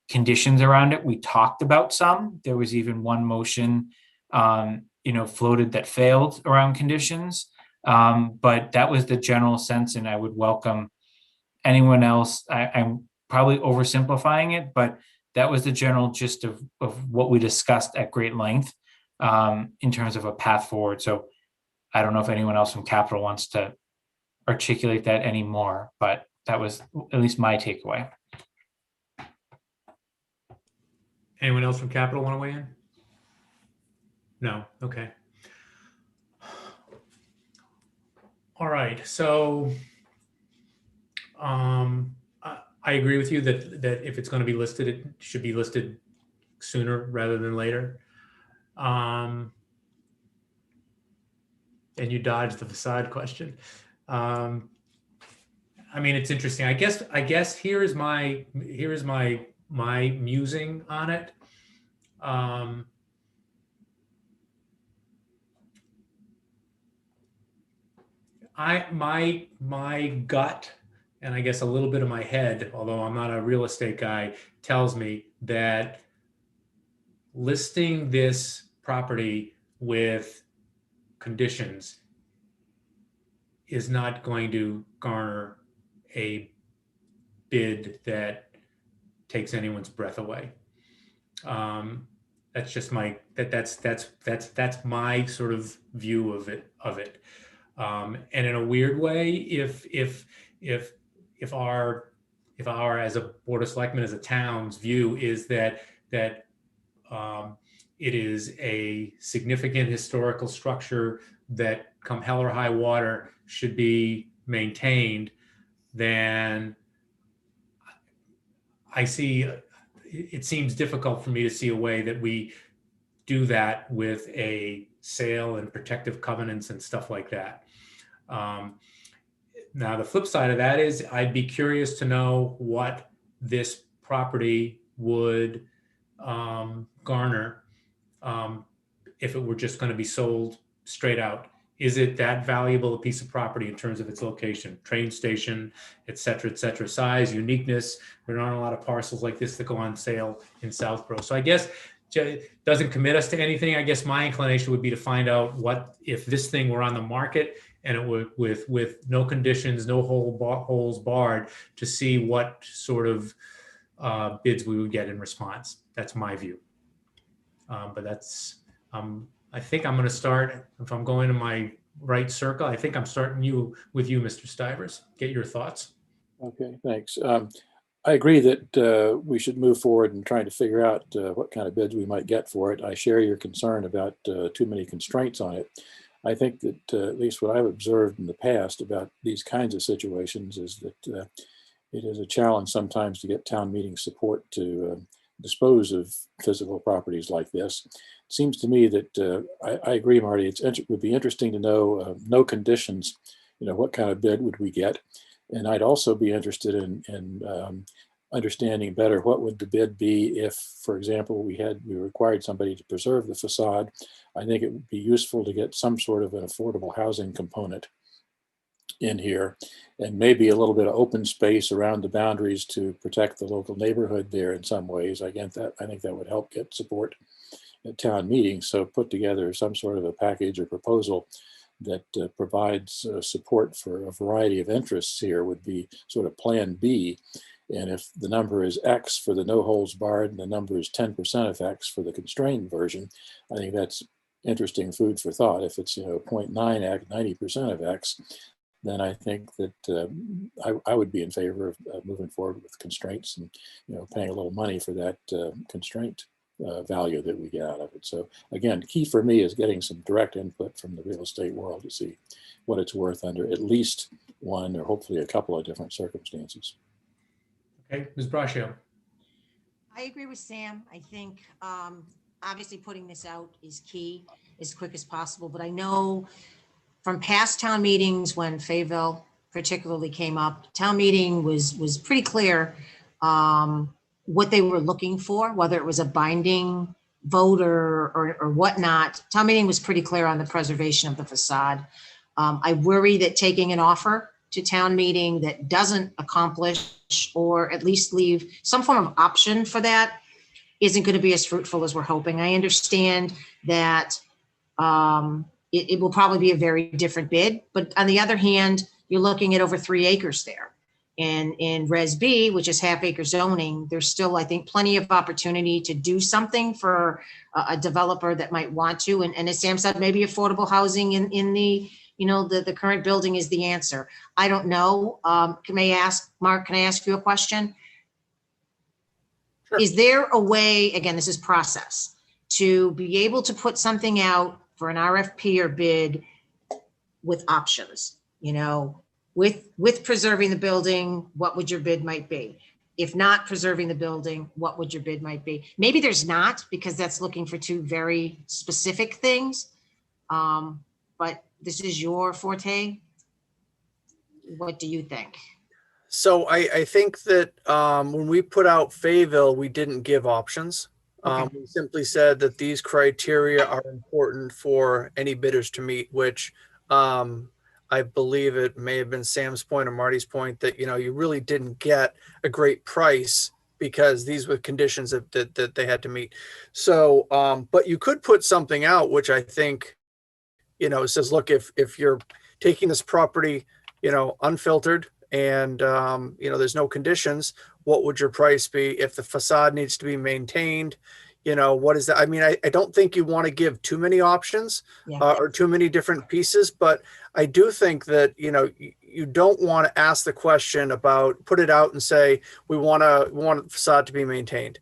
conditions around it. We talked about some. There was even one motion floated that failed around conditions. But that was the general sense, and I would welcome anyone else. I'm probably oversimplifying it, but that was the general gist of what we discussed at great length in terms of a path forward. So I don't know if anyone else from Capital wants to articulate that anymore, but that was at least my takeaway. Anyone else from Capital want to weigh in? No. Okay. All right. So I agree with you that if it's going to be listed, it should be listed sooner rather than later. And you dodged the facade question. I mean, it's interesting. I guess here is my musing on it. My gut, and I guess a little bit of my head, although I'm not a real estate guy, tells me that listing this property with conditions is not going to garner a bid that takes anyone's breath away. That's just my that's my sort of view of it. And in a weird way, if our as a Board of Selectmen, as a town's view is that it is a significant historical structure that, come hell or high water, should be maintained, then it seems difficult for me to see a way that we do that with a sale and protective covenants and stuff like that. Now, the flip side of that is I'd be curious to know what this property would garner if it were just going to be sold straight out. Is it that valuable a piece of property in terms of its location, train station, et cetera, size, uniqueness? There aren't a lot of parcels like this that go on sale in Southborough. So I guess it doesn't commit us to anything. I guess my inclination would be to find out what if this thing were on the market and it would with no conditions, no holes barred, to see what sort of bids we would get in response. That's my view. But that's I think I'm going to start, if I'm going to my right circle, I think I'm starting with you, Mr. Stivers. Get your thoughts. Okay, thanks. I agree that we should move forward and trying to figure out what kind of bids we might get for it. I share your concern about too many constraints on it. I think that at least what I've observed in the past about these kinds of situations is that it is a challenge sometimes to get town meeting support to dispose of physical properties like this. It seems to me that I agree, Marty, it would be interesting to know no conditions, what kind of bid would we get? And I'd also be interested in understanding better what would the bid be if, for example, we required somebody to preserve the facade. I think it would be useful to get some sort of an affordable housing component in here, and maybe a little bit of open space around the boundaries to protect the local neighborhood there in some ways. I think that would help get support at town meetings. So put together some sort of a package or proposal that provides support for a variety of interests here would be sort of plan B. And if the number is X for the no holds barred and the number is 10% of X for the constrained version, I think that's interesting food for thought. If it's 0.9 X, 90% of X, then I think that I would be in favor of moving forward with constraints and paying a little money for that constraint value that we get out of it. So again, key for me is getting some direct input from the real estate world to see what it's worth under at least one or hopefully a couple of different circumstances. Okay, Ms. Braccio. I agree with Sam. I think obviously putting this out is key as quick as possible, but I know from past town meetings when Fayetteville particularly came up, town meeting was pretty clear what they were looking for, whether it was a binding vote or whatnot. Town meeting was pretty clear on the preservation of the facade. I worry that taking an offer to town meeting that doesn't accomplish or at least leave some form of option for that isn't going to be as fruitful as we're hoping. I understand that it will probably be a very different bid. But on the other hand, you're looking at over 3 acres there. And in Res B, which is half acre zoning, there's still, I think, plenty of opportunity to do something for a developer that might want to. And as Sam said, maybe affordable housing in the, the current building is the answer. I don't know. Mark, can I ask you a question? Sure. Is there a way, again, this is process, to be able to put something out for an RFP or bid with options, with preserving the building, what would your bid might be? If not preserving the building, what would your bid might be? Maybe there's not, because that's looking for 2 very specific things. But this is your forte. What do you think? So I think that when we put out Fayetteville, we didn't give options. Okay. We simply said that these criteria are important for any bidders to meet, which I believe it may have been Sam's point or Marty's point that, you really didn't get a great price because these were conditions that they had to meet. So, but you could put something out, which I think, it says, look, if you're taking this property, unfiltered and, there's no conditions, what would your price be? If the facade needs to be maintained, what is that? I mean, I don't think you want to give too many options or too many different pieces, but I do think that, you don't want to ask the question about, put it out and say, we want the facade to be maintained.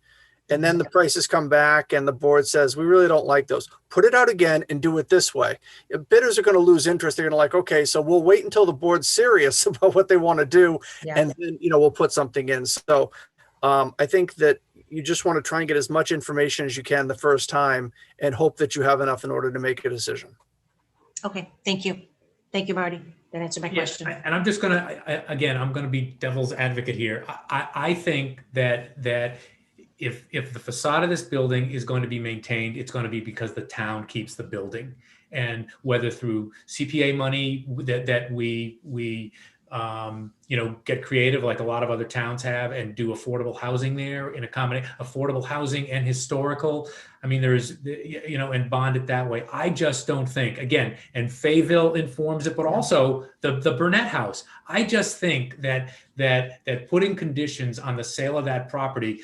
And then the prices come back and the board says, we really don't like those. Put it out again and do it this way. If bidders are going to lose interest. They're going to okay, so we'll wait until the board's serious about what they want to do. Yeah. And then, we'll put something in. So I think that you just want to try and get as much information as you can the first time and hope that you have enough in order to make a decision. Okay, thank you. Thank you, Marty. That answered my question. And I'm just going to, again, I'm going to be devil's advocate here. I think that if the facade of this building is going to be maintained, it's going to be because the town keeps the building. And whether through CPA money that we get creative like a lot of other towns have and do affordable housing there and accommodate affordable housing and historical. I mean, there's, and bond it that way. I just don't think, again, and Fayetteville informs it, but also the Burnett House. I just think that putting conditions on the sale of that property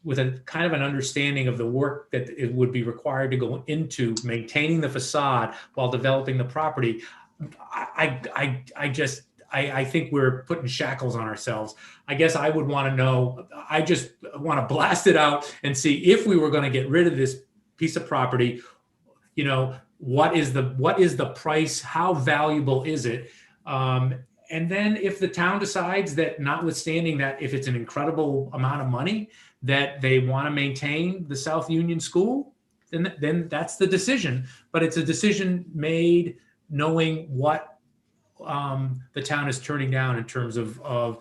with a kind of an understanding of the work that it would be required to go into maintaining the facade while developing the property, I think we're putting shackles on ourselves. I guess I would want to know, I just want to blast it out and see if we were going to get rid of this piece of property, what is the price? How valuable is it? And then if the town decides that, notwithstanding that, if it's an incredible amount of money that they want to maintain the South Union School, then that's the decision. But it's a decision made knowing what the town is turning down in terms of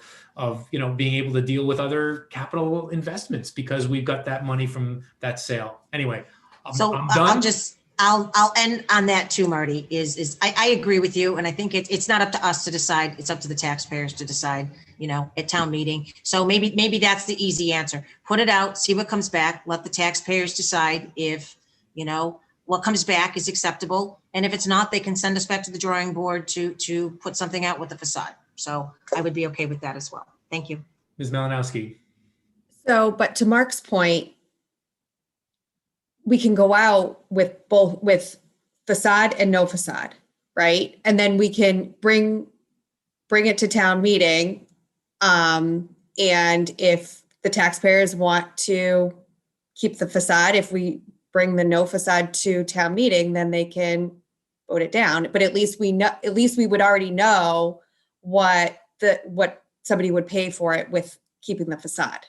being able to deal with other capital investments because we've got that money from that sale. Anyway, I'm done. I'll end on that too, Marty, I agree with you. And I think it's not up to us to decide. It's up to the taxpayers to decide, at town meeting. So maybe that's the easy answer. Put it out, see what comes back, let the taxpayers decide if, what comes back is acceptable. And if it's not, they can send us back to the drawing board to put something out with the facade. So I would be okay with that as well. Thank you. Ms. Malinowski. So, but to Mark's point, we can go out with facade and no facade, right? And then we can bring it to town meeting. And if the taxpayers want to keep the facade, if we bring the no facade to town meeting, then they can vote it down. But at least we would already know what somebody would pay for it with keeping the facade.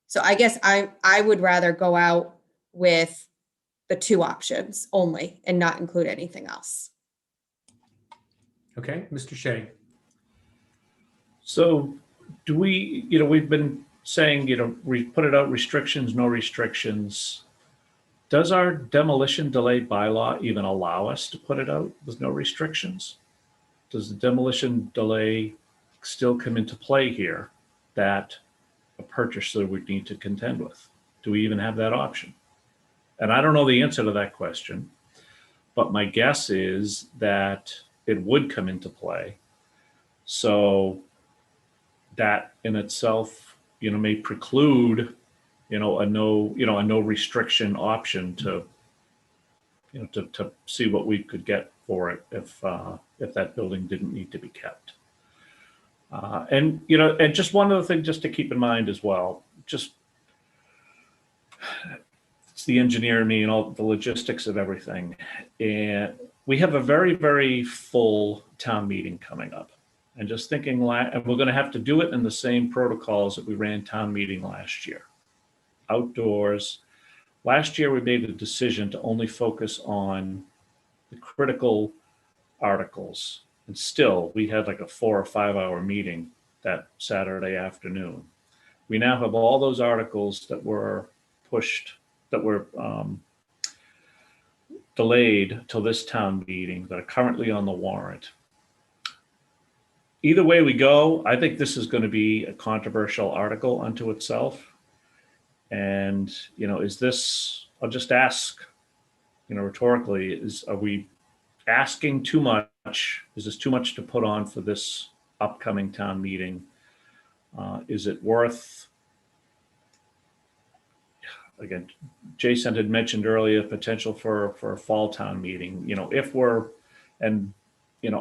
So I guess I would rather go out with the 2 options only and not include anything else. Okay, Mr. Shea. So do we, we've been saying, we put it out restrictions, no restrictions. Does our demolition delay bylaw even allow us to put it out with no restrictions? Does the demolition delay still come into play here that a purchaser would need to contend with? Do we even have that option? And I don't know the answer to that question. but my guess is that it would come into play. So that in itself, may preclude, a no restriction option to, to see what we could get for it if that building didn't need to be kept. And just one other thing just to keep in mind as well, just it's the engineer in me and all the logistics of everything. And we have a very, very full town meeting coming up. And just thinking, and we're going to have to do it in the same protocols that we ran town meeting last year. Outdoors. Last year, we made a decision to only focus on the critical articles. And still, we had like a 4 or 5 hour meeting that Saturday afternoon. We now have all those articles that were pushed, that were delayed till this town meeting that are currently on the warrant. Either way we go, I think this is going to be a controversial article unto itself. And, is this, I'll just ask, rhetorically, are we asking too much? Is this too much to put on for this upcoming town meeting? Is it worth, again, Jason had mentioned earlier, potential for a fall town meeting, if we're, and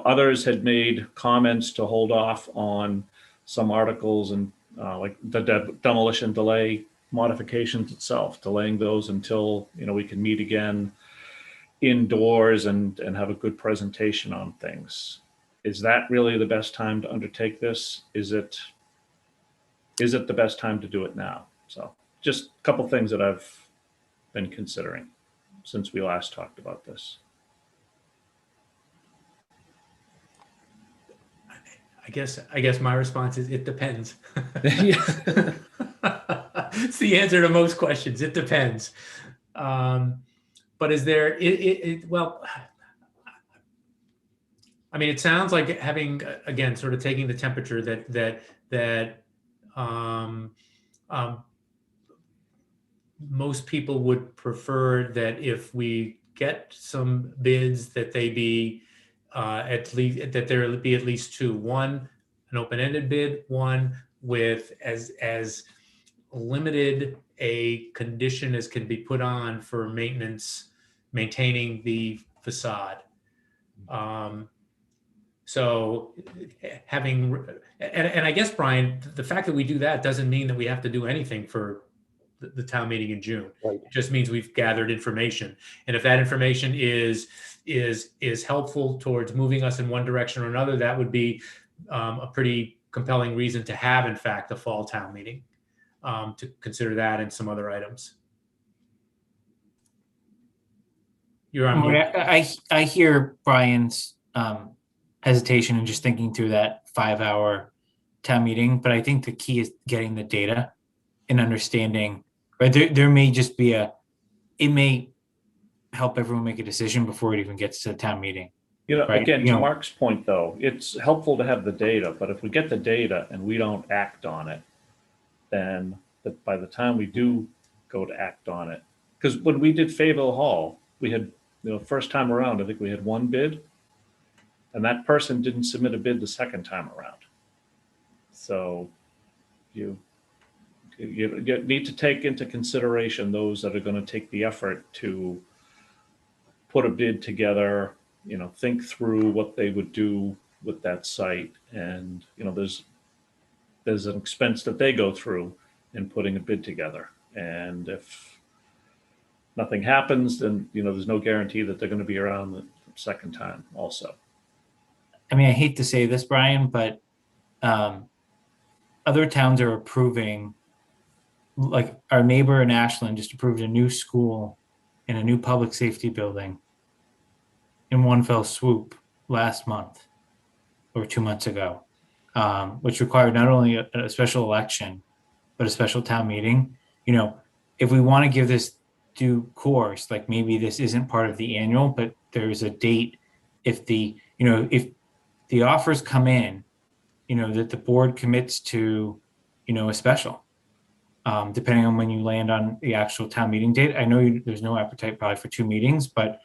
others had made comments to hold off on some articles and like the demolition delay modifications itself, delaying those until, we can meet again indoors and have a good presentation on things. Is that really the best time to undertake this? Is it the best time to do it now? So just a couple things that I've been considering since we last talked about this. I guess my response is it depends. It's the answer to most questions. It depends. But is there, well, I mean, it sounds like having, again, sort of taking the temperature that most people would prefer that if we get some bids that they be at least, that there be at least two. One, an open-ended bid, one with as limited a condition as can be put on for maintaining the facade. So having, and I guess, Brian, the fact that we do that doesn't mean that we have to do anything for the town meeting in June. Right. It just means we've gathered information. And if that information is helpful towards moving us in one direction or another, that would be a pretty compelling reason to have, in fact, a fall town meeting, to consider that and some other items. You're on mute. I hear Brian's hesitation and just thinking through that 5 hour town meeting, but I think the key is getting the data and understanding, right? There may just be it may help everyone make a decision before it even gets to the town meeting. Right? Again, to Mark's point though, it's helpful to have the data, but if we get the data and we don't act on it, then by the time we do go to act on it, because when we did Fayetteville Hall, we had, first time around, I think we had one bid, and that person didn't submit a bid the second time around. So you need to take into consideration those that are going to take the effort to put a bid together, think through what they would do with that site. And, there's an expense that they go through in putting a bid together. And if nothing happens, then, there's no guarantee that they're going to be around the second time also. I mean, I hate to say this, Brian, but other towns are approving, like our neighbor in Ashland just approved a new school and a new public safety building in one fell swoop last month or 2 months ago, which required not only a special election, but a special town meeting. If we want to give this due course, like maybe this isn't part of the annual, but there's a date. If the offers come in, that the board commits to, a special, depending on when you land on the actual town meeting date. I know there's no appetite probably for 2 meetings, but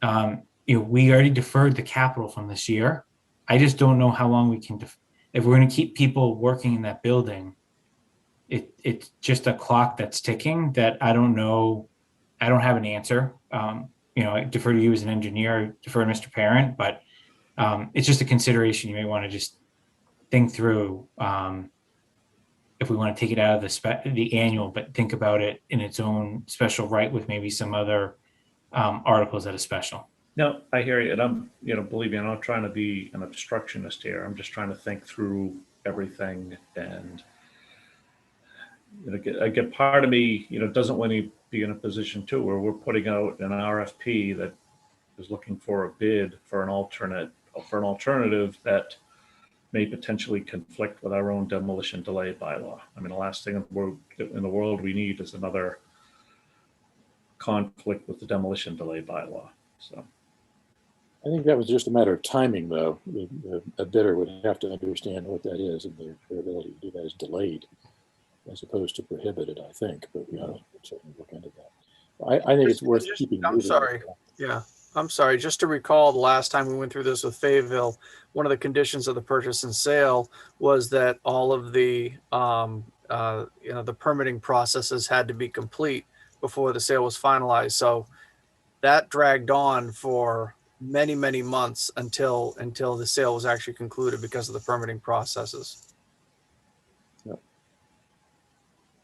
we already deferred the capital from this year. I just don't know how long we can, if we're going to keep people working in that building, it's just a clock that's ticking that I don't know. I don't have an answer. I defer to you as an engineer, defer to Mr. Parent, but it's just a consideration you may want to just think through. If we want to take it out of the annual, but think about it in its own special right with maybe some other articles at a special. No, I hear you. And I'm, believe me, I'm not trying to be an obstructionist here. I'm just trying to think through everything. And I get part of me, doesn't want to be in a position too, where we're putting out an RFP that is looking for a bid for an alternative that may potentially conflict with our own demolition delay bylaw. I mean, the last thing in the world we need is another conflict with the demolition delay bylaw. So I think that was just a matter of timing, though. A bidder would have to understand what that is, and their ability to do that is delayed as opposed to prohibited, I think. But we ought to certainly look into that. I think it's worth keeping. I'm sorry. Yeah. I'm sorry, just to recall the last time we went through this with Fayetteville, one of the conditions of the purchase and sale was that all of the, the permitting processes had to be complete before the sale was finalized. So that dragged on for many, many months until the sale was actually concluded because of the permitting processes.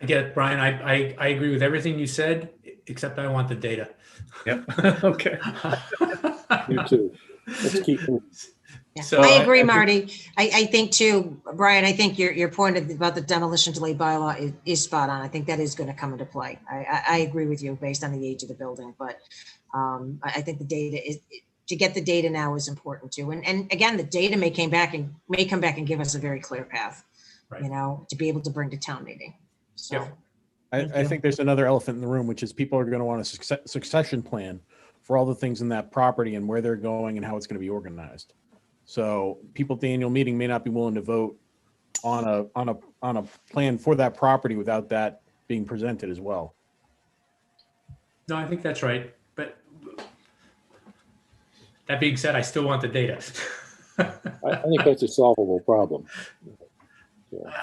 I get it, Brian. I agree with everything you said, except I want the data. Yep. Okay. You too. Let's keep moving. Yeah, So I agree, Marty. I think too, Brian, I think your point about the demolition delay bylaw is spot on. I think that is going to come into play. I agree with you based on the age of the building, but I think the data is, to get the data now is important too. And again, the data may come back and give us a very clear path, right, to be able to bring to town meeting. So. Yep. I think there's another elephant in the room, which is people are going to want a succession plan for all the things in that property and where they're going and how it's going to be organized. So people at the annual meeting may not be willing to vote on a plan for that property without that being presented as well. No, I think that's right. But that being said, I still want the data. I think that's a solvable problem.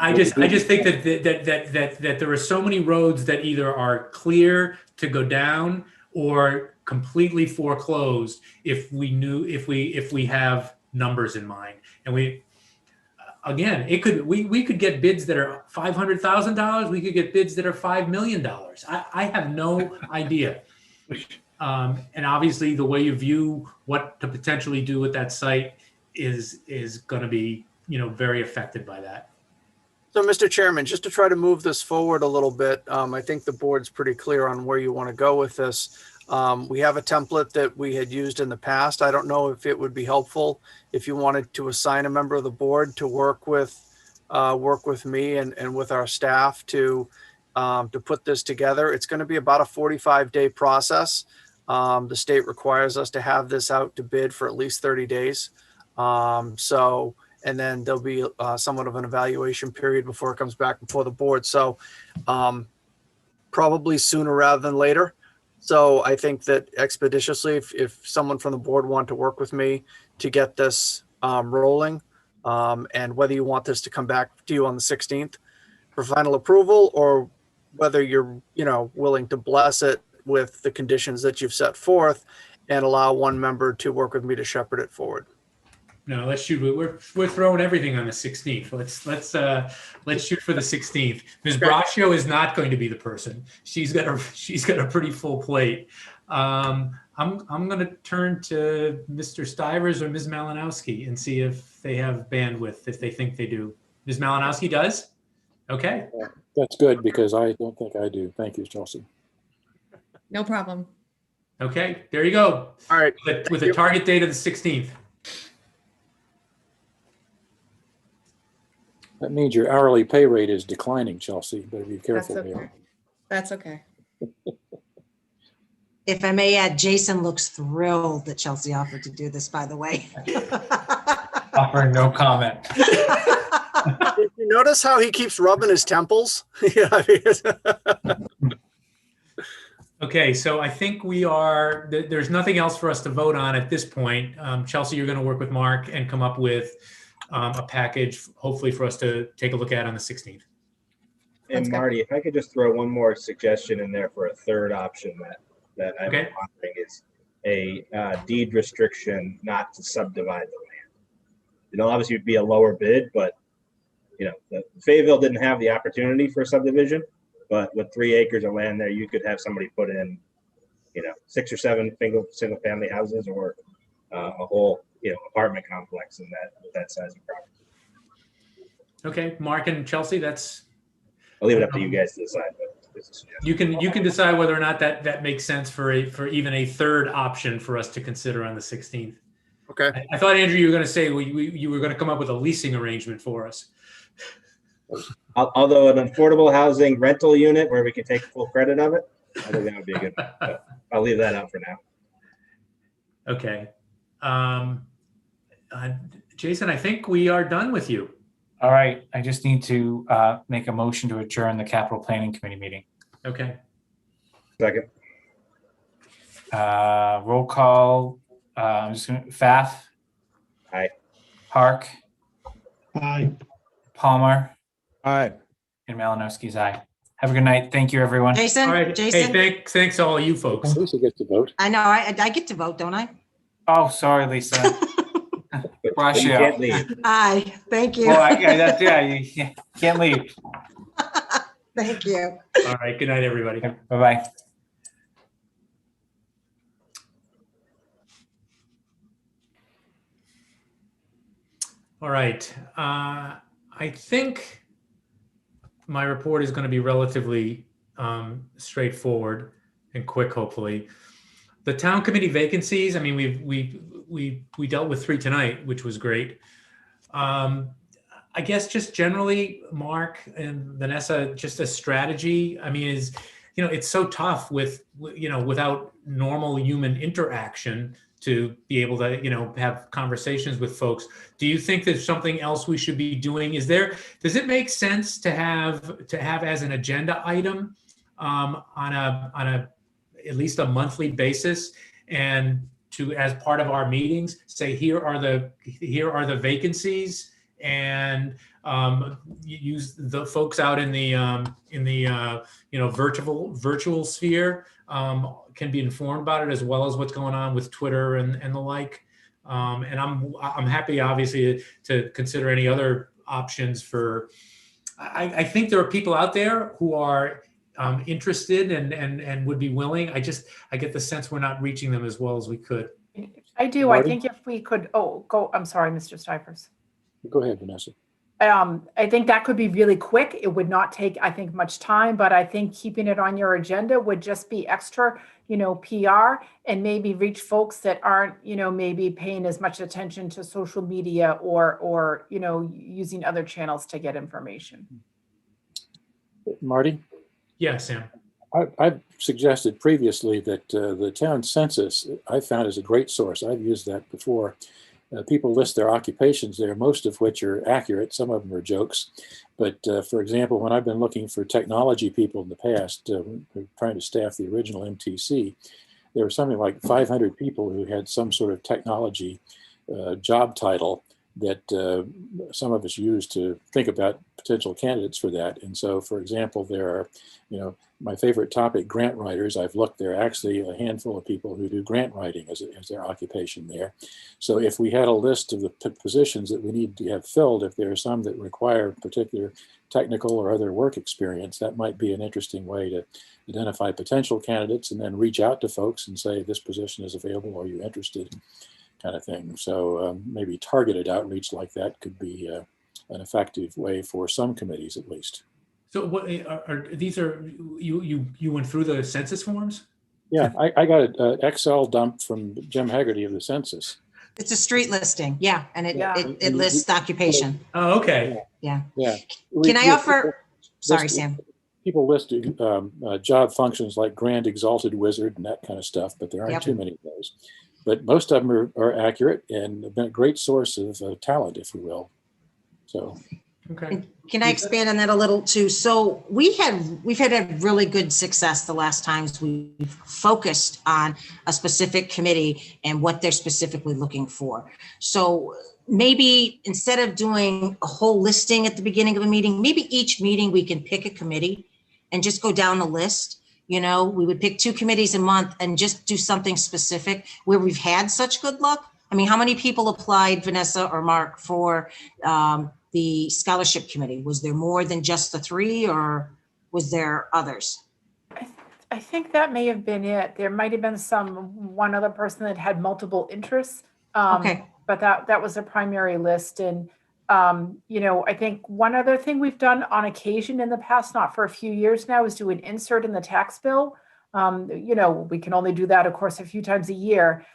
I just think that there are so many roads that either are clear to go down or completely foreclosed if we have numbers in mind. And we could get bids that are $500,000. We could get bids that are $5 million. I have no idea. And obviously the way you view what to potentially do with that site is going to be, very affected by that. So, Mr. Chairman, just to try to move this forward a little bit, I think the board's pretty clear on where you want to go with this. We have a template that we had used in the past. I don't know if it would be helpful if you wanted to assign a member of the board to work with me and with our staff to put this together. It's going to be about a 45-day process. The state requires us to have this out to bid for at least 30 days. And then there'll be somewhat of an evaluation period before it comes back before the board. So probably sooner rather than later. So I think that expeditiously, if someone from the board wanted to work with me to get this rolling, and whether you want this to come back to you on the 16th for final approval, or whether you're willing to bless it with the conditions that you've set forth and allow one member to work with me to shepherd it forward. No, let's shoot. We're throwing everything on the 16th. Let's shoot for the 16th. Ms. Braccio is not going to be the person. She's got a pretty full plate. I'm going to turn to Mr. Stivers or Ms. Malinowski and see if they have bandwidth, if they think they do. Ms. Malinowski does? Okay. That's good because I don't think I do. Thank you, Chelsea. No problem. Okay, there you go. All right. With a target date of the 16th. That means your hourly pay rate is declining, Chelsea. Better be careful. That's okay. That's okay. If I may add, Jason looks thrilled that Chelsea offered to do this, by the way. Offer no comment. Did you notice how he keeps rubbing his temples? Okay, so I think we are, there's nothing else for us to vote on at this point. Chelsea, you're going to work with Mark and come up with a package, hopefully for us to take a look at on the 16th. And Marty, if I could just throw one more suggestion in there for a third option that I'm offering is a deed restriction not to subdivide the land. Obviously it'd be a lower bid, but Fayetteville didn't have the opportunity for a subdivision, but with 3 acres of land there, you could have somebody put in, 6 or 7 single family houses or a whole, apartment complex in that size of property. Okay, Mark and Chelsea, I'll leave it up to you guys to decide. But you can decide whether or not that makes sense for even a third option for us to consider on the 16th. Okay. I thought, Andrew, you were going to say you were going to come up with a leasing arrangement for us. Although an affordable housing rental unit where we can take full credit of it, I think that would be a good one. But I'll leave that out for now. Okay. Jason, I think we are done with you. All right, I just need to make a motion to adjourn the capital planning committee meeting. Okay. Second. Roll call. I'm just gonna Pfaff. Aye. Park. Aye. Palmer. Aye. And Malinowski's aye. Have a good night. Thank you, everyone. Jason, All right. Jason. Hey, thanks to all you folks. Lisa gets to vote. I know, I get to vote, don't I? Oh, sorry, Lisa. But you can't leave. Aye, thank you. Well, you can't leave. Thank you. All right. Good night, everybody. Bye-bye. All right. I think my report is going to be relatively straightforward and quick, hopefully. The town committee vacancies, I mean, we dealt with 3 tonight, which was great. I guess just generally, Mark and Vanessa, just a strategy. I mean, it's so tough without normal human interaction to be able to, have conversations with folks. Do you think there's something else we should be doing? Does it make sense to have as an agenda item on a at least a monthly basis, and to, as part of our meetings, say here are the vacancies, and use the folks out in the virtual sphere can be informed about it, as well as what's going on with Twitter and the like. And I'm happy, obviously, to consider any other options for. I think there are people out there who are interested and would be willing. I get the sense we're not reaching them as well as we could. I do. Marty? I think if we could, go. I'm sorry, Mr. Stivers. Go ahead, Vanessa. I think that could be really quick. It would not take, I think, much time, but I think keeping it on your agenda would just be extra, PR, and maybe reach folks that aren't, maybe paying as much attention to social media or using other channels to get information. Marty? Yeah, Sam. I've suggested previously that the town census I found is a great source. I've used that before. People list their occupations there, most of which are accurate. Some of them are jokes. But for example, when I've been looking for technology people in the past, trying to staff the original MTC, there were something like 500 people who had some sort of technology job title that some of us use to think about potential candidates for that. And so, for example, there are, my favorite topic, grant writers. I've looked, there are actually a handful of people who do grant writing as their occupation there. So if we had a list of the positions that we need to have filled, if there are some that require particular technical or other work experience, that might be an interesting way to identify potential candidates and then reach out to folks and say, this position is available, are you interested, kind of thing. So maybe targeted outreach like that could be an effective way for some committees at least. So what are these? Are you went through the census forms? Yeah, I got an Excel dump from Jim Haggerty of the census. It's a street listing, yeah, and it lists the occupation. Oh, okay. Yeah. Yeah. Can I offer? Sorry, Sam. People list job functions like Grand Exalted Wizard and that kind of stuff, but there aren't too many of those. But most of them are accurate and have been a great source of talent, if you will. So. Okay. Can I expand on that a little too? So we've had a really good success the last times we've focused on a specific committee and what they're specifically looking for. So maybe instead of doing a whole listing at the beginning of a meeting, maybe each meeting we can pick a committee and just go down the list. You know, we would pick 2 committees a month and just do something specific where we've had such good luck. I mean, how many people applied, Vanessa or Mark, for the scholarship committee? Was there more than just the 3, or was there others? I think that may have been it. There might have been one other person that had multiple interests. Okay. But that was a primary list. And, you know, I think one other thing we've done on occasion in the past, not for a few years now, is do an insert in the tax bill. You know, we can only do that, of course, a few times a year.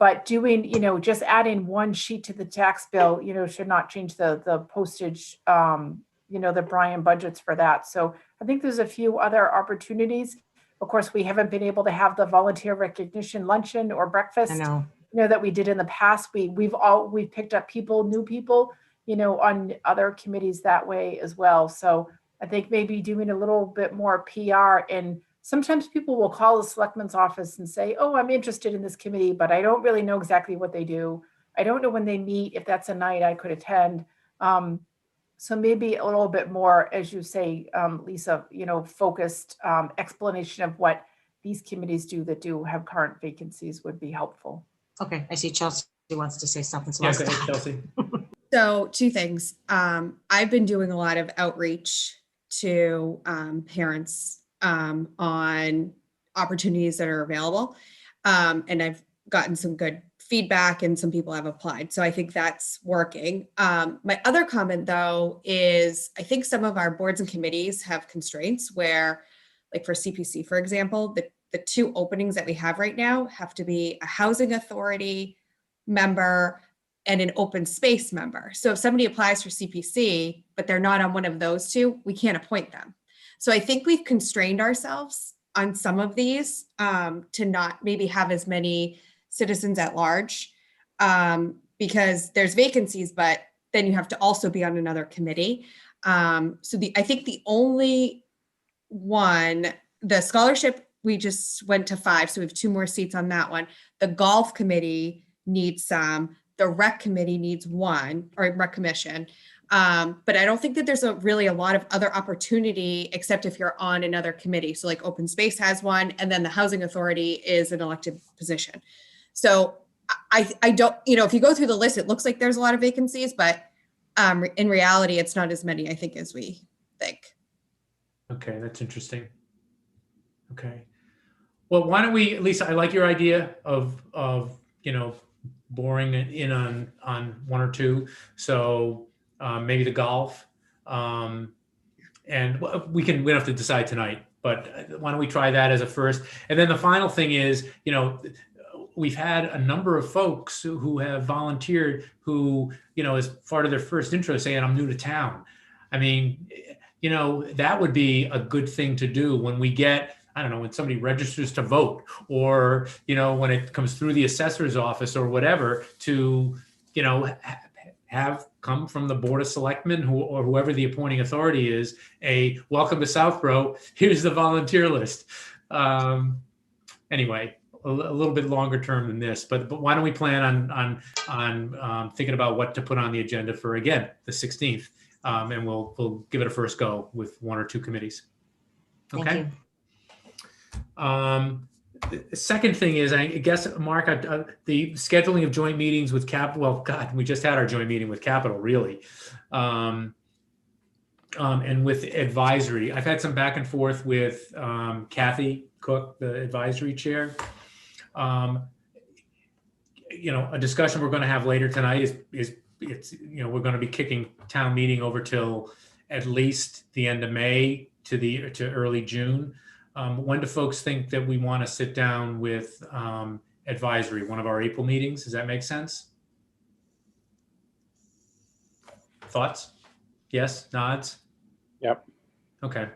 But doing, you know, just adding one sheet to the tax bill, you know, should not change the postage, you know, the Brian budgets for that. So I think there's a few other opportunities. Of course, we haven't been able to have the volunteer recognition luncheon or breakfast, I know. you know, that we did in the past. We've picked up new people, you know, on other committees that way as well. So I think maybe doing a little bit more PR, and sometimes people will call the selectman's office and say, oh, I'm interested in this committee, but I don't really know exactly what they do. I don't know when they meet, if that's a night I could attend. So maybe a little bit more, as you say, Lisa, you know, focused explanation of what these committees do that do have current vacancies would be helpful. Okay, I see Chelsea wants to say something. So Yeah, I'll go ahead, stop. Chelsea. So 2 things. I've been doing a lot of outreach to parents on opportunities that are available. And I've gotten some good feedback and some people have applied. So I think that's working. My other comment though is I think some of our boards and committees have constraints where, like for CPC, for example, the 2 openings that we have right now have to be a housing authority member and an open space member. So if somebody applies for CPC, but they're not on one of those 2, we can't appoint them. So I think we've constrained ourselves on some of these to not maybe have as many citizens at large because there's vacancies, but then you have to also be on another committee. I think the only one, the scholarship, we just went to 5, so we have 2 more seats on that one. The golf committee needs some. The rec committee needs 1, or rec commission. But I don't think that there's really a lot of other opportunity except if you're on another committee. So like open space has one, and then the housing authority is an elected position. So I don't, you know, if you go through the list, it looks like there's a lot of vacancies, but in reality, it's not as many, I think, as we think. Okay, that's interesting. Okay. Well, why don't we, Lisa, I like your idea of you know, boring it in on 1 or 2. So maybe the golf, and we don't have to decide tonight, but why don't we try that as a first? And then the final thing is, you know, we've had a number of folks who have volunteered who, you know, as part of their first intro saying, I'm new to town. I mean, you know, that would be a good thing to do when we get, I don't know, when somebody registers to vote, or, you know, when it comes through the assessor's office or whatever, to, you know, have come from the Board of Selectmen or whoever the appointing authority is, a welcome to Southborough, here's the volunteer list. Anyway, a little bit longer term than this, but why don't we plan on thinking about what to put on the agenda for, again, the 16th, and we'll give it a first go with 1 or 2 committees. Okay. The second thing is, I guess, Mark, the scheduling of joint meetings with Capital. Well, God, we just had our joint meeting with Capital, really, and with advisory. I've had some back and forth with Kathy Cook, the advisory chair. You know, a discussion we're going to have later tonight is it's, you know, we're going to be kicking town meeting over till at least the end of May to early June. When do folks think that we want to sit down with advisory, one of our April meetings? Does that make sense? Thoughts? Yes, nods? Yep. Okay.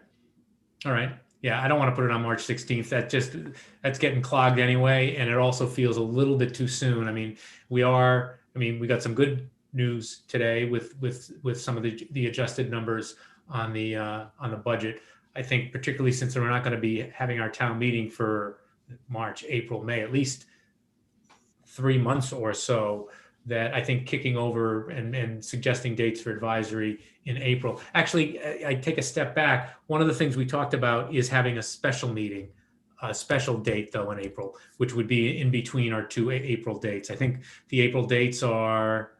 All right. Yeah, I don't want to put it on March 16th. That's getting clogged anyway. And it also feels a little bit too soon. I mean, we got some good news today with some of the adjusted numbers on the budget. I think particularly since we're not going to be having our town meeting for March, April, May, at least 3 months or so, that I think kicking over and suggesting dates for advisory in April. Actually, I take a step back. One of the things we talked about is having a special meeting, a special date though in April, which would be in between our two April dates. I think the April dates are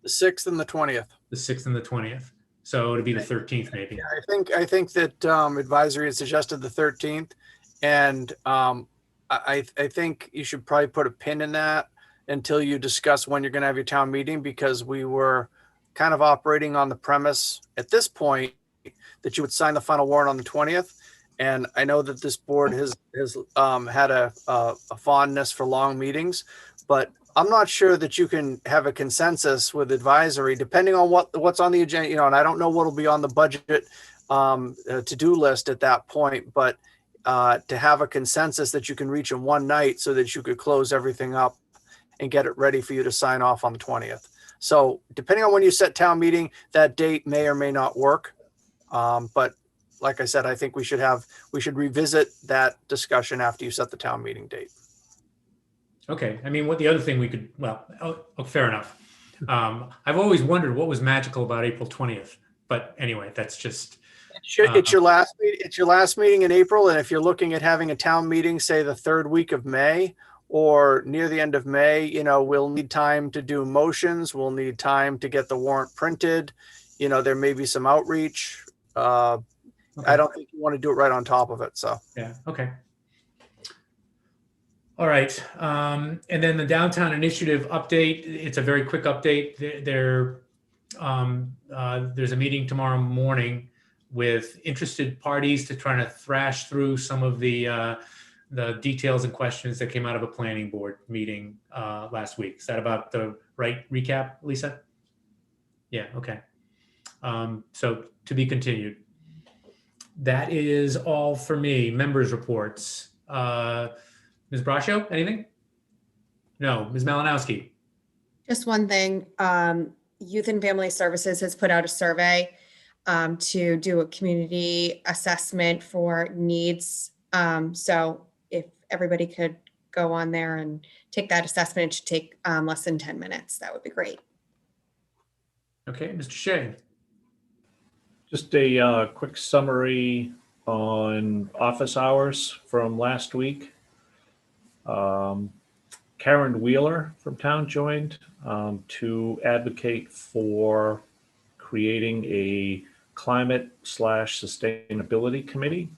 The 6th and the 20th. the 6th and the 20th. So it'd be the 13th maybe. Yeah, I think that advisory had suggested the 13th, and I think you should probably put a pin in that until you discuss when you're going to have your town meeting, because we were kind of operating on the premise at this point that you would sign the final warrant on the 20th. And I know that this board has had a fondness for long meetings, but I'm not sure that you can have a consensus with advisory, depending on what's on the agenda, and I don't know what'll be on the budget to-do list at that point, but to have a consensus that you can reach in one night so that you could close everything up and get it ready for you to sign off on the 20th. So depending on when you set town meeting, that date may or may not work. But like I said, I think we should revisit that discussion after you set the town meeting date. Okay. I mean, what the other thing we could, fair enough. I've always wondered what was magical about April 20th, but anyway, that's just. It's your last meeting. It's your last meeting in April. And if you're looking at having a town meeting, say the 3rd week of May or near the end of May, we'll need time to do motions. We'll need time to get the warrant printed. There may be some outreach. Okay. I don't think you want to do it right on top of it. So. Yeah. Okay. All right. And then the downtown initiative update, it's a very quick update. There's a meeting tomorrow morning with interested parties to try to thrash through some of the details and questions that came out of a planning board meeting last week. Is that about the right recap, Lisa? Yeah, okay. So to be continued. That is all for me. Members reports. Ms. Braccio, anything? No. Ms. Malinowski? Just one thing. Youth and Family Services has put out a survey to do a community assessment for needs. So if everybody could go on there and take that assessment, it should take less than 10 minutes. That would be great. Okay, Mr. Shea. Just a quick summary on office hours from last week. Karen Wheeler from town joined to advocate for creating a climate/sustainability committee.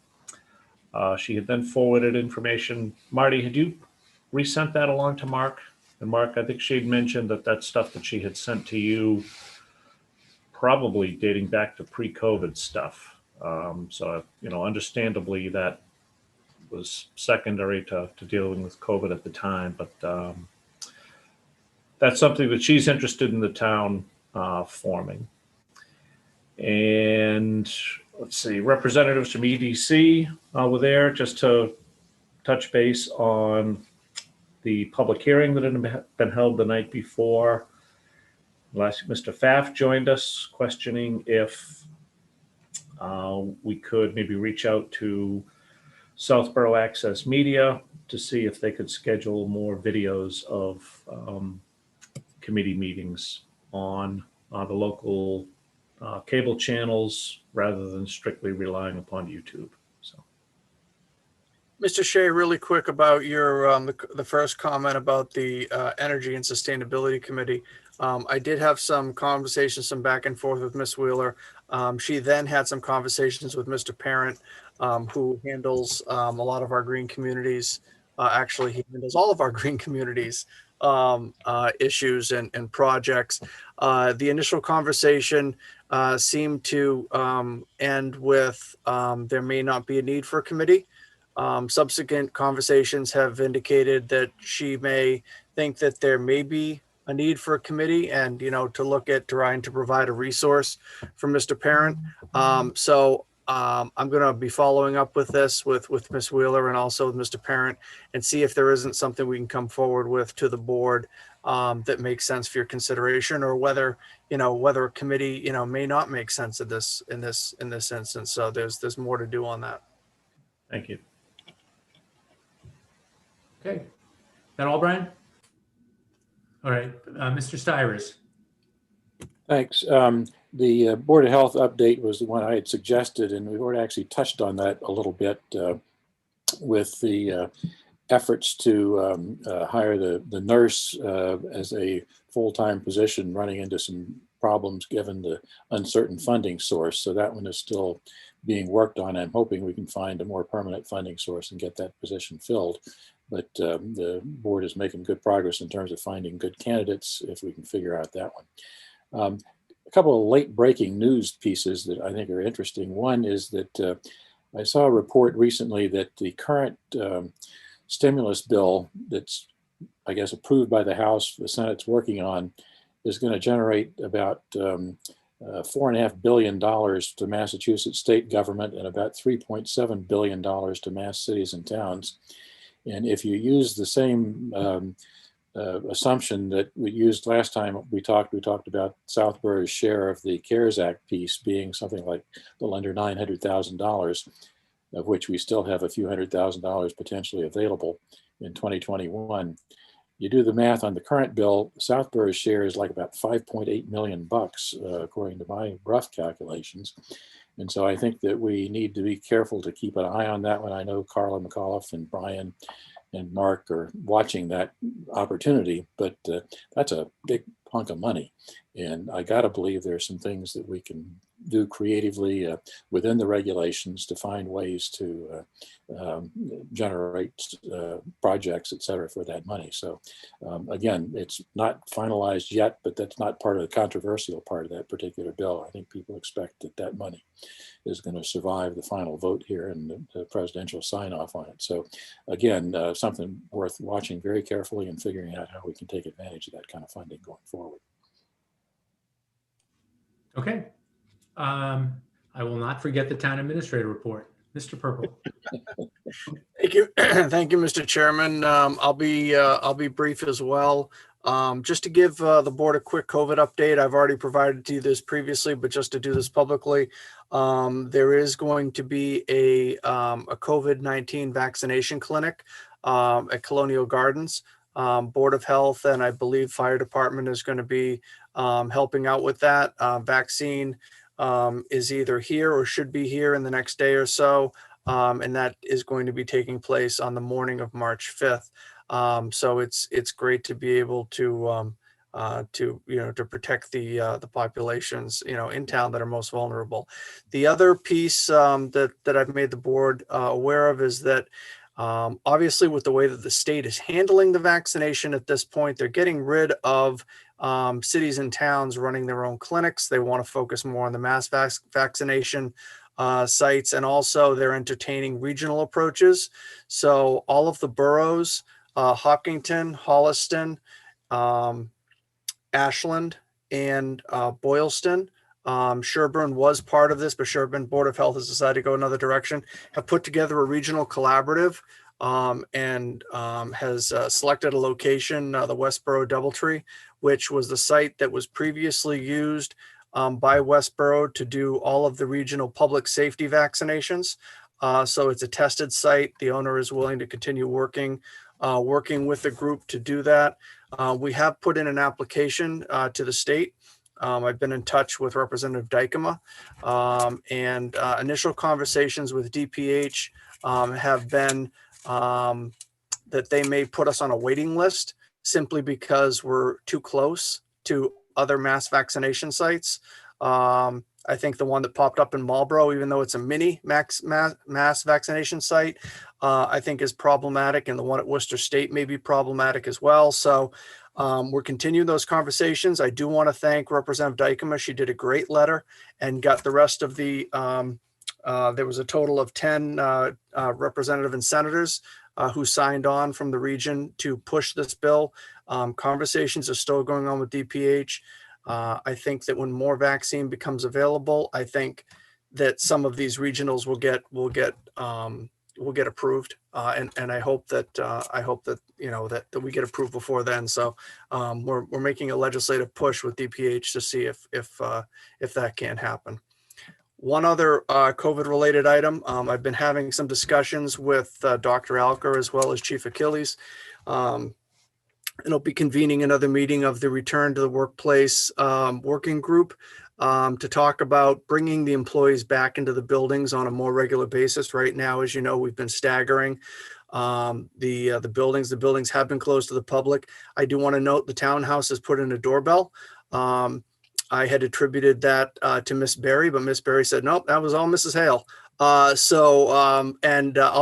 She had then forwarded information. Marty, had you resent that along to Mark? And Mark, I think she had mentioned that that's stuff that she had sent to you probably dating back to pre-COVID stuff. So, understandably that was secondary to dealing with COVID at the time, but that's something that she's interested in the town forming. And let's see, representatives from EDC were there just to touch base on the public hearing that had been held the night before. Last, Mr. Pfaff joined us questioning if we could maybe reach out to Southborough Access Media to see if they could schedule more videos of committee meetings on the local cable channels rather than strictly relying upon YouTube. So, Mr. Shea, really quick about your the first comment about the Energy and Sustainability Committee. I did have some conversations, some back and forth with Ms. Wheeler. She then had some conversations with Mr. Parent, who handles a lot of our green communities. Actually, he handles all of our green communities issues and projects. The initial conversation seemed to end with there may not be a need for a committee. Subsequent conversations have indicated that she may think that there may be a need for a committee and, to look at trying to provide a resource for Mr. Parent. So I'm going to be following up with this with Ms. Wheeler and also with Mr. Parent and see if there isn't something we can come forward with to the board that makes sense for your consideration, or whether, whether a committee, may not make sense in this instance. So there's more to do on that. Thank you. Okay. That all, Brian? All right, Mr. Stivers. Thanks. The Board of Health update was the one I had suggested, and we've already actually touched on that a little bit with the efforts to hire the nurse as a full-time position, running into some problems given the uncertain funding source. So that one is still being worked on. I'm hoping we can find a more permanent funding source and get that position filled. But the board is making good progress in terms of finding good candidates if we can figure out that one. A couple of late breaking news pieces that I think are interesting. One is that I saw a report recently that the current stimulus bill that's, I guess, approved by the House, the Senate's working on, is going to generate about $4.5 billion to Massachusetts state government and about $3.7 billion to Mass cities and towns. And if you use the same assumption that we used last time we talked about Southborough's share of the CARES Act piece being something like a little under $900,000, of which we still have a few $100,000 potentially available in 2021. You do the math on the current bill, Southborough's share is like about 5.8 million bucks, according to my rough calculations. And so I think that we need to be careful to keep an eye on that one. I know Carla McAuliffe and Brian and Mark are watching that opportunity, but that's a big hunk of money. And I gotta believe there's some things that we can do creatively within the regulations to find ways to generate projects, et cetera, for that money. So again, it's not finalized yet, but that's not part of the controversial part of that particular bill. I think people expect that that money is going to survive the final vote here and the presidential sign off on it. So again, something worth watching very carefully and figuring out how we can take advantage of that kind of funding going forward. Okay. I will not forget the town administrator report. Mr. Purple. Thank you. Thank you, Mr. Chairman. I'll be brief as well. Just to give the board a quick COVID update, I've already provided to you this previously, but just to do this publicly, there is going to be a COVID-19 vaccination clinic at Colonial Gardens. Board of Health and I believe Fire Department is going to be helping out with that. Vaccine is either here or should be here in the next day or so. And that is going to be taking place on the morning of March 5th. So it's great to be able to protect the populations in town that are most vulnerable. The other piece that I've made the board aware of is that obviously with the way that the state is handling the vaccination at this point, they're getting rid of cities and towns running their own clinics. They want to focus more on the mass vaccination sites, and also they're entertaining regional approaches. So all of the boroughs, Hopkinton, Holliston, Ashland, and Boylston. Sherburne was part of this, but Sherburne Board of Health has decided to go another direction, have put together a regional collaborative and has selected a location, the Westboro Doubletree, which was the site that was previously used by Westboro to do all of the regional public safety vaccinations. So it's a tested site. The owner is willing to continue working with the group to do that. We have put in an application to the state. I've been in touch with Representative Dykema, and initial conversations with DPH have been that they may put us on a waiting list simply because we're too close to other mass vaccination sites. I think the one that popped up in Marlboro, even though it's a mini mass vaccination site, I think is problematic, and the one at Worcester State may be problematic as well. So we're continuing those conversations. I do want to thank Representative Dykema. She did a great letter and got the rest of the, there was a total of 10 representative and senators who signed on from the region to push this bill. Conversations are still going on with DPH. I think that when more vaccine becomes available, I think that some of these regionals will will get approved. And I hope that that we get approved before then. So we're making a legislative push with DPH to see if that can happen. One other COVID-related item, I've been having some discussions with Dr. Alker as well as Chief Achilles. And I'll be convening another meeting of the Return to the Workplace working group to talk about bringing the employees back into the buildings on a more regular basis. Right now, as you know, we've been staggering the buildings. The buildings have been closed to the public. I do want to note the townhouse has put in a doorbell. I had attributed that to Miss Berry, but Miss Berry said, nope, that was all Mrs. Hale. I'll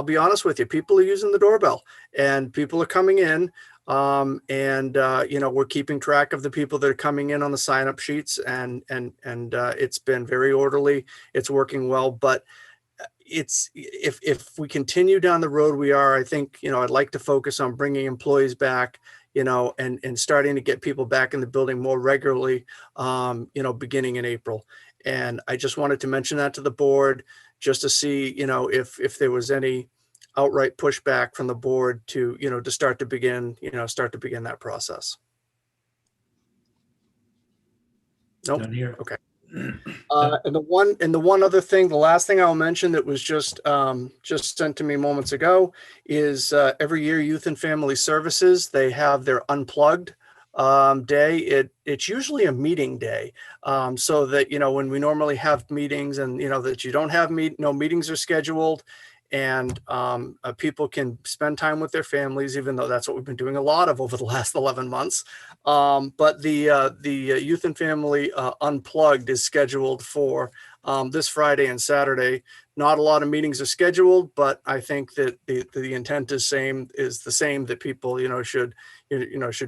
be honest with you, people are using the doorbell and people are coming in. We're keeping track of the people that are coming in on the sign-up sheets, and it's been very orderly. It's working well, but if we continue down the road we are, I think, I'd like to focus on bringing employees back, and starting to get people back in the building more regularly, beginning in April. And I just wanted to mention that to the board just to see, if there was any outright pushback from the board to start to begin that process. Nope. Done here. Okay. And the one other thing, the last thing I'll mention that was just sent to me moments ago is every year Youth and Family Services, they have their Unplugged day. It's usually a meeting day, so that when we normally have meetings and that you don't have no meetings are scheduled, and people can spend time with their families, even though that's what we've been doing a lot of over the last 11 months. But the Youth and Family Unplugged is scheduled for this Friday and Saturday. Not a lot of meetings are scheduled, but I think that the intent is the same that people should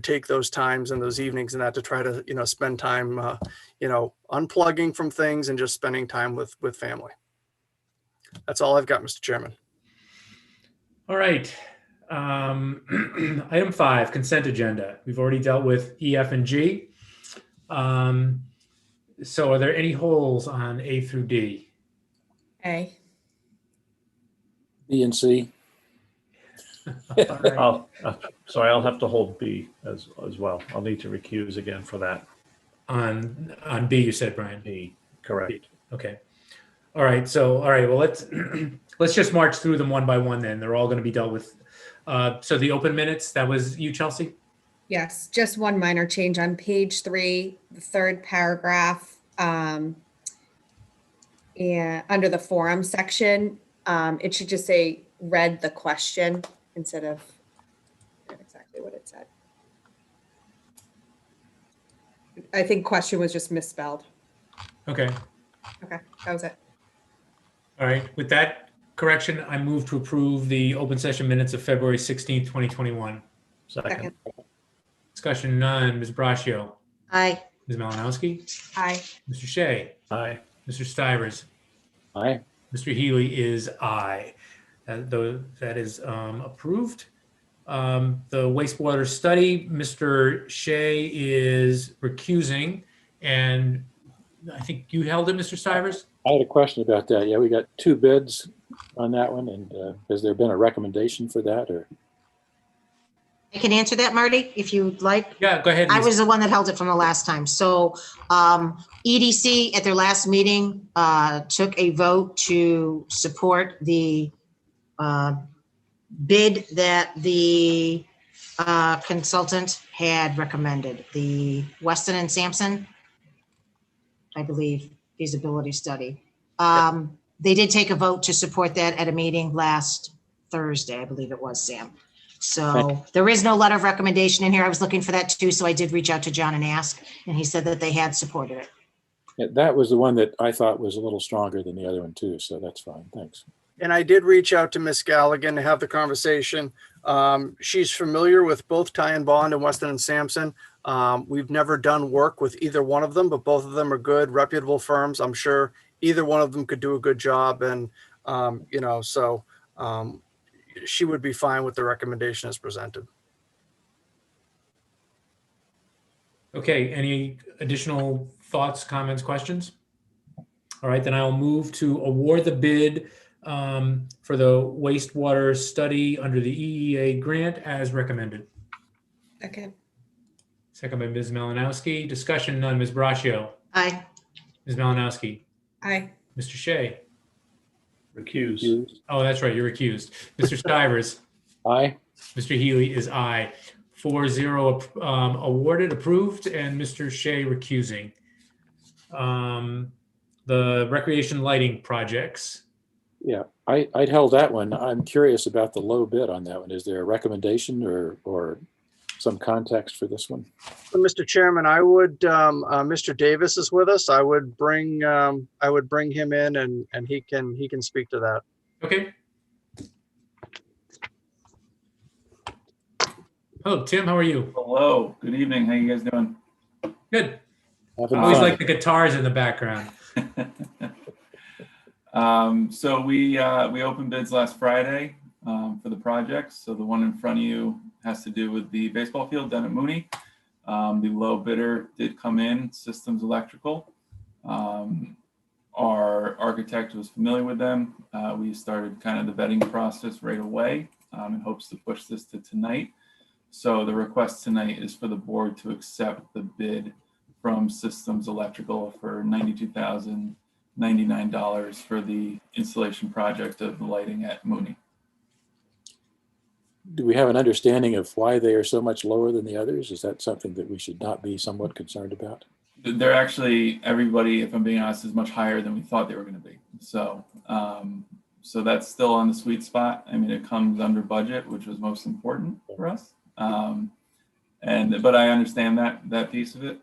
take those times and those evenings and that to try to spend time unplugging from things and just spending time with family. That's all I've got, Mr. Chairman. All right. Item 5, consent agenda. We've already dealt with E, F, and G. So are there any holes on A through D? A. B and C. All right. I'll have to hold B as well. I'll need to recuse again for that. On B, you said, Brian? B, correct. B. Okay. All right. So, all right. Well, let's just march through them one by one. Then they're all going to be dealt with. So the open minutes. That was you, Chelsea. Yes, just one minor change on page 3, the third paragraph, and under the forum section, it should just say read the question instead of exactly what it said. I think question was just misspelled. Okay. Okay, that was it. All right. With that correction, I move to approve the open session minutes of February 16th, 2021. Second. Discussion none. Ms. Braccio. Aye. Ms. Malinowski. Aye. Mr. Shea. Aye. Mr. Stivers. Aye. Mr. Healy is aye. That is approved. The wastewater study, Mr. Shea is recusing, and I think you held it, Mr. Stivers? I had a question about that. Yeah, we got 2 bids on that one, and has there been a recommendation for that, or? I can answer that, Marty, if you'd like. Yeah, go ahead. I Lisa. was the one that held it from the last time. So EDC at their last meeting took a vote to support the bid that the consultant had recommended, the Weston and Sampson, I believe, feasibility study. They did take a vote to support that at a meeting last Thursday, I believe it was, Sam. So there is no letter of recommendation in here. I was looking for that too, so I did reach out to John and ask, and he said that they had supported it. Yeah, that was the one that I thought was a little stronger than the other one too, so that's fine. Thanks. And I did reach out to Miss Galligan to have the conversation. She's familiar with both Ty and Bond and Weston and Sampson. We've never done work with either one of them, but both of them are good, reputable firms. I'm sure either one of them could do a good job. And, she would be fine with the recommendation as presented. Okay, any additional thoughts, comments, questions? All right, then I'll move to award the bid for the wastewater study under the EEA grant as recommended. Okay. Second by Ms. Malinowski. Discussion, none. Ms. Braccio. Aye. Ms. Malinowski. Aye. Mr. Shea. Recuse. Oh, that's right. You're recused. Mr. Stivers. Aye. Mr. Healy is aye. 4-0 awarded, approved, and Mr. Shea recusing. The recreation lighting projects. Yeah, I'd held that one. I'm curious about the low bid on that one. Is there a recommendation or some context for this one? Mr. Chairman, I would, Mr. Davis is with us. I would bring him in and he can speak to that. Okay. Hello, Tim. How are you? Hello. Good evening. How you guys doing? Good. Having I always fun. like the guitars in the background. So we opened bids last Friday for the projects. So the one in front of you has to do with the baseball field down at Mooney. The low bidder did come in, Systems Electrical. Our architect was familiar with them. We started kind of the vetting process right away in hopes to push this to tonight. So the request tonight is for the board to accept the bid from Systems Electrical for $92,099 for the installation project of the lighting at Mooney. Do we have an understanding of why they are so much lower than the others? Is that something that we should not be somewhat concerned about? They're actually, everybody, if I'm being honest, is much higher than we thought they were going to be. So, so that's still on the sweet spot. I mean, it comes under budget, which was most important for us. But I understand that piece of it.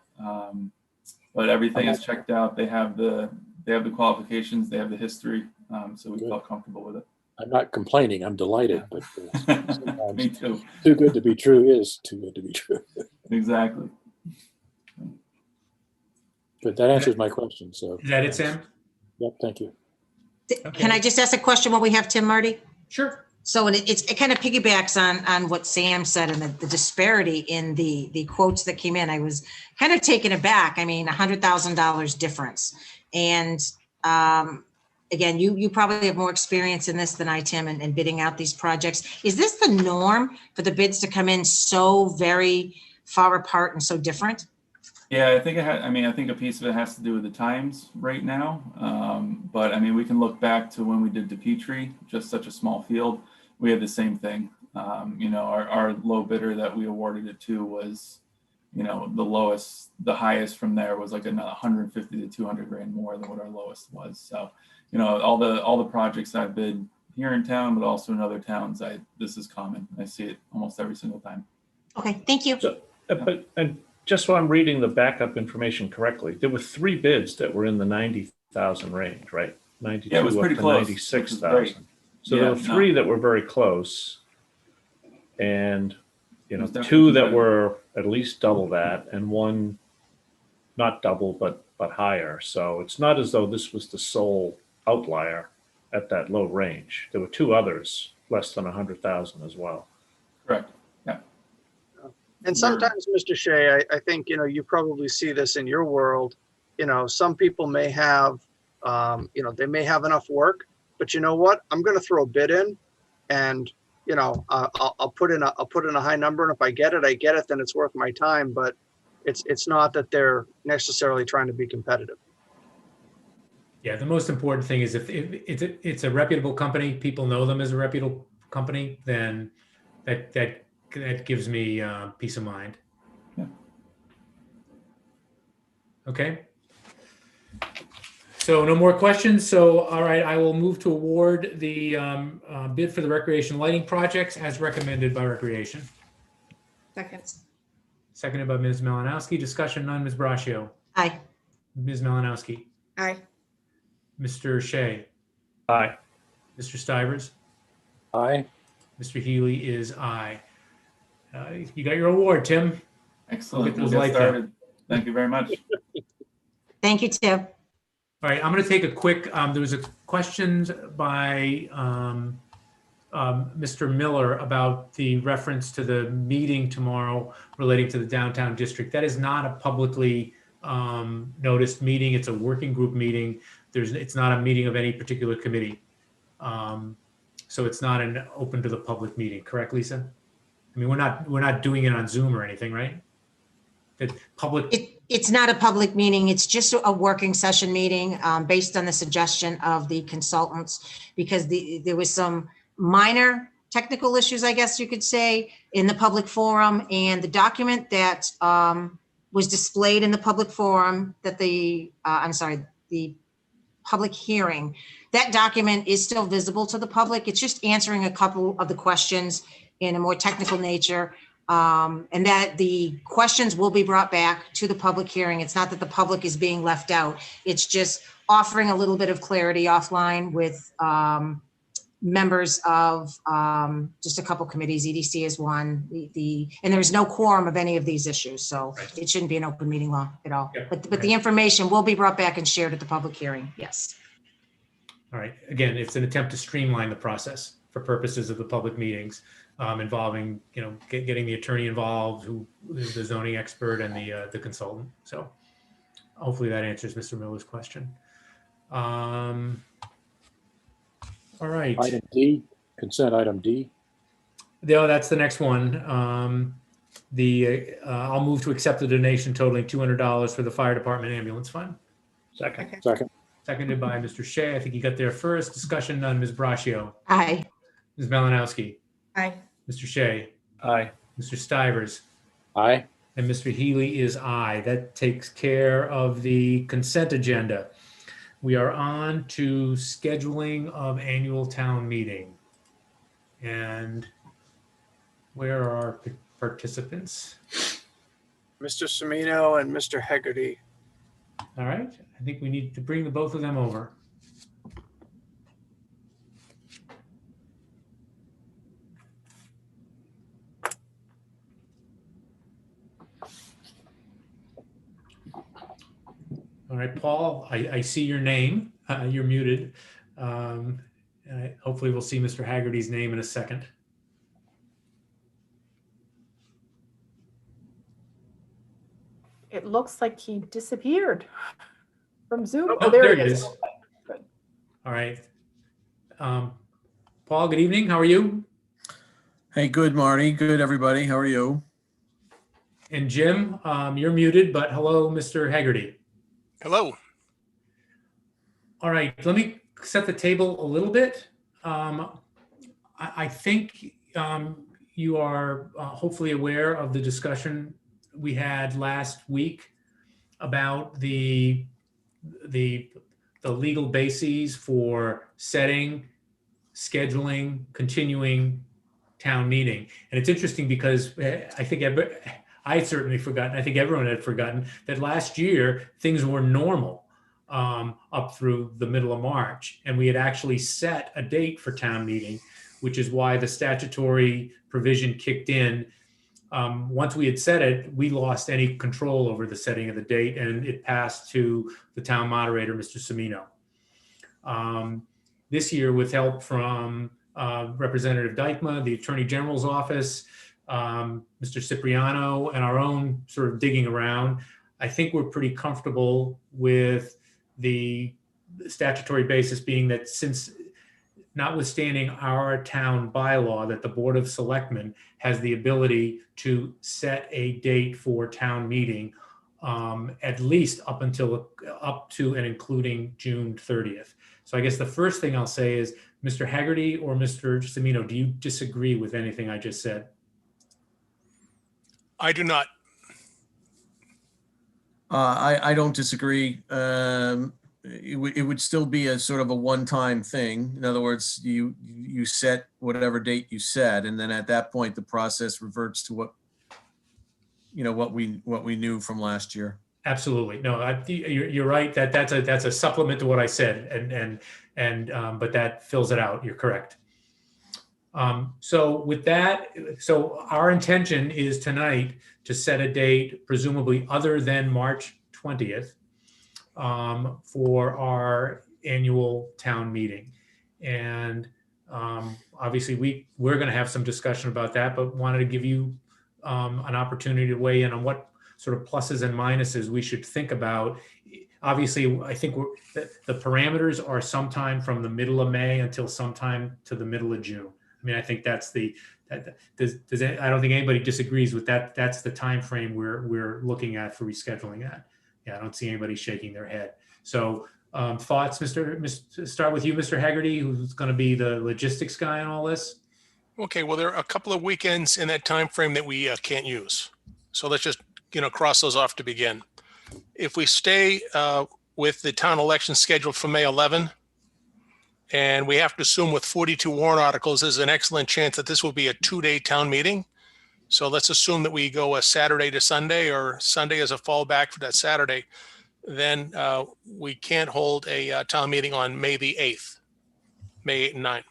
But everything is checked out. They have the qualifications, they have the history. So we felt comfortable with it. I'm not complaining. I'm delighted, but Me too. Too good to be true is too good to be true. Exactly. But that answers my question. So is that it, Sam? Yep. Thank you. Can I just ask a question while we have Tim, Marty? Sure. So it kind of piggybacks on what Sam said and the disparity in the quotes that came in. I was kind of taken aback. I mean, $100,000 difference. And again, you probably have more experience in this than I, Tim, in bidding out these projects. Is this the norm for the bids to come in so very far apart and so different? Yeah, I think I think a piece of it has to do with the times right now. But I mean, we can look back to when we did DePetrie, just such a small field. We had the same thing. You know, our low bidder that we awarded it to was, you know, the highest from there was like 150 to 200 grand more than what our lowest was. So, you know, all the projects I've bid here in town, but also in other towns, this is common. I see it almost every single time. Okay, thank you. So, and just so I'm reading the backup information correctly, there were 3 bids that were in the 90,000 range, right? 92 yeah, it was up pretty to close. 96,000. So there were 3 that were very close, and you know, 2 that were at least double that, and 1 not double but higher. So it's not as though this was the sole outlier at that low range. There were 2 others less than 100,000 as well. Correct. Yeah. And sometimes, Mr. Shea, I think, you know, you probably see this in your world. You know, some people may have, you know, they may have enough work, but you know what? I'm going to throw a bid in, and you know, I'll put in a high number, and if I get it, I get it. Then it's worth my time. But it's not that they're necessarily trying to be competitive. Yeah, the most important thing is if it's a reputable company, people know them as a reputable company, then that gives me peace of mind. Yeah. Okay. So no more questions. So, all right, I will move to award the bid for the recreation lighting projects as recommended by Recreation. Second. Seconded by Ms. Malinowski. Discussion, none. Ms. Braccio. Aye. Ms. Malinowski. Aye. Mr. Shea. Aye. Mr. Stivers. Aye. Mr. Healy is aye. You got your award, Tim. Excellent. We'll We'll get get started. Thank you very much. Thank you, Tim. All right, I'm going to take a quick, there was a questions by Mr. Miller about the reference to the meeting tomorrow relating to the downtown district. That is not a publicly noticed meeting. It's a working group meeting. It's not a meeting of any particular committee. So it's not an open to the public meeting, correct, Lisa? I mean, we're not doing it on Zoom or anything, right? The public. It's not a public meeting. It's just a working session meeting based on the suggestion of the consultants, because there was some minor technical issues, I guess you could say, in the public forum, and the document that was displayed in the public forum that the public hearing, that document is still visible to the public. It's just answering a couple of the questions in a more technical nature. And that the questions will be brought back to the public hearing. It's not that the public is being left out. It's just offering a little bit of clarity offline with members of just a couple committees. EDC is one. And there's no quorum of any of these issues, so it shouldn't be an open meeting law at all. Yeah. But the information will be brought back and shared at the public hearing. Yes. All right. Again, it's an attempt to streamline the process for purposes of the public meetings. Involving, getting the attorney involved, who is the zoning expert, and the consultant. So hopefully that answers Mr. Miller's question. All right. Item D, consent item D. No, that's the next one. I'll move to accept the donation totaling $200 for the fire department ambulance fund. Second. Second. Seconded by Mr. Shea. I think you got there first. Discussion none. Ms. Braccio. Aye. Ms. Malinowski. Aye. Mr. Shea. Aye. Mr. Stivers. Aye. And Mr. Healy is aye. That takes care of the consent agenda. We are on to scheduling of annual town meeting. And where are our participants? Mr. Semino and Mr. Hegarty. All right. I think we need to bring the both of them over. All right, Paul, I see your name. You're muted. Hopefully we'll see Mr. Haggerty's name in a second. It looks like he disappeared from Zoom. Oh, there he is. Good. All right. Paul, good evening. How are you? Hey, good, Marty. Good, everybody. How are you? And Jim, you're muted, but hello, Mr. Haggerty. Hello. All right, let me set the table a little bit. I think you are hopefully aware of the discussion we had last week about the legal bases for setting, scheduling, continuing town meeting. And it's interesting because I think I had certainly forgotten, I think everyone had forgotten that last year things were normal up through the middle of March. And we had actually set a date for town meeting, which is why the statutory provision kicked in. Once we had set it, we lost any control over the setting of the date, and it passed to the town moderator, Mr. Semino. This year, with help from Representative Dykma, the Attorney General's office, Mr. Cipriano, and our own sort of digging around, I think we're pretty comfortable with the statutory basis being that, since notwithstanding our town bylaw, that the Board of Selectmen has the ability to set a date for town meeting at least up to and including June 30th. So I guess the first thing I'll say is, Mr. Haggerty or Mr. Semino, do you disagree with anything I just said? I do not. I don't disagree. It would still be a sort of a one-time thing. In other words, you set whatever date you set, and then at that point the process reverts to what we knew from last year. Absolutely. No, you're right. That's a supplement to what I said, but that fills it out. You're correct. So with that, our intention is tonight to set a date, presumably other than March 20th, for our annual town meeting. And obviously we're going to have some discussion about that, but wanted to give you an opportunity to weigh in on what sort of pluses and minuses we should think about obviously, I think the parameters are sometime from the middle of May until sometime to the middle of June. I mean, I think that's I don't think anybody disagrees with that. That's the time frame we're looking at for rescheduling that. Yeah, I don't see anybody shaking their head. So thoughts, start with you, Mr. Haggerty, who's going to be the logistics guy on all this. Okay, well, there are a couple of weekends in that time frame that we can't use. So let's just, cross those off to begin. If we stay with the town election scheduled for May 11, and we have to assume with 42 warrant articles, there's an excellent chance that this will be a 2-day town meeting. So let's assume that we go a Saturday to Sunday or Sunday as a fallback for that Saturday. Then we can't hold a town meeting on May the 8th, May 8 and 9.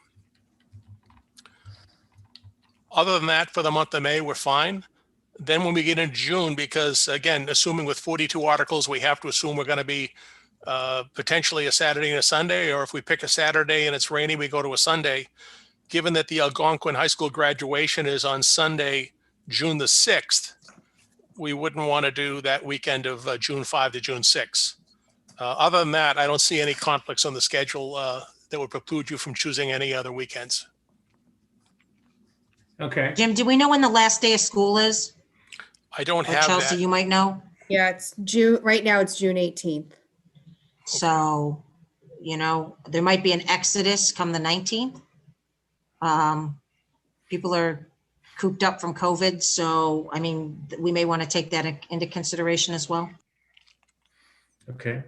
Other than that, for the month of May, we're fine. Then when we get into June, because again, assuming with 42 articles, we have to assume we're going to be potentially a Saturday and a Sunday, or if we pick a Saturday and it's rainy, we go to a Sunday. Given that the Algonquin High School graduation is on Sunday, June the 6th, we wouldn't want to do that weekend of June 5 to June 6. Other than that, I don't see any conflicts on the schedule that would preclude you from choosing any other weekends. Okay. Jim, do we know when the last day of school is? I don't Or have Chelsea, that. you might know. Yeah, it's June, right now it's June 18th. So, there might be an exodus come the 19th. People are cooped up from COVID. So, I mean, we may want to take that into consideration as well. Okay.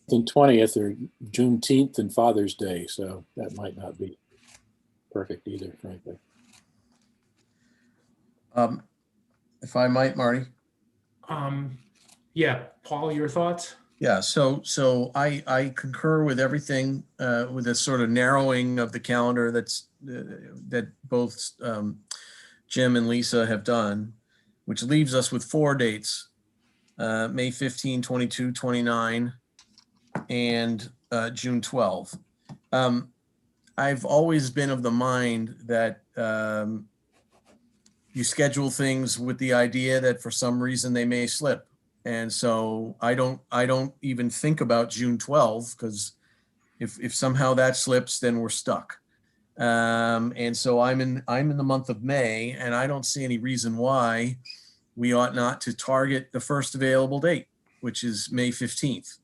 And 20th or Juneteenth and Father's Day. So that might not be perfect either, frankly. If I might, Marty. Yeah, Paul, your thoughts? Yeah, so I concur with everything with this sort of narrowing of the calendar that both Jim and Lisa have done, which leaves us with 4 dates, May 15, 22, 29, and June 12. I've always been of the mind that you schedule things with the idea that for some reason they may slip. And so I don't even think about June 12, because if somehow that slips, then we're stuck. And so I'm in the month of May, and I don't see any reason why we ought not to target the first available date, which is May 15th.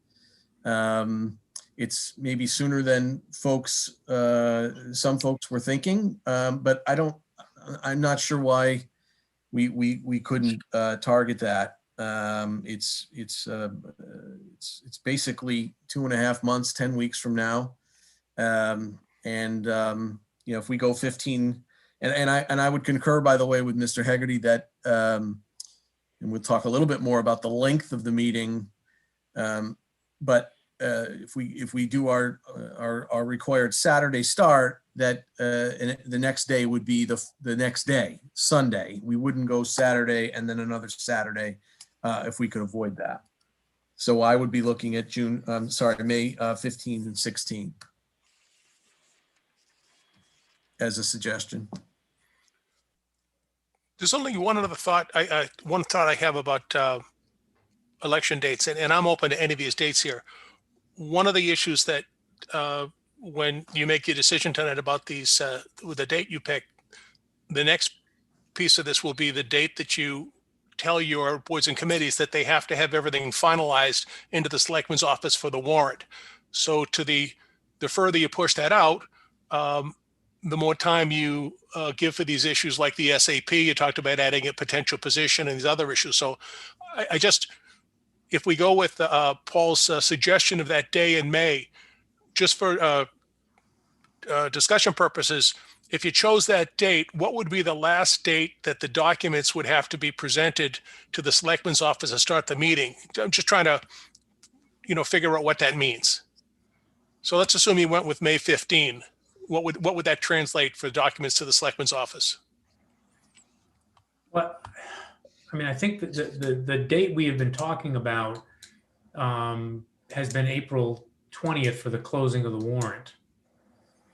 It's maybe sooner than some folks were thinking, but I'm not sure why we couldn't target that. It's basically 2.5 months, 10 weeks from now. If we go 15, and I would concur, by the way, with Mr. Haggerty that, and we'll talk a little bit more about the length of the meeting. But if we do our required Saturday start, that and the next day would be the next day, Sunday. We wouldn't go Saturday and then another Saturday if we could avoid that. So I would be looking at May 15 and 16 as a suggestion. There's only one other thought. One thought I have about election dates, and I'm open to any of these dates here. One of the issues that when you make your decision tonight about these, with the date you pick, the next piece of this will be the date that you tell your boards and committees that they have to have everything finalized into the selectman's office for the warrant. So the further you push that out, the more time you give for these issues like the SAP. You talked about adding a potential position and these other issues. So if we go with Paul's suggestion of that day in May, just for discussion purposes, if you chose that date, what would be the last date that the documents would have to be presented to the selectman's office to start the meeting? I'm just trying to, figure out what that means. So let's assume you went with May 15. What would that translate for documents to the selectman's office? Well, I mean, I think that the date we have been talking about has been April 20th for the closing of the warrant.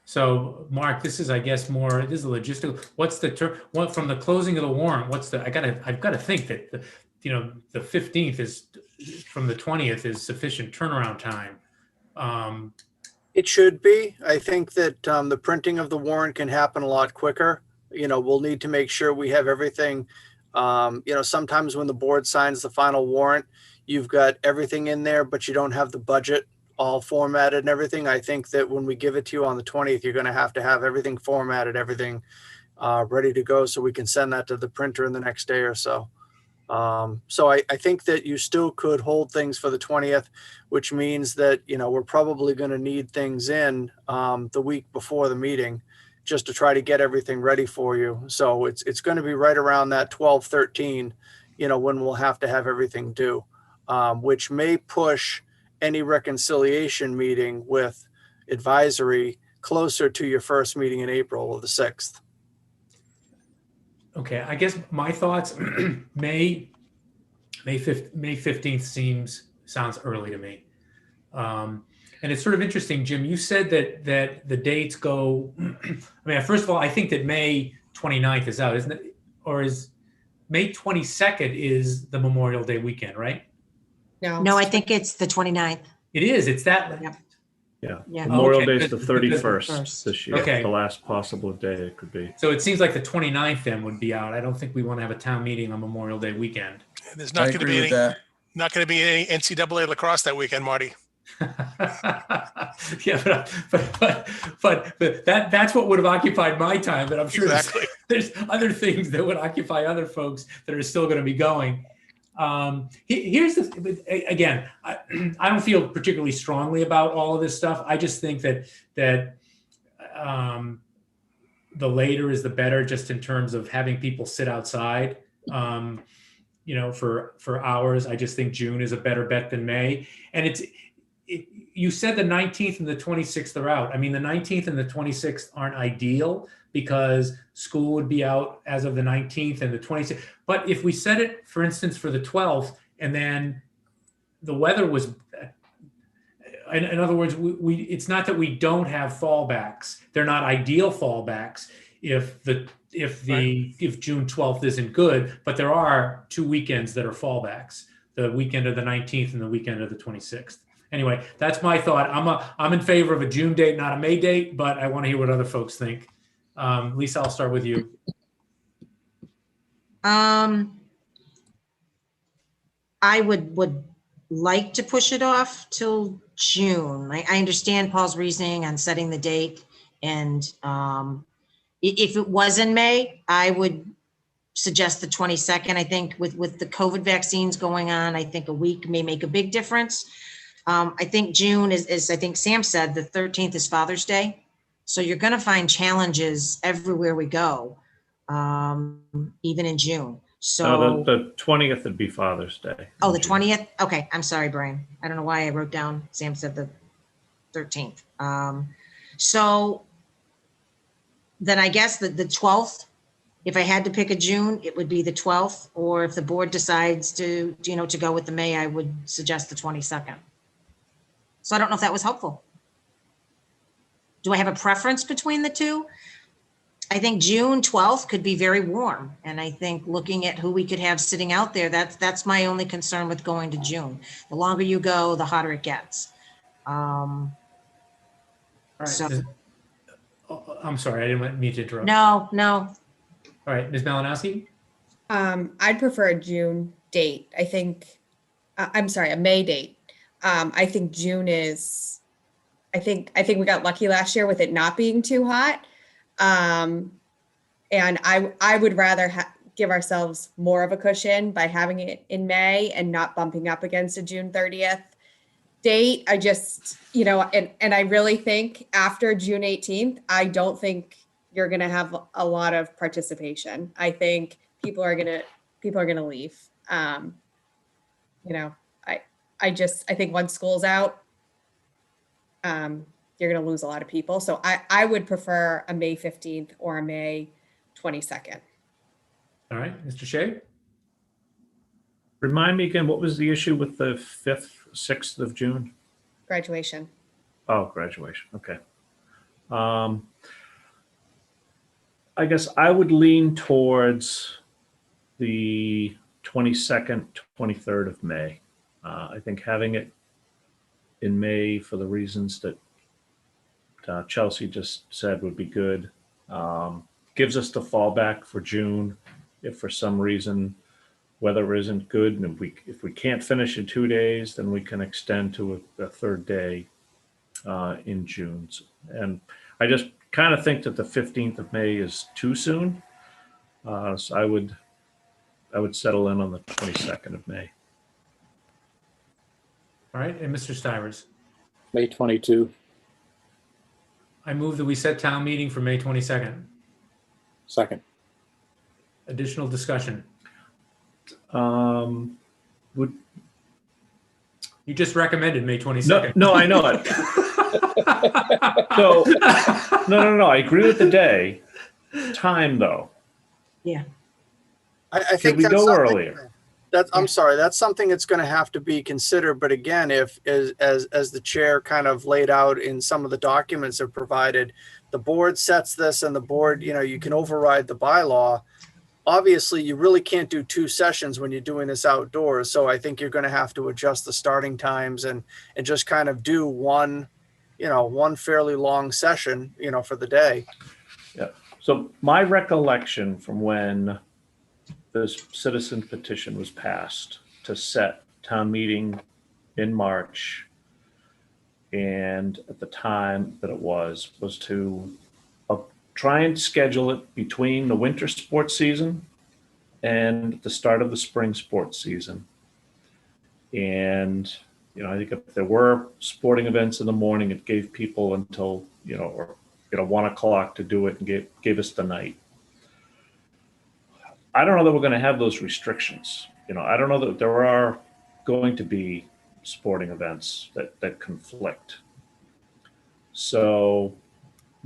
So, Mark, this is, I guess, this is a logistical. What's the term? From the closing of the warrant? I've got to think that the 15th is from the 20th is sufficient turnaround time. It should be. I think that the printing of the warrant can happen a lot quicker. We'll need to make sure we have everything. Sometimes when the board signs the final warrant, you've got everything in there, but you don't have the budget all formatted and everything. I think that when we give it to you on the 20th, you're going to have everything formatted, everything ready to go, so we can send that to the printer in the next day or so. So I think that you still could hold things for the 20th, which means that, we're probably going to need things in the week before the meeting just to try to get everything ready for you. So it's going to be right around that 12/13, when we'll have to have everything due, which may push any reconciliation meeting with advisory closer to your first meeting in April of the 6th. Okay, I guess my thoughts, May 15th sounds early to me. And it's sort of interesting, Jim, you said that the dates go, first of all, I think that May 29th is out, isn't it? Or is May 22nd is the Memorial Day weekend, right? No, I think it's the 29th. It is, it's that. Yep. Yeah. Memorial Okay, Day is the 31st this year. Okay. The last possible day it could be. So it seems like the 29th then would be out. I don't think we want to have a town meeting on Memorial Day weekend. There's not going to be any NCAA lacrosse that weekend, Marty. Yeah, but that's what would have occupied my time. But I'm sure there's other things that would occupy other folks that are still going to be going. Here's again, I don't feel particularly strongly about all of this stuff. I just think that the later is the better, just in terms of having people sit outside, for hours. I just think June is a better bet than May. And you said the 19th and the 26th are out. The 19th and the 26th aren't ideal because school would be out as of the 19th and the 26th. But if we set it, for instance, for the 12th, and then the weather was, in other words, it's not that we don't have fallbacks. They're not ideal fallbacks if June 12th isn't good, but there are 2 weekends that are fallbacks, the weekend of the 19th and the weekend of the 26th. Anyway, that's my thought. I'm in favor of a June date, not a May date, but I want to hear what other folks think. Lisa, I'll start with you. I would like to push it off till June. I understand Paul's reasoning on setting the date, and if it was in May, I would suggest the 22nd. I think with the COVID vaccines going on, I think a week may make a big difference. I think June is, I think Sam said, the 13th is Father's Day. So you're going to find challenges everywhere we go, even in June. So no, the 20th would be Father's Day. Oh, the 20th? Okay, I'm sorry, Brian. I don't know why I wrote down, Sam said the 13th. So then I guess the 12th, if I had to pick a June, it would be the 12th, or if the board decides to go with the May, I would suggest the 22nd. So I don't know if that was helpful. Do I have a preference between the two? I think June 12th could be very warm. And I think looking at who we could have sitting out there, that's my only concern with going to June. The longer you go, the hotter it gets. All right. So, I'm sorry, I didn't mean to interrupt. No. All right, Ms. Malinowski? I'd prefer a June date. I think, I'm sorry, a May date. I think June is, I think we got lucky last year with it not being too hot. And I would rather give ourselves more of a cushion by having it in May and not bumping up against a June 30th date. I just, and I really think after June 18th, I don't think you're going to have a lot of participation. I think people are going to leave. I think once school's out, you're going to lose a lot of people. So I would prefer a May 15th or a May 22nd. All right, Mr. Shea? Remind me again, what was the issue with the 5th, 6th of June? Graduation. Oh, graduation. Okay. I guess I would lean towards the 22nd, 23rd of May. I think having it in May for the reasons that Chelsea just said would be good. Gives us the fallback for June if for some reason weather isn't good, and if we can't finish in 2 days, then we can extend to a third day in June. And I just kind of think that the 15th of May is too soon. So I would settle in on the 22nd of May. All right, and Mr. Stivers. May 22. I move that we set town meeting for May 22nd. Second. Additional discussion. Would You just recommended May 22nd. No, I know it. So, no. I agree with the day. Time, though. Yeah. I Should think we that's go something earlier? I'm sorry, that's something that's going to have to be considered. But again, if as the chair kind of laid out in some of the documents that provided, the board sets this, and the board, you can override the bylaw. Obviously, you really can't do 2 sessions when you're doing this outdoors. So I think you're going to have to adjust the starting times and just kind of do one fairly long session, for the day. Yeah. So my recollection from when this citizen petition was passed to set town meeting in March, and at the time that it was to try and schedule it between the winter sports season and the start of the spring sports season. And, I think if there were sporting events in the morning, it gave people until, 1 o'clock to do it, and gave us the night. I don't know that we're going to have those restrictions. I don't know that there are going to be sporting events that conflict. So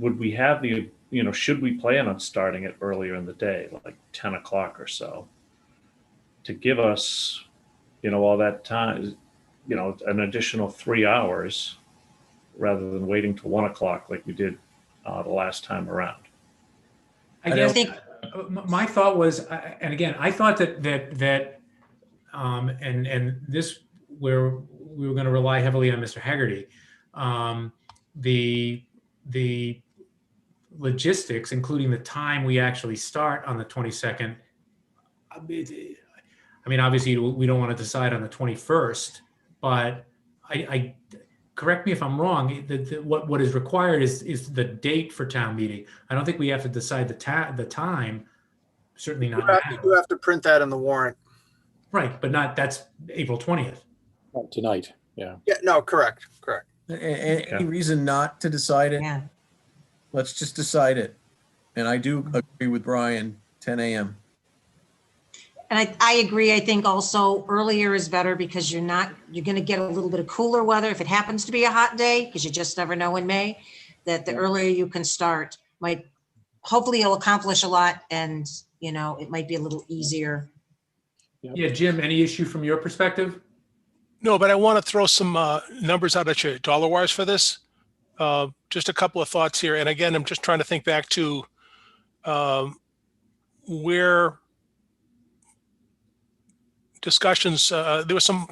would we have should we plan on starting it earlier in the day, like 10 o'clock or so, to give us, all that time, an additional 3 hours rather than waiting till 1 o'clock like we did the last time around? I guess my thought was, and again, I thought that and this, where we were going to rely heavily on Mr. Haggerty, the logistics, including the time we actually start on the 22nd. I mean, obviously, we don't want to decide on the 21st, but I correct me if I'm wrong. What is required is the date for town meeting. I don't think we have to decide the time. Certainly not now. You do have to print that in the warrant. Right, but that's April 20th. Not tonight. Yeah. Yeah. No. Correct. Any reason not to decide it? Yeah. Let's just decide it. And I do agree with Brian. 10 a.m. And I agree. I think also earlier is better because you're going to get a little bit of cooler weather if it happens to be a hot day, because you just never know in May, that the earlier you can start hopefully it'll accomplish a lot, and, it might be a little easier. Yeah, Jim, any issue from your perspective? No, but I want to throw some numbers out at you, dollar-wise, for this. Just a couple of thoughts here. And again, I'm just trying to think back to where discussions, there was some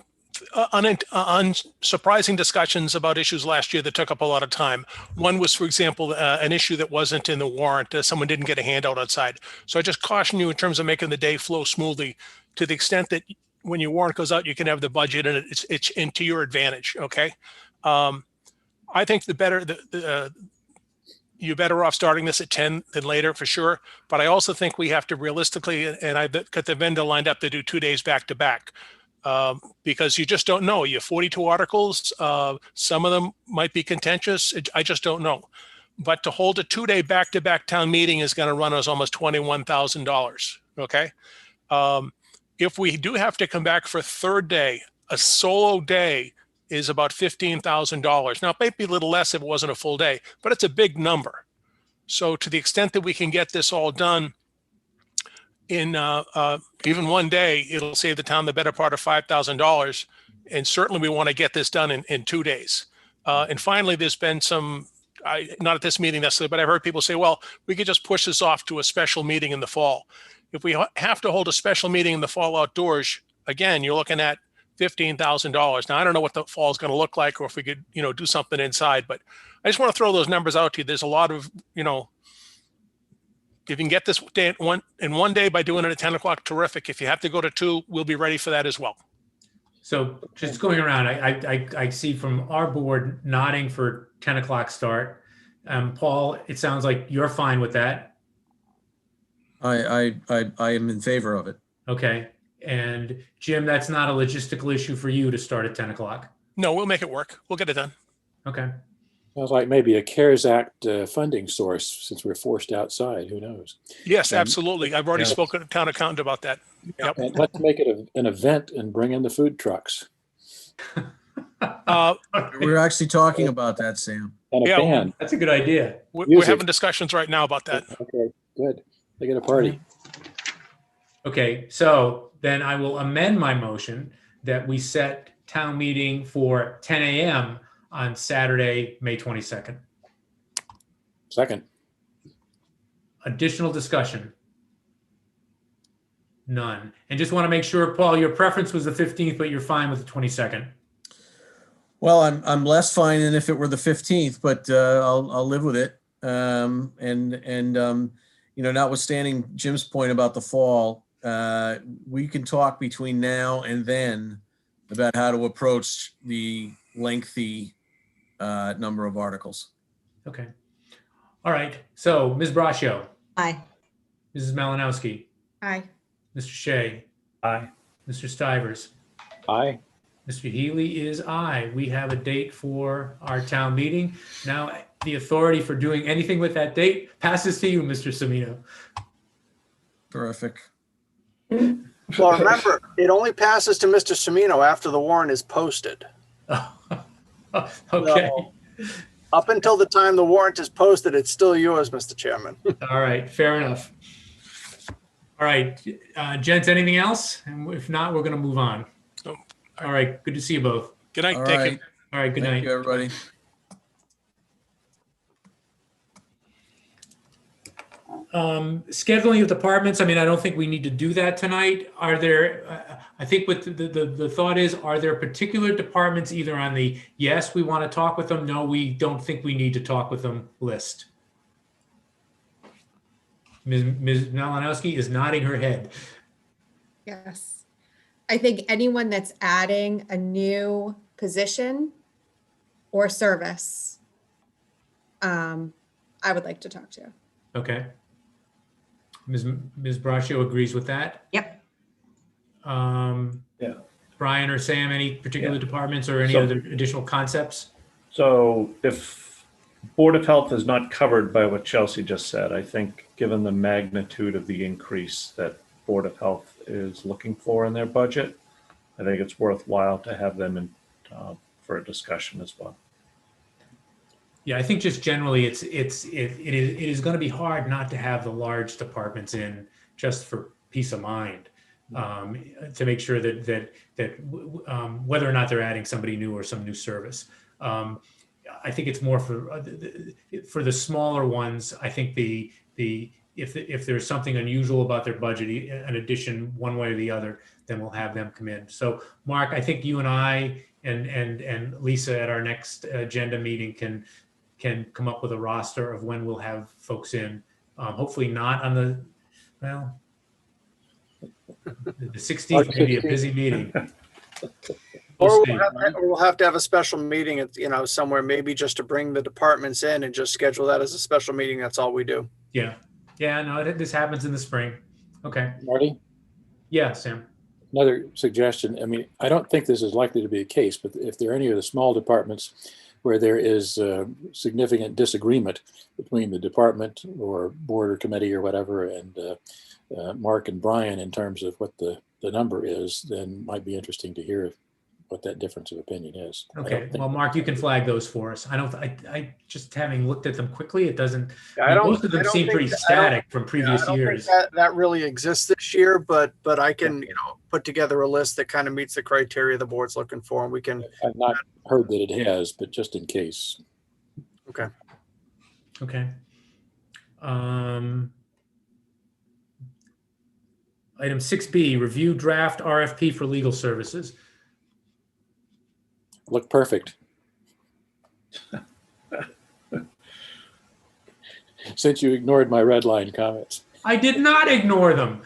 unsurprising discussions about issues last year that took up a lot of time. One was, for example, an issue that wasn't in the warrant. Someone didn't get a handout outside. So I just caution you in terms of making the day flow smoothly, to the extent that when your warrant goes out, you can have the budget and it's into your advantage. Okay. I think you're better off starting this at 10 than later, for sure. But I also think we have to realistically, and I've got the vendor lined up to do 2 days back to back, because you just don't know. You have 42 articles. Some of them might be contentious. I just don't know. But to hold a 2-day back-to-back town meeting is going to run us almost $21,000. Okay. If we do have to come back for a third day, a solo day is about $15,000. Now, it might be a little less if it wasn't a full day, but it's a big number. So to the extent that we can get this all done in even one day, it'll save the town the better part of $5,000. And certainly we want to get this done in 2 days. And finally, there's been some, not at this meeting necessarily, but I've heard people say, well, we could just push this off to a special meeting in the fall. If we have to hold a special meeting in the fall outdoors, again, you're looking at $15,000. Now, I don't know what the fall is going to look like, or if we could, do something inside, but I just want to throw those numbers out to you. There's a lot of, if you can get this day in one day by doing it at 10 o'clock, terrific. If you have to go to 2, we'll be ready for that as well. So just going around, I see from our board nodding for 10 o'clock start. Paul, it sounds like you're fine with that. I am in favor of it. Okay. And Jim, that's not a logistical issue for you to start at 10 o'clock. No, we'll make it work. We'll get it done. Okay. Sounds like maybe a CARES Act funding source since we're forced outside. Who knows? Yes, absolutely. I've already spoken to the town accountant about that. Yep. And let's make it an event and bring in the food trucks. We're actually talking about that, Sam. And a band. That's a good idea. We're having discussions right now about that. Okay, good. They get a party. Okay, so then I will amend my motion that we set town meeting for 10 a.m. on Saturday, May 22nd. Second. Additional discussion? None. And just want to make sure, Paul, your preference was the 15th, but you're fine with the 22nd. Well, I'm less fine than if it were the 15th, but I'll live with it. Notwithstanding Jim's point about the fall, we can talk between now and then about how to approach the lengthy number of articles. Okay. All right. So, Ms. Braccio. Aye. Mrs. Malinowski. Aye. Mr. Shea. Aye. Mr. Stivers. Aye. Mr. Healy is aye. We have a date for our town meeting. Now, the authority for doing anything with that date passes to you, Mr. Semino. Terrific. Well, remember, it only passes to Mr. Semino after the warrant is posted. Okay. So, up until the time the warrant is posted, it's still yours, Mr. Chairman. All right. Fair enough. All right. Gents, anything else? And if not, we're going to move on. All right. Good to see you both. Good night. All Take right. care. All right. Good Thank night. you, everybody. Scheduling of departments. I mean, I don't think we need to do that tonight. Are there, I think what the thought is, are there particular departments either on the, yes, we want to talk with them, no, we don't think we need to talk with them list? Ms. Malinowski is nodding her head. Yes. I think anyone that's adding a new position or service, I would like to talk to. Okay. Ms. Braccio agrees with that. Yep. Yeah. Brian or Sam, any particular departments or any other additional concepts? So if Board of Health is not covered by what Chelsea just said, I think given the magnitude of the increase that Board of Health is looking for in their budget, I think it's worthwhile to have them in for a discussion as well. Yeah, I think just generally it is going to be hard not to have the large departments in just for peace of mind, to make sure that whether or not they're adding somebody new or some new service. I think it's more for the smaller ones. I think if there's something unusual about their budget, an addition one way or the other, then we'll have them come in. So Mark, I think you and I and Lisa at our next agenda meeting can come up with a roster of when we'll have folks in. Hopefully not on the 16th may be a busy meeting. Or we'll have to have a special meeting at, somewhere, maybe just to bring the departments in and just schedule that as a special meeting. That's all we do. Yeah. Yeah, no, this happens in the spring. Okay. Marty? Yeah, Sam. Another suggestion. I mean, I don't think this is likely to be a case, but if there are any of the small departments where there is significant disagreement between the department or board or committee or whatever and Mark and Brian in terms of what the number is, then it might be interesting to hear what that difference of opinion is. Okay. Well, Mark, you can flag those for us. I just having looked at them quickly, it doesn't, most of them seem pretty static from previous years. That really exists this year, but I can, put together a list that kind of meets the criteria the board's looking for, and we can. I've not heard that it has, but just in case. Okay. Okay. Item 6B, review draft RFP for legal services. Look perfect. Since you ignored my red line comments. I did not ignore them.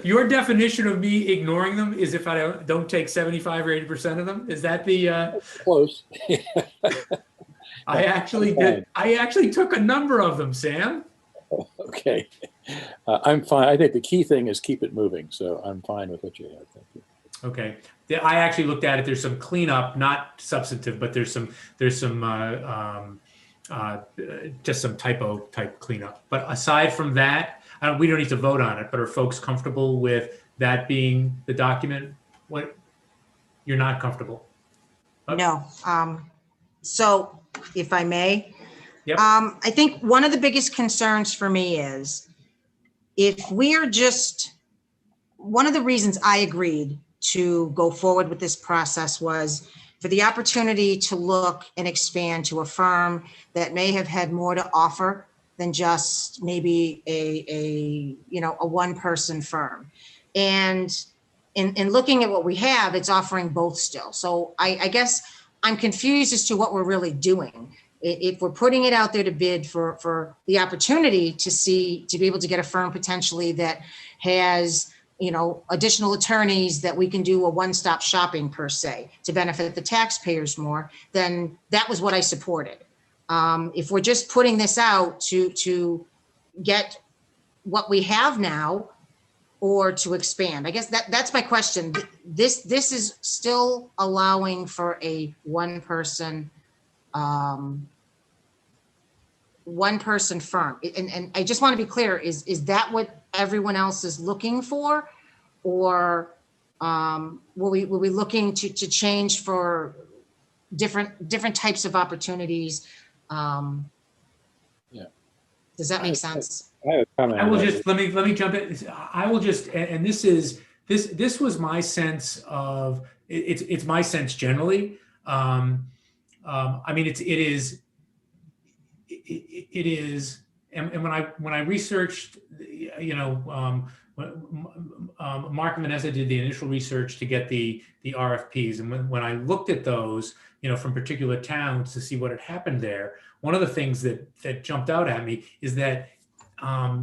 Your definition of me ignoring them is if I don't take 75 or 80% of them. Is that the close? I actually did. I actually took a number of them, Sam. Okay. I'm fine. I think the key thing is keep it moving. So I'm fine with what you have. Thank you. Okay. I actually looked at it. There's some cleanup, not substantive, but there's some just some typo type cleanup. But aside from that, we don't need to vote on it. But are folks comfortable with that being the document? What you're not comfortable? No. So if I may, yep. I think one of the biggest concerns for me is if we are just, one of the reasons I agreed to go forward with this process was for the opportunity to look and expand to a firm that may have had more to offer than just maybe a one-person firm. And in looking at what we have, it's offering both still. So I guess I'm confused as to what we're really doing. If we're putting it out there to bid for the opportunity to be able to get a firm potentially that has additional attorneys that we can do a one-stop shopping per se to benefit the taxpayers more, then that was what I supported. If we're just putting this out to get what we have now or to expand, I guess that's my question. This is still allowing for a one-person firm. And I just want to be clear, is that what everyone else is looking for? Or were we looking to change for different types of opportunities? Yeah. Does that make sense? I have a comment. I will just let me jump in. I will just, and this was my sense of it's my sense generally. I mean it is, and when I researched, Mark and Vanessa did the initial research to get the RFPs, and when I looked at those, from particular towns to see what had happened there, one of the things that jumped out at me is that a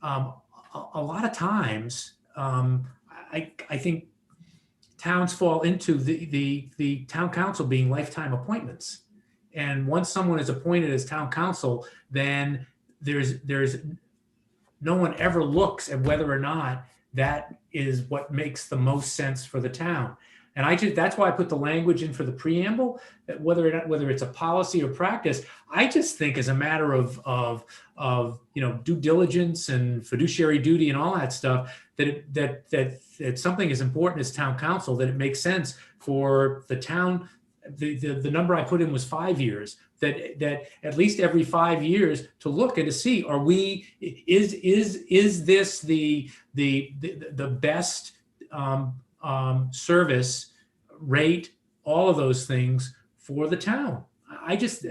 lot of times I think towns fall into the town council being lifetime appointments. And once someone is appointed as town council, then there's no one ever looks at whether or not that is what makes the most sense for the town. And that's why I put the language in for the preamble, that whether it's a policy or practice, I just think as a matter of due diligence and fiduciary duty and all that stuff, that something as important as town council, that it makes sense for the town. The number I put in was 5 years, that at least every 5 years to look and to see, is this the best service, rate, all of those things for the town. I just,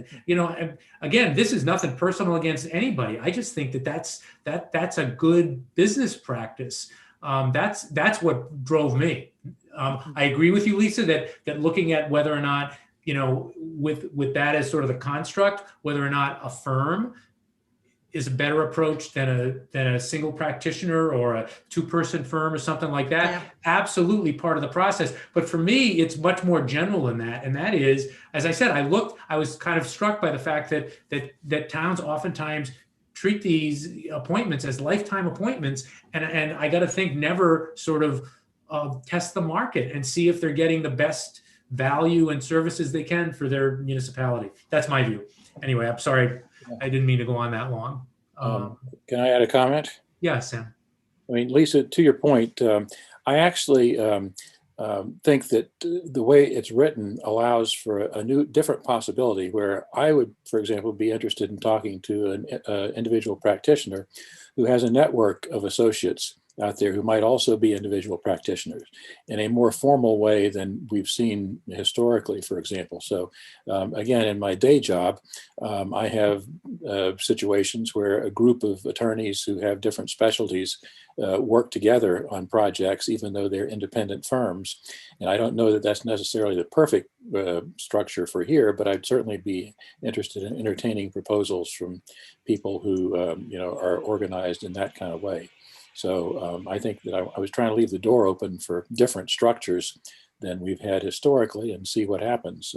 again, this is nothing personal against anybody. I just think that's a good business practice. That's what drove me. I agree with you, Lisa, that looking at whether or not, with that as sort of the construct, whether or not a firm is a better approach than a single practitioner or a two-person firm or something like that. Yeah. Absolutely part of the process. But for me, it's much more general than that. And that is, as I said, I was kind of struck by the fact that towns oftentimes treat these appointments as lifetime appointments. And I got to think never sort of test the market and see if they're getting the best value and services they can for their municipality. That's my view. Anyway, I'm sorry. I didn't mean to go on that long. Can I add a comment? Yeah, Sam. I mean, Lisa, to your point, I actually think that the way it's written allows for a different possibility where I would, for example, be interested in talking to an individual practitioner who has a network of associates out there who might also be individual practitioners in a more formal way than we've seen historically, for example. So again, in my day job, I have situations where a group of attorneys who have different specialties work together on projects, even though they're independent firms. And I don't know that that's necessarily the perfect structure for here, but I'd certainly be interested in entertaining proposals from people who are organized in that kind of way. So I think that I was trying to leave the door open for different structures than we've had historically and see what happens.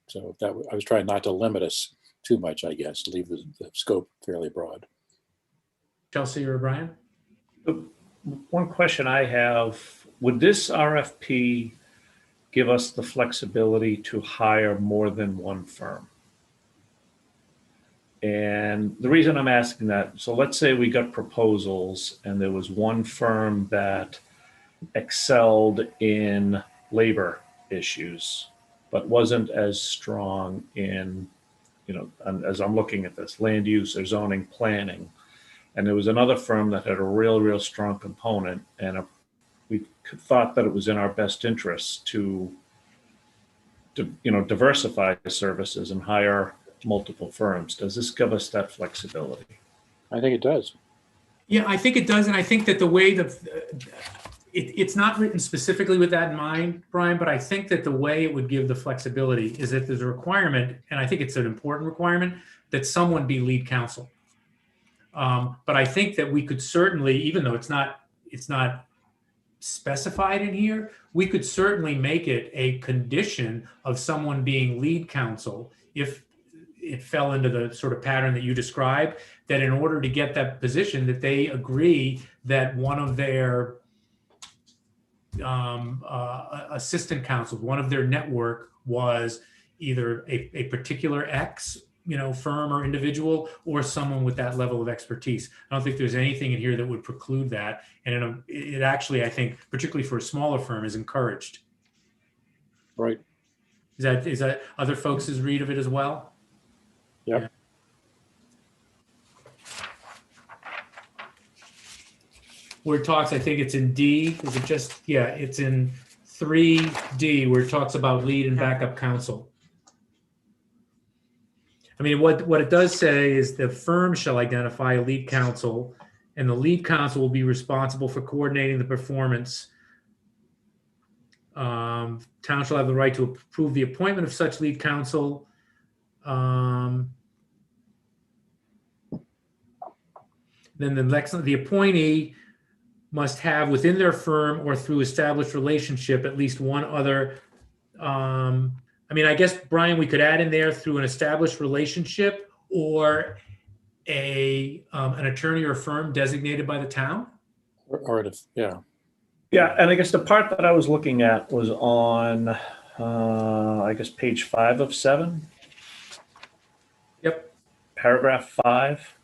So that I was trying not to limit us too much, I guess, to leave the scope fairly broad. Chelsea or Brian? One question I have, would this RFP give us the flexibility to hire more than one firm? And the reason I'm asking that, so let's say we got proposals and there was one firm that excelled in labor issues, but wasn't as strong in, as I'm looking at this, land use or zoning planning. And there was another firm that had a real strong component, and we thought that it was in our best interest to diversify the services and hire multiple firms. Does this give us that flexibility? I think it does. Yeah, I think it does. And I think that the way that it's not written specifically with that in mind, Brian, but I think that the way it would give the flexibility is that there's a requirement, and I think it's an important requirement, that someone be lead counsel. But I think that we could certainly, even though it's not specified in here, we could certainly make it a condition of someone being lead counsel if it fell into the sort of pattern that you described, that in order to get that position, that they agree that one of their assistant counsels, one of their network was either a particular X, firm or individual, or someone with that level of expertise. I don't think there's anything in here that would preclude that. And it actually, I think, particularly for a smaller firm, is encouraged. Right. Is that other folks' read of it as well? Yep. Yeah. Where it talks, I think it's in D. Is it just, yeah, it's in 3D where it talks about lead and backup counsel. I mean, what it does say is the firm shall identify a lead counsel, and the lead counsel will be responsible for coordinating the performance. Town shall have the right to approve the appointment of such lead counsel. Then the appointee must have within their firm or through established relationship at least one other. I mean, I guess, Brian, we could add in there through an established relationship or an attorney or firm designated by the town. Yeah. Yeah, and I guess the part that I was looking at was on, I guess, page 5 of 7. Yep. Paragraph 5,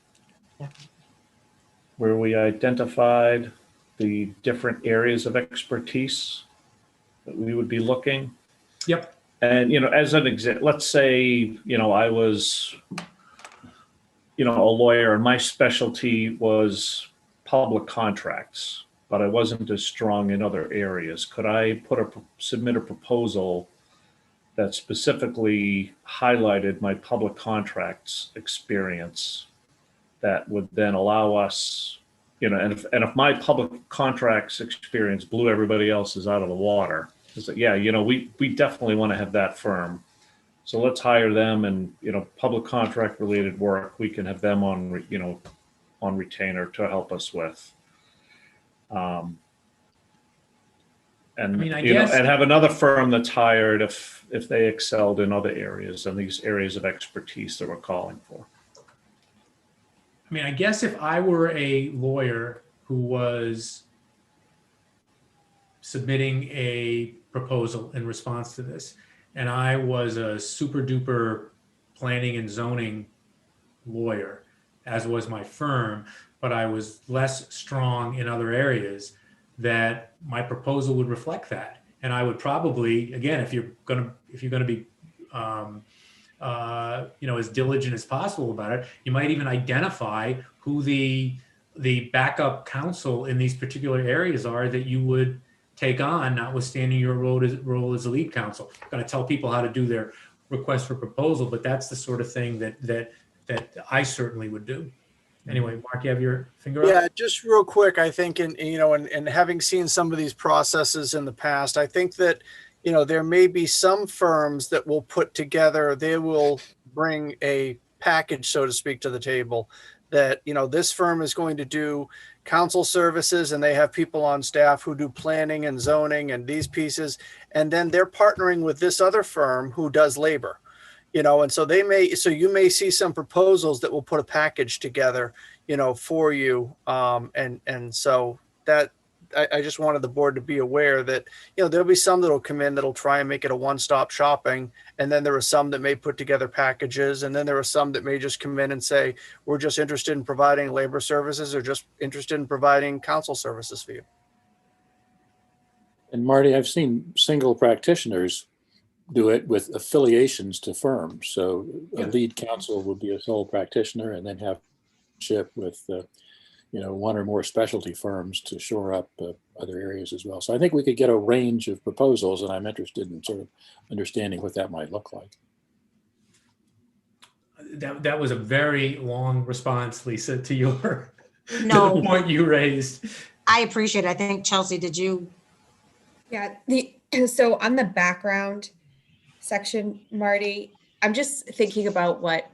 where we identified the different areas of expertise that we would be looking. Yep. And, as an example, let's say, I was, a lawyer and my specialty was public contracts, but I wasn't as strong in other areas. Could I submit a proposal that specifically highlighted my public contracts experience that would then allow us, and if my public contracts experience blew everybody else's out of the water, is that, yeah, we definitely want to have that firm. So let's hire them, and, public contract related work, we can have them on, on retainer to help us with. And, I mean, I guess, and have another firm that's hired if they excelled in other areas and these areas of expertise that we're calling for. I mean, I guess if I were a lawyer who was submitting a proposal in response to this, and I was a super duper planning and zoning lawyer, as was my firm, but I was less strong in other areas, that my proposal would reflect that. And I would probably, again, if you're gonna be as diligent as possible about it, you might even identify who the the backup counsel in these particular areas are that you would take on, notwithstanding your role as a lead counsel. I'm going to tell people how to do their request for proposal, but that's the sort of thing that I certainly would do. Anyway, Mark, you have your finger up? Yeah, just real quick, I think, and having seen some of these processes in the past, I think that, there may be some firms that will put together, they will bring a package, so to speak, to the table that, this firm is going to do council services and they have people on staff who do planning and zoning and these pieces. And then they're partnering with this other firm who does labor. And so you may see some proposals that will put a package together, for you. And so that I just wanted the board to be aware that, there'll be some that'll come in that'll try and make it a one-stop shopping. And then there are some that may put together packages. And then there are some that may just come in and say, we're just interested in providing labor services or just interested in providing council services for you. And Marty, I've seen single practitioners do it with affiliations to firms. So a lead counsel would be a sole practitioner and then have ship with one or more specialty firms to shore up other areas as well. So I think we could get a range of proposals, and I'm interested in sort of understanding what that might look like. That was a very long response, Lisa, to your No. to the point you raised. I appreciate it. I think, Chelsea, did you? Yeah, so on the background section, Marty, I'm just thinking about what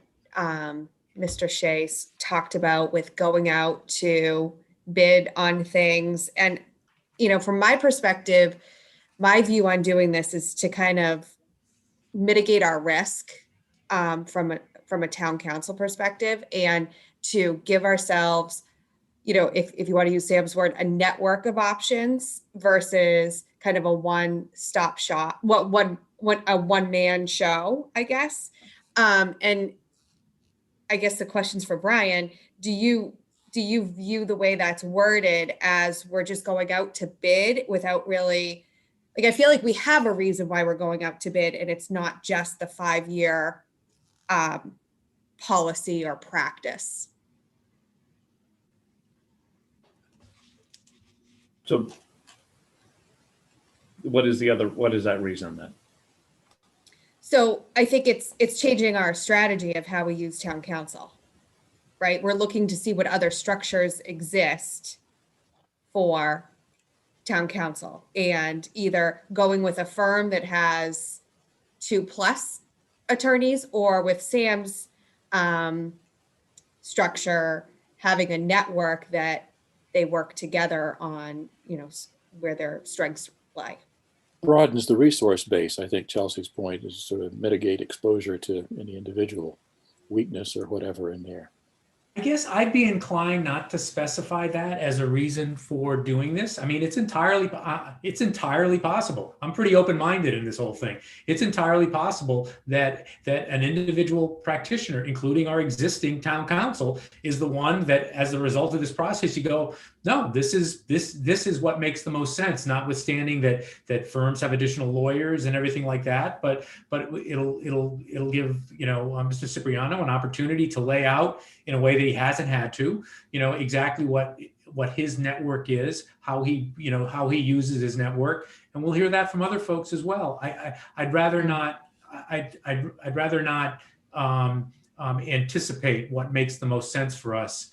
Mr. Shea's talked about with going out to bid on things. And, from my perspective, my view on doing this is to kind of mitigate our risk from a town council perspective, and to give ourselves, if you want to use Sam's word, a network of options versus kind of a one-stop shop, a one-man show, I guess. And I guess the question's for Brian. Do you view the way that's worded as we're just going out to bid without really, I feel like we have a reason why we're going out to bid, and it's not just the 5-year policy or practice. So what is that reason then? So I think it's changing our strategy of how we use town council, right? We're looking to see what other structures exist for town council, and either going with a firm that has 2+ attorneys, or with Sam's structure, having a network that they work together on, where their strengths lie. Broadens the resource base. I think Chelsea's point is sort of mitigate exposure to any individual weakness or whatever in there. I guess I'd be inclined not to specify that as a reason for doing this. I mean, it's entirely possible. I'm pretty open-minded in this whole thing. It's entirely possible that an individual practitioner, including our existing town council, is the one that, as a result of this process, you go, no, this is what makes the most sense, notwithstanding that firms have additional lawyers and everything like that. But it'll give Mr. Cipriano an opportunity to lay out in a way that he hasn't had to, exactly what his network is, how he uses his network, and we'll hear that from other folks as well. I'd rather not anticipate what makes the most sense for us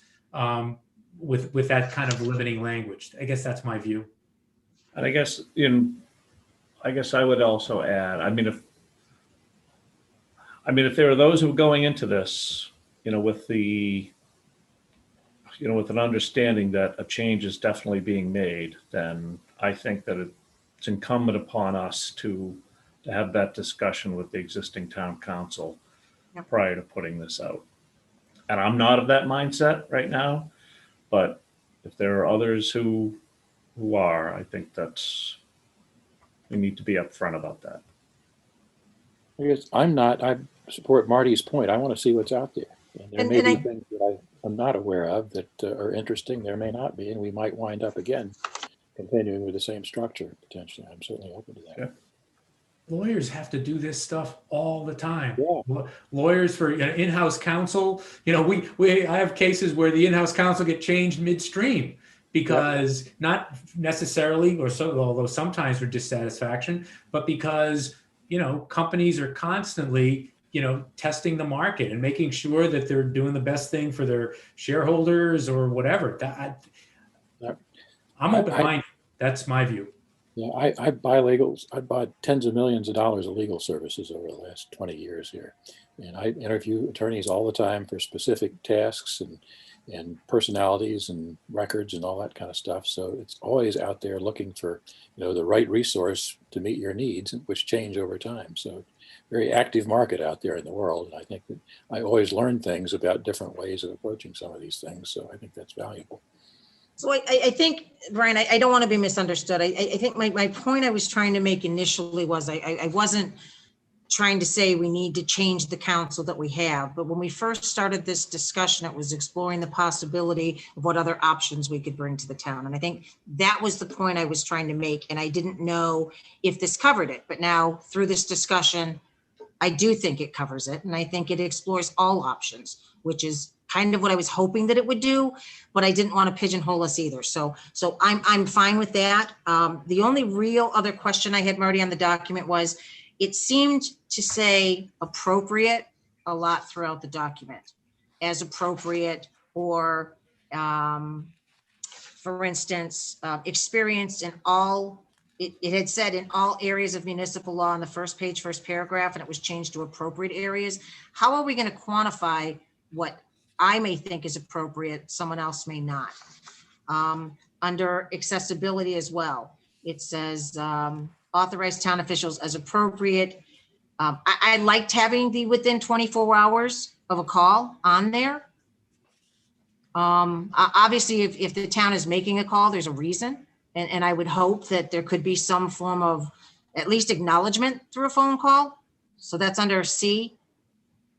with that kind of limiting language. I guess that's my view. And I guess I would also add, if there are those who are going into this, with an understanding that a change is definitely being made, then I think that it's incumbent upon us to have that discussion with the existing town council prior to putting this out. And I'm not of that mindset right now, but if there are others who are, I think we need to be upfront about that. I guess I support Marty's point. I want to see what's out there. And there may be things that I'm not aware of that are interesting. There may not be, and we might wind up again continuing with the same structure potentially. I'm certainly open to that. lawyers have to do this stuff all the time. Yeah. Lawyers for in-house counsel, I have cases where the in-house counsel get changed midstream because not necessarily, although sometimes for dissatisfaction, but because, companies are constantly, testing the market and making sure that they're doing the best thing for their shareholders or whatever. I'm open-minded. That's my view. Yeah, I buy legals. I bought tens of millions of dollars of legal services over the last 20 years here. And I interview attorneys all the time for specific tasks and personalities and records and all that kind of stuff. So it's always out there looking for, the right resource to meet your needs, which change over time. So very active market out there in the world. And I think that I always learn things about different ways of approaching some of these things. So I think that's valuable. So I think, Brian, I don't want to be misunderstood. I think my point I was trying to make initially was I wasn't trying to say we need to change the council that we have. But when we first started this discussion, it was exploring the possibility of what other options we could bring to the town. And I think that was the point I was trying to make. And I didn't know if this covered it. But now through this discussion, I do think it covers it. And I think it explores all options, which is kind of what I was hoping that it would do, but I didn't want to pigeonhole us either. So I'm fine with that. The only real other question I had, Marty, on the document was, it seemed to say appropriate a lot throughout the document, as appropriate, or for instance, experienced in all, it had said in all areas of municipal law on the first page, first paragraph, and it was changed to appropriate areas. How are we going to quantify what I may think is appropriate, someone else may not? Under accessibility as well, it says authorize town officials as appropriate. I liked having the within 24 hours of a call on there. Obviously, if the town is making a call, there's a reason. And I would hope that there could be some form of at least acknowledgement through a phone call. So that's under C.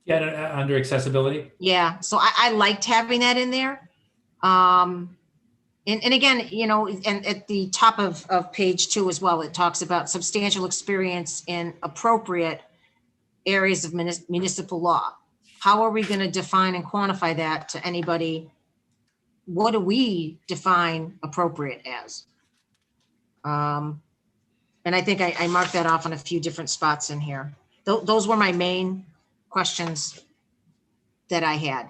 Yeah, under accessibility. Yeah, so I liked having that in there. And again, and at the top of page 2 as well, it talks about substantial experience in appropriate areas of municipal law. How are we going to define and quantify that to anybody? What do we define appropriate as? And I think I marked that off on a few different spots in here. Those were my main questions that I had.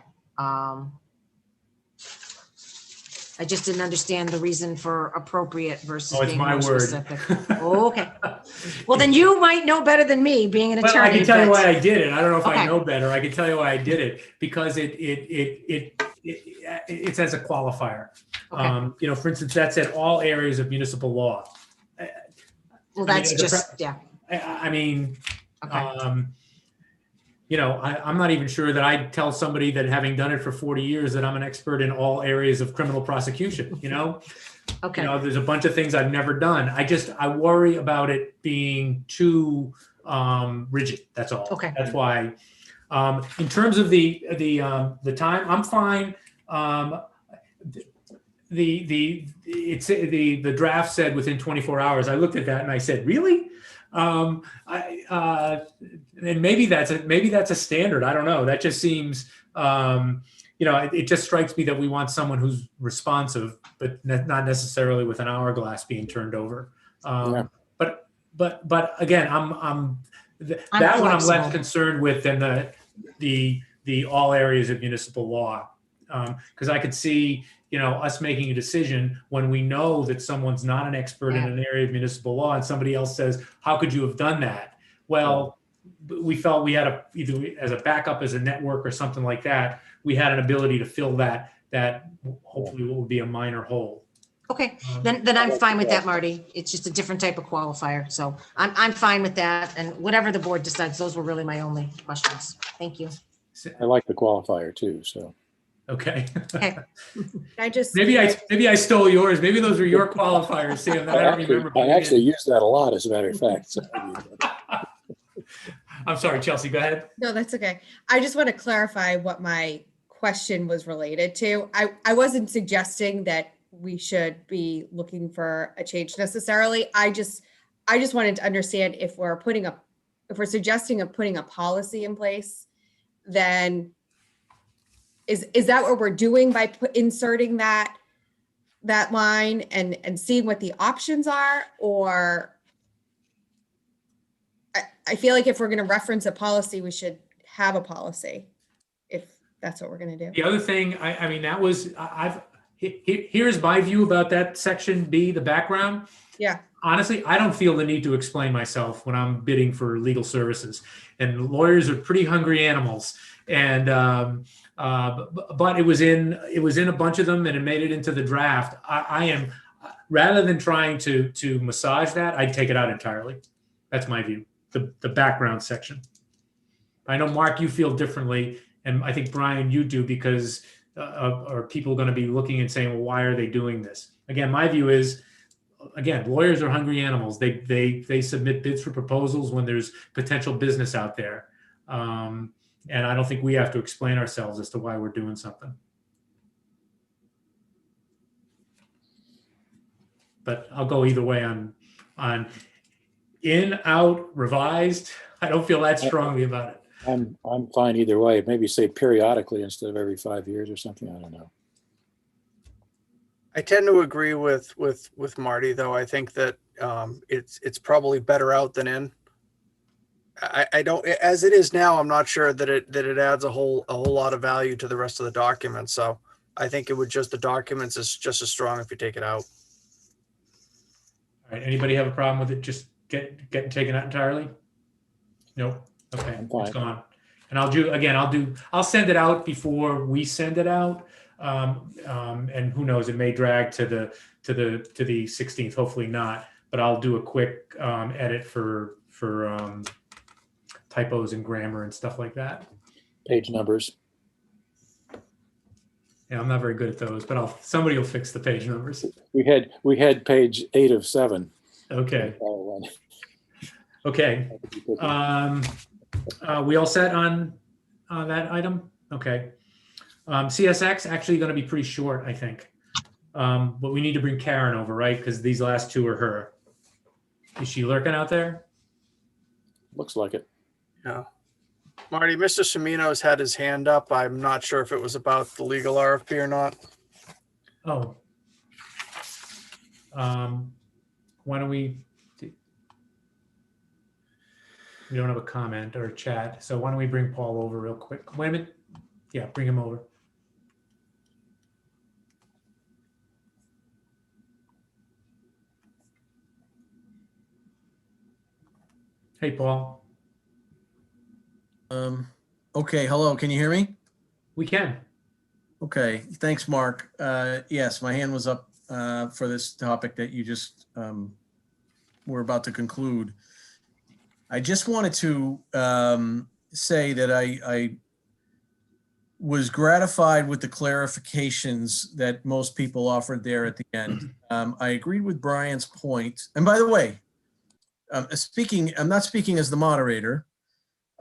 I just didn't understand the reason for appropriate versus it's being my more word. specific. Oh, okay. Well, then you might know better than me, being an attorney. Well, I can tell you but- why I did it. I don't know if Okay. I know better. I can tell you why I did it because it's as a qualifier. Okay. For instance, that's at all areas of municipal law. Well, that's yeah. I mean, Okay. I'm not even sure that I'd tell somebody that having done it for 40 years that I'm an expert in all areas of criminal prosecution, Okay. There's a bunch of things I've never done. I worry about it being too rigid. That's all. Okay. That's why. In terms of the time, I'm fine. The draft said within 24 hours. I looked at that and I said, really? And maybe that's a standard. I don't know. That just seems, it just strikes me that we want someone who's responsive, but not necessarily with an hourglass being turned over. Yeah. But again, I'm that one I'm less flexible. concerned with than the all areas of municipal law, because I could see us making a decision when we know that someone's not an expert in an area of municipal law, and somebody else says, "How could you have done that?" Well, we felt we had either as a backup, as a network, or something like that. We had an ability to fill that hopefully what would be a minor hole. Okay, then I'm fine with that, Marty. It's just a different type of qualifier. So I'm fine with that. And whatever the board decides, those were really my only questions. Thank you. I like the qualifier too, so. Okay. Okay. Maybe I stole yours. Maybe those were your qualifiers, Sam, that I don't remember. I actually use that a lot, as a matter of fact. So. I'm sorry, Chelsea, go ahead. No, that's okay. I just want to clarify what my question was related to. I wasn't suggesting that we should be looking for a change necessarily. I I just wanted to understand if we're suggesting of putting a policy in place, then is that what we're doing by inserting that line and seeing what the options are? Or I feel like if we're going to reference a policy, we should have a policy, if that's what we're going to do. The other thing, I mean, that was, here's my view about that section B, the background. Yeah. Honestly, I don't feel the need to explain myself when I'm bidding for legal services, and lawyers are pretty hungry animals. And but it was in a bunch of them, and it made it into the draft. I am, rather than trying to massage that, I'd take it out entirely. That's my view. The background section. I know, Mark, you feel differently, and I think, Brian, you do, because are people going to be looking and saying, well, why are they doing this? Again, my view is, again, lawyers are hungry animals. They submit bids for proposals when there's potential business out there. And I don't think we have to explain ourselves as to why we're doing something. But I'll go either way on in, out, revised. I don't feel that strongly about it. I'm fine either way. Maybe say periodically instead of every 5 years or something. I don't know. I tend to agree with Marty, though. I think that it's probably better out than in. I don't, as it is now, I'm not sure that it adds a whole lot of value to the rest of the document. So I think it would the documents is just as strong if you take it out. All right. Anybody have a problem with it just getting taken out entirely? Nope. Okay, it's gone. And I'll send it out before we send it out. And who knows, it may drag to the 16th, hopefully not, but I'll do a quick edit for typos and grammar and stuff like that. Page numbers. Yeah, I'm not very good at those, but somebody will fix the page numbers. We had page 8 of 7. Okay. Okay. We all set on that item? Okay. CSX actually going to be pretty short, I think. But we need to bring Karen over, right? Because these last two are her. Is she lurking out there? Looks like it. Yeah. Marty, Mr. Semino's had his hand up. I'm not sure if it was about the legal RFP or not. Oh. Why don't we don't have a comment or a chat, so why don't we bring Paul over real quick? Wait a minute. Yeah, bring him over. Hey, Paul. Okay, hello, can you hear me? We can. Okay, thanks, Mark. Yes, my hand was up for this topic that you just were about to conclude. I just wanted to say that I was gratified with the clarifications that most people offered there at the end. I agreed with Brian's point. And by the way, I'm not speaking as the moderator,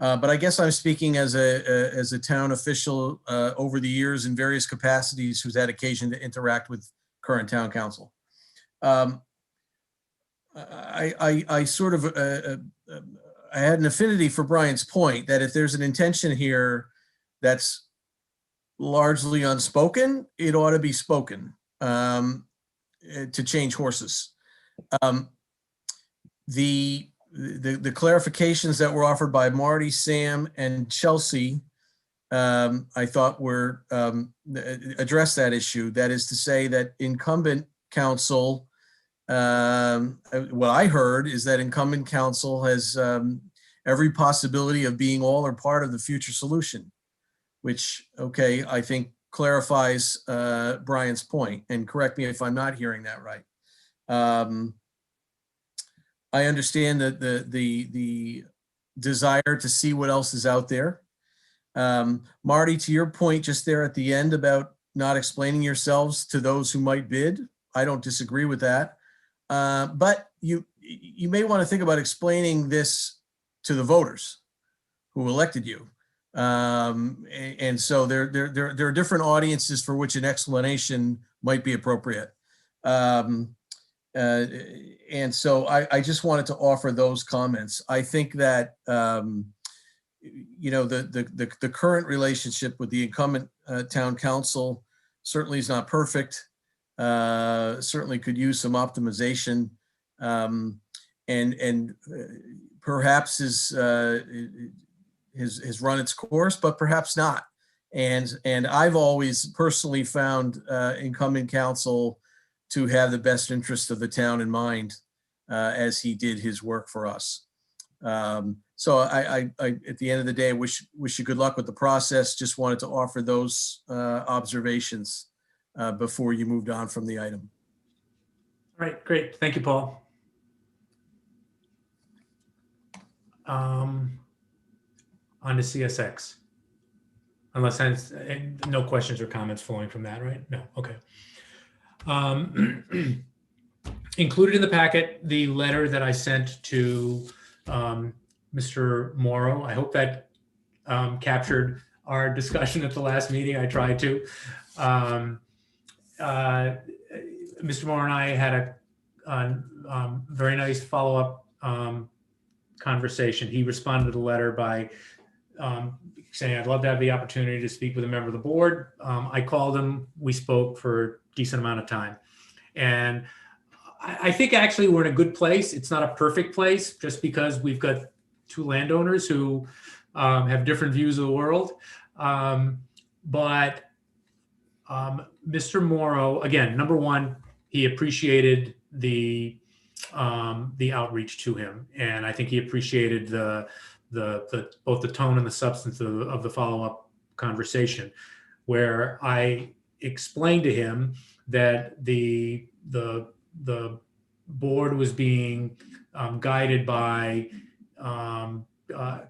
but I guess I'm speaking as a town official over the years in various capacities who's had occasion to interact with current town council. I sort of I had an affinity for Brian's point that if there's an intention here that's largely unspoken, it ought to be spoken to change horses. The clarifications that were offered by Marty, Sam, and Chelsea, I thought were addressed that issue. That is to say that incumbent council, what I heard is that incumbent council has every possibility of being all or part of the future solution, which, okay, I think clarifies Brian's point, and correct me if I'm not hearing that right. I understand that the desire to see what else is out there. Marty, to your point just there at the end about not explaining yourselves to those who might bid, I don't disagree with that. But you may want to think about explaining this to the voters who elected you. And so there are different audiences for which an explanation might be appropriate. And so I just wanted to offer those comments. I think that, you know, the current relationship with the incumbent town council certainly is not perfect. Certainly could use some optimization, and perhaps has run its course, but perhaps not. And I've always personally found incumbent council to have the best interest of the town in mind as he did his work for us. So I at the end of the day, wish you good luck with the process. Just wanted to offer those observations before you moved on from the item. All right, great. Thank you, Paul. On to CSX. Unless that's, no questions or comments flowing from that, right? No, okay. Included in the packet, the letter that I sent to Mr. Morrow. I hope that captured our discussion at the last meeting. I tried to. Mr. Morrow and I had a very nice follow-up conversation. He responded to the letter by saying, I'd love to have the opportunity to speak with a member of the board. I called him, we spoke for a decent amount of time. And I think actually we're in a good place. It's not a perfect place just because we've got two landowners who have different views of the world. But Mr. Morrow, again, number one, he appreciated the outreach to him. And I think he appreciated both the tone and the substance of the follow-up conversation, where I explained to him that the board was being guided by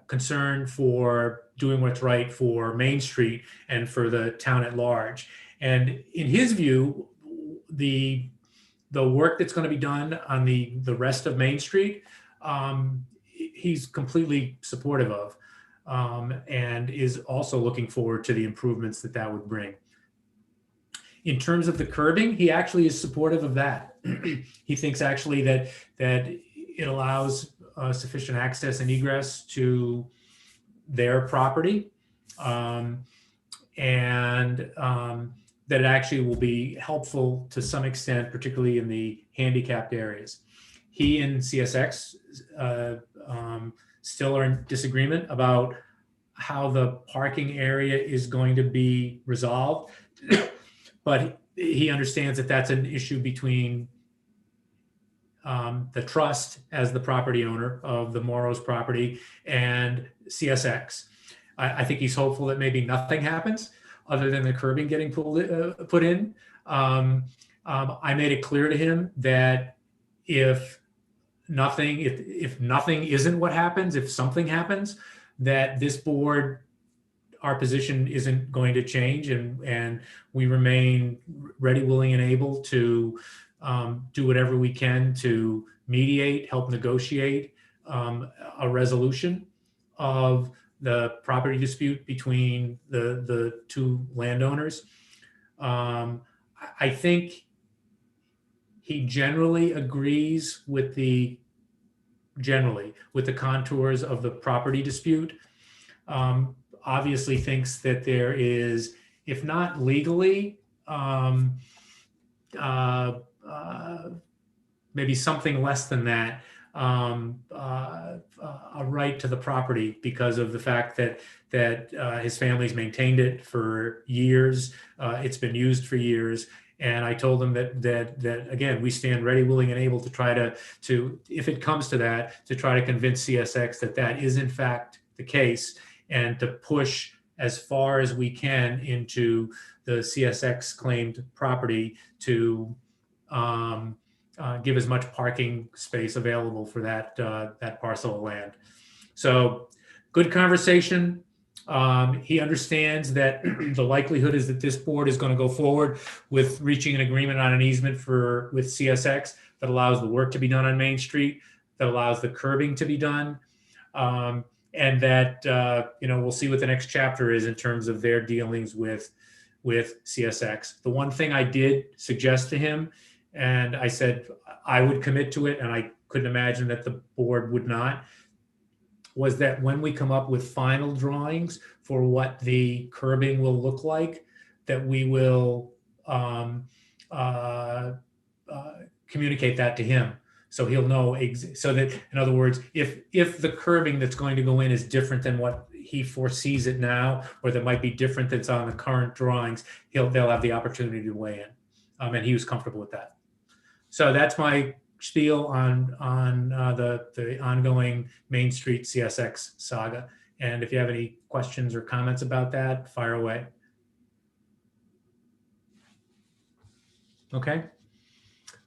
concern for doing what's right for Main Street and for the town at large. And in his view, the work that's going to be done on the rest of Main Street, he's completely supportive of, and is also looking forward to the improvements that would bring. In terms of the curbing, he actually is supportive of that. He thinks actually that it allows sufficient access and egress to their property, and that it actually will be helpful to some extent, particularly in the handicapped areas. He and CSX still are in disagreement about how the parking area is going to be resolved. But he understands that that's an issue between the trust as the property owner of the Morrow's property and CSX. I think he's hopeful that maybe nothing happens other than the curbing getting put in. I made it clear to him that if nothing isn't what happens, if something happens, that this board, our position isn't going to change, and we remain ready, willing, and able to do whatever we can to mediate, help negotiate a resolution of the property dispute between the two landowners. I think he generally agrees with the contours of the property dispute. Obviously thinks that there is, if not legally, maybe something less than that, a right to the property because of the fact that his family's maintained it for years. It's been used for years. And I told him that again, we stand ready, willing, and able to try to, if it comes to that, to try to convince CSX that is in fact the case, and to push as far as we can into the CSX claimed property to give as much parking space available for that parcel of land. So good conversation. He understands that the likelihood is that this board is going to go forward with reaching an agreement on an easement with CSX that allows the work to be done on Main Street, that allows the curbing to be done, and that we'll see what the next chapter is in terms of their dealings with CSX. The one thing I did suggest to him and I said I would commit to it, and I couldn't imagine that the board would not, was that when we come up with final drawings for what the curbing will look like, that we will communicate that to him. So he'll know, so that, in other words, if the curbing that's going to go in is different than what he foresees it now, or that might be different that's on the current drawings, they'll have the opportunity to weigh in. And he was comfortable with that. So that's my spiel on the ongoing Main Street CSX saga. And if you have any questions or comments about that, fire away. Okay.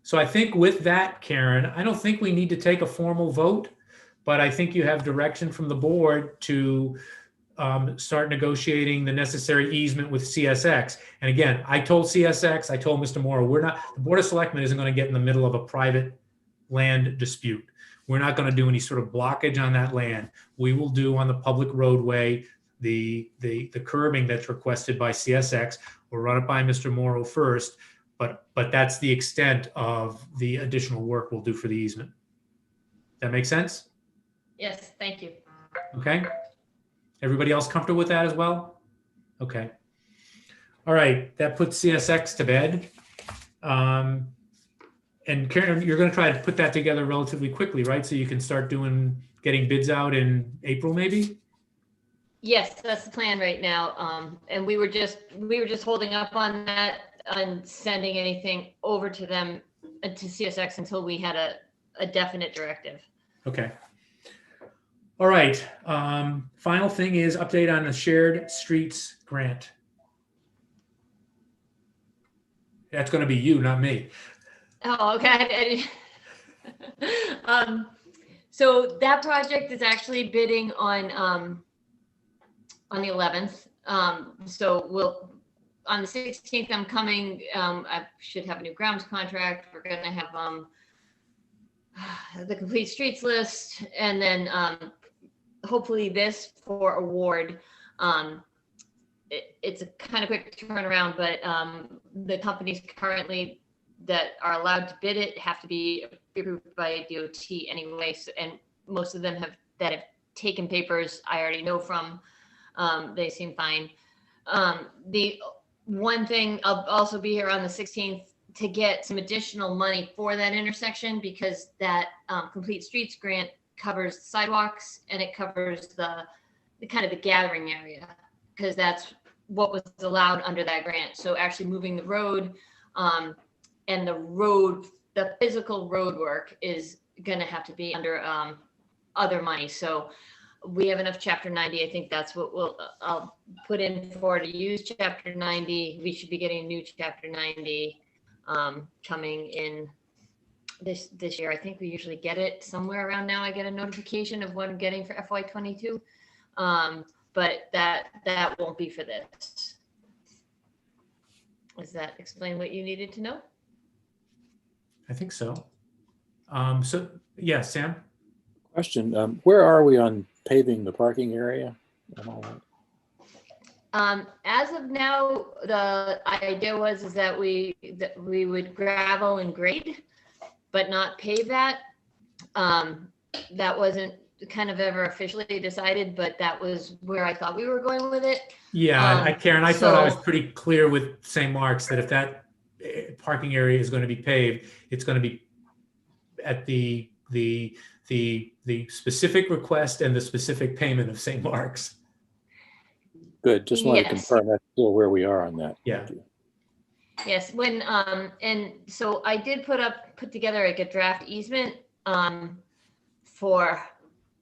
So I think with that, Karen, I don't think we need to take a formal vote, but I think you have direction from the board to start negotiating the necessary easement with CSX. And again, I told CSX, I told Mr. Morrow, the Board of Selectmen isn't going to get in the middle of a private land dispute. We're not going to do any sort of blockage on that land. We will do on the public roadway the curbing that's requested by CSX. We'll run it by Mr. Morrow first, but that's the extent of the additional work we'll do for the easement. That make sense? Yes, thank you. Okay. Everybody else comfortable with that as well? Okay. All right, that puts CSX to bed. And Karen, you're going to try to put that together relatively quickly, right? So you can start getting bids out in April, maybe? Yes, that's the plan right now. And we were just holding up on that, on sending anything over to them, to CSX, until we had a definite directive. Okay. All right. Final thing is update on the shared streets grant. That's going to be you, not me. Oh, okay. So that project is actually bidding on the 11th. So on the 16th, I'm coming. I should have a new grounds contract. We're going to have the complete streets list, and then hopefully this for award. It's a kind of quick turnaround, but the companies currently that are allowed to bid it have to be approved by DOT anyway. So, and most of them that have taken papers, I already know from. They seem fine. The one thing, I'll also be here on the 16th to get some additional money for that intersection, because that complete streets grant covers sidewalks and it covers the kind of the gathering area, because that's what was allowed under that grant. So actually moving the road and the physical road work is going to have to be under other money. So we have enough Chapter 90. I think that's what I'll put in for to use Chapter 90. We should be getting a new Chapter 90 coming in this year. I think we usually get it somewhere around now. I get a notification of what I'm getting for FY22. But that won't be for this. Does that explain what you needed to know? I think so. So yeah, Sam? Question, where are we on paving the parking area and all that? As of now, the idea is that we would gravel and grade, but not pave that. That wasn't kind of ever officially decided, but that was where I thought we were going with it. Yeah, Karen, I thought I was pretty clear with St. Mark's that if that parking area is going to be paved, it's going to be at the specific request and the specific payment of St. Mark's. Good, just want to confirm that's still where we are on that. Yeah. Yes, and so I did put together like a draft easement for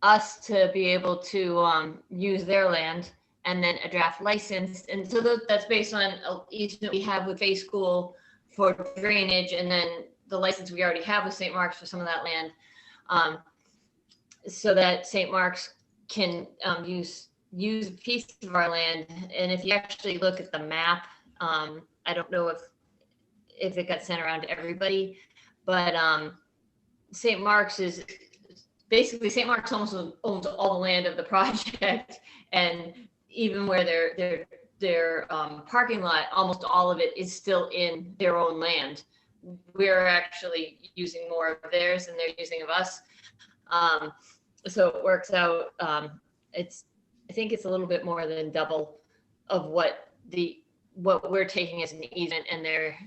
us to be able to use their land, and then a draft license. And so that's based on an easement we have with Bay School for drainage, and then the license we already have with St. Mark's for some of that land, so that St. Mark's can use a piece of our land. And if you actually look at the map, I don't know if it got sent around to everybody, but St. Mark's is basically, St. Mark's almost owns all the land of the project, and even where their parking lot, almost all of it is still in their own land. we're actually using more of theirs than they're using of us. So it works out. I think it's a little bit more than double of what we're taking as an easement, and they're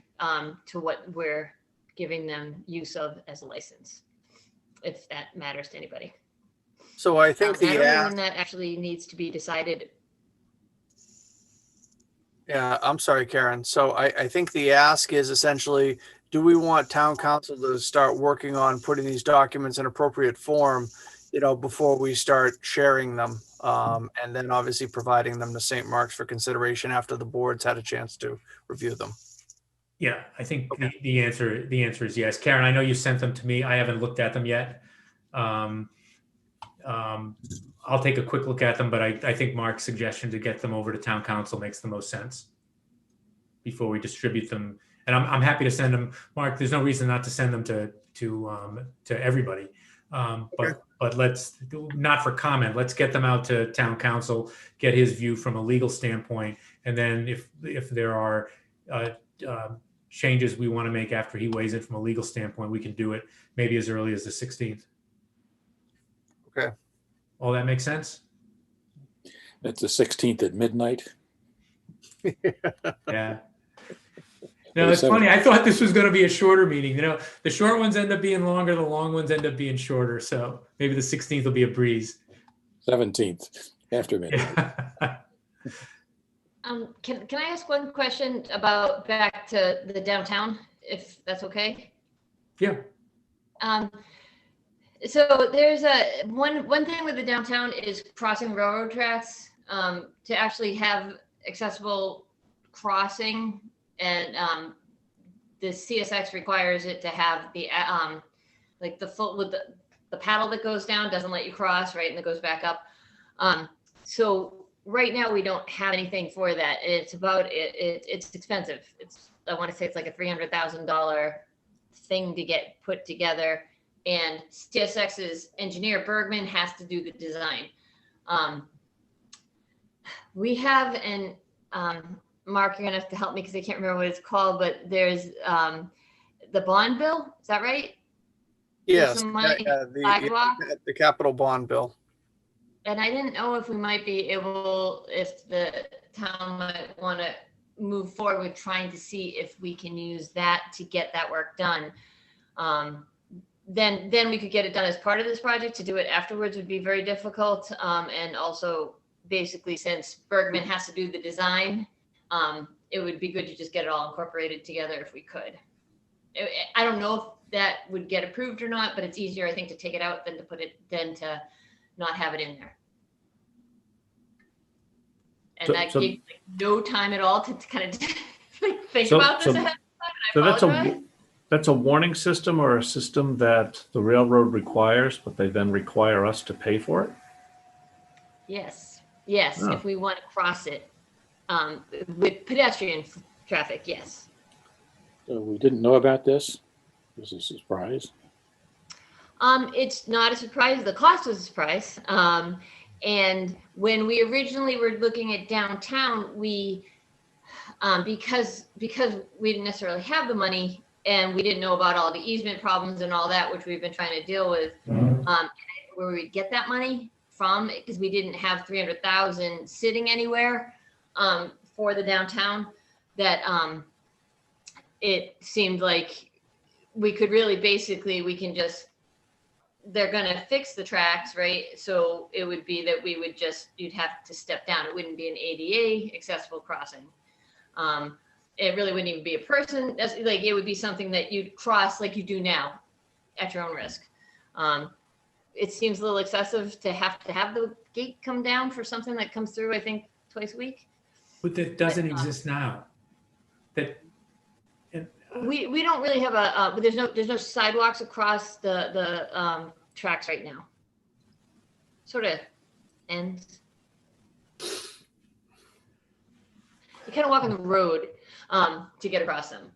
to what we're giving them use of as a license, if that matters to anybody. So I think I don't know when that actually needs to be decided. Yeah, I'm sorry, Karen. So I think the ask is essentially, do we want town council to start working on putting these documents in appropriate form, before we start sharing them? And then obviously providing them to St. Mark's for consideration after the board's had a chance to review them. Yeah, I think the answer is yes. Karen, I know you sent them to me. I haven't looked at them yet. I'll take a quick look at them, but I think Mark's suggestion to get them over to town council makes the most sense before we distribute them. And I'm happy to send them, Mark. There's no reason not to send them to everybody. But let's not for comment. Let's get them out to town council, get his view from a legal standpoint, and then if there are changes we want to make after he weighs in from a legal standpoint, we can do it maybe as early as the 16th. Okay. All that makes sense? That's the 16th at midnight. Yeah. No, it's funny. I thought this was going to be a shorter meeting. The short ones end up being longer, the long ones end up being shorter. So maybe the 16th will be a breeze. 17th after midnight. Can I ask one question about back to the downtown, if that's okay? Yeah. So there's one thing with the downtown is crossing railroad tracks, to actually have accessible crossing, and the CSX requires it to have the like the foot with the paddle that goes down doesn't let you cross, right, and it goes back up. So right now we don't have anything for that. It's expensive. I want to say it's like a $300,000 thing to get put together. And CSX's engineer Bergman has to do the design. We have Mark, you're gonna have to help me because I can't remember what it's called, but there's the bond bill. Is that right? Yes, the capital bond bill. And I didn't know if we might be able, if the town might want to move forward with trying to see if we can use that to get that work done. Then we could get it done as part of this project. To do it afterwards would be very difficult. And also basically since Bergman has to do the design, it would be good to just get it all incorporated together if we could. I don't know if that would get approved or not, but it's easier, I think, to take it out than to not have it in there. And that gave no time at all to kind of think about this ahead of time. That's a warning system or a system that the railroad requires, but they then require us to pay for it? Yes, if we want to cross it with pedestrian traffic, yes. So we didn't know about this? This is a surprise. It's not a surprise. The cost was a surprise. And when we originally were looking at downtown, we, because we didn't necessarily have the money and we didn't know about all the easement problems and all that, which we've been trying to deal with, where we get that money from, because we didn't have 300,000 sitting anywhere for the downtown, that it seemed like we could really they're going to fix the tracks, right? So it would be that you'd have to step down. It wouldn't be an ADA accessible crossing. It really wouldn't even be a person. It would be something that you'd cross like you do now at your own risk. It seems a little excessive to have the gate come down for something that comes through, I think, twice a week. But that doesn't exist now. We don't really have there's no sidewalks across the tracks right now. Sort of ends. You kind of walk on the road to get across them.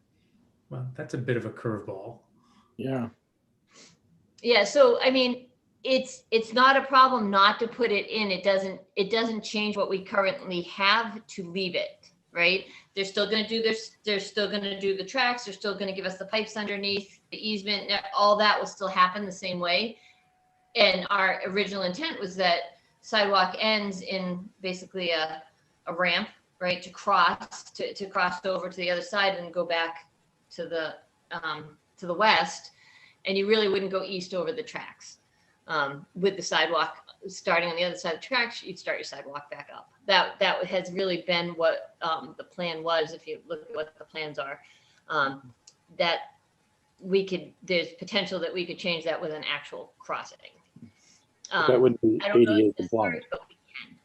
Well, that's a bit of a curveball. Yeah. Yeah. So I mean, it's not a problem not to put it in. It doesn't change what we currently have to leave it. right? They're still going to do this. They're still going to do the tracks. They're still going to give us the pipes underneath, the easement. All that will still happen the same way. And our original intent was that sidewalk ends in basically a ramp, right, to cross over to the other side and go back to the west. And you really wouldn't go east over the tracks. With the sidewalk starting on the other side of the tracks, you'd start your sidewalk back up. That has really been what the plan was. If you look at what the plans are, that there's potential that we could change that with an actual crossing. That wouldn't be ADA compliant.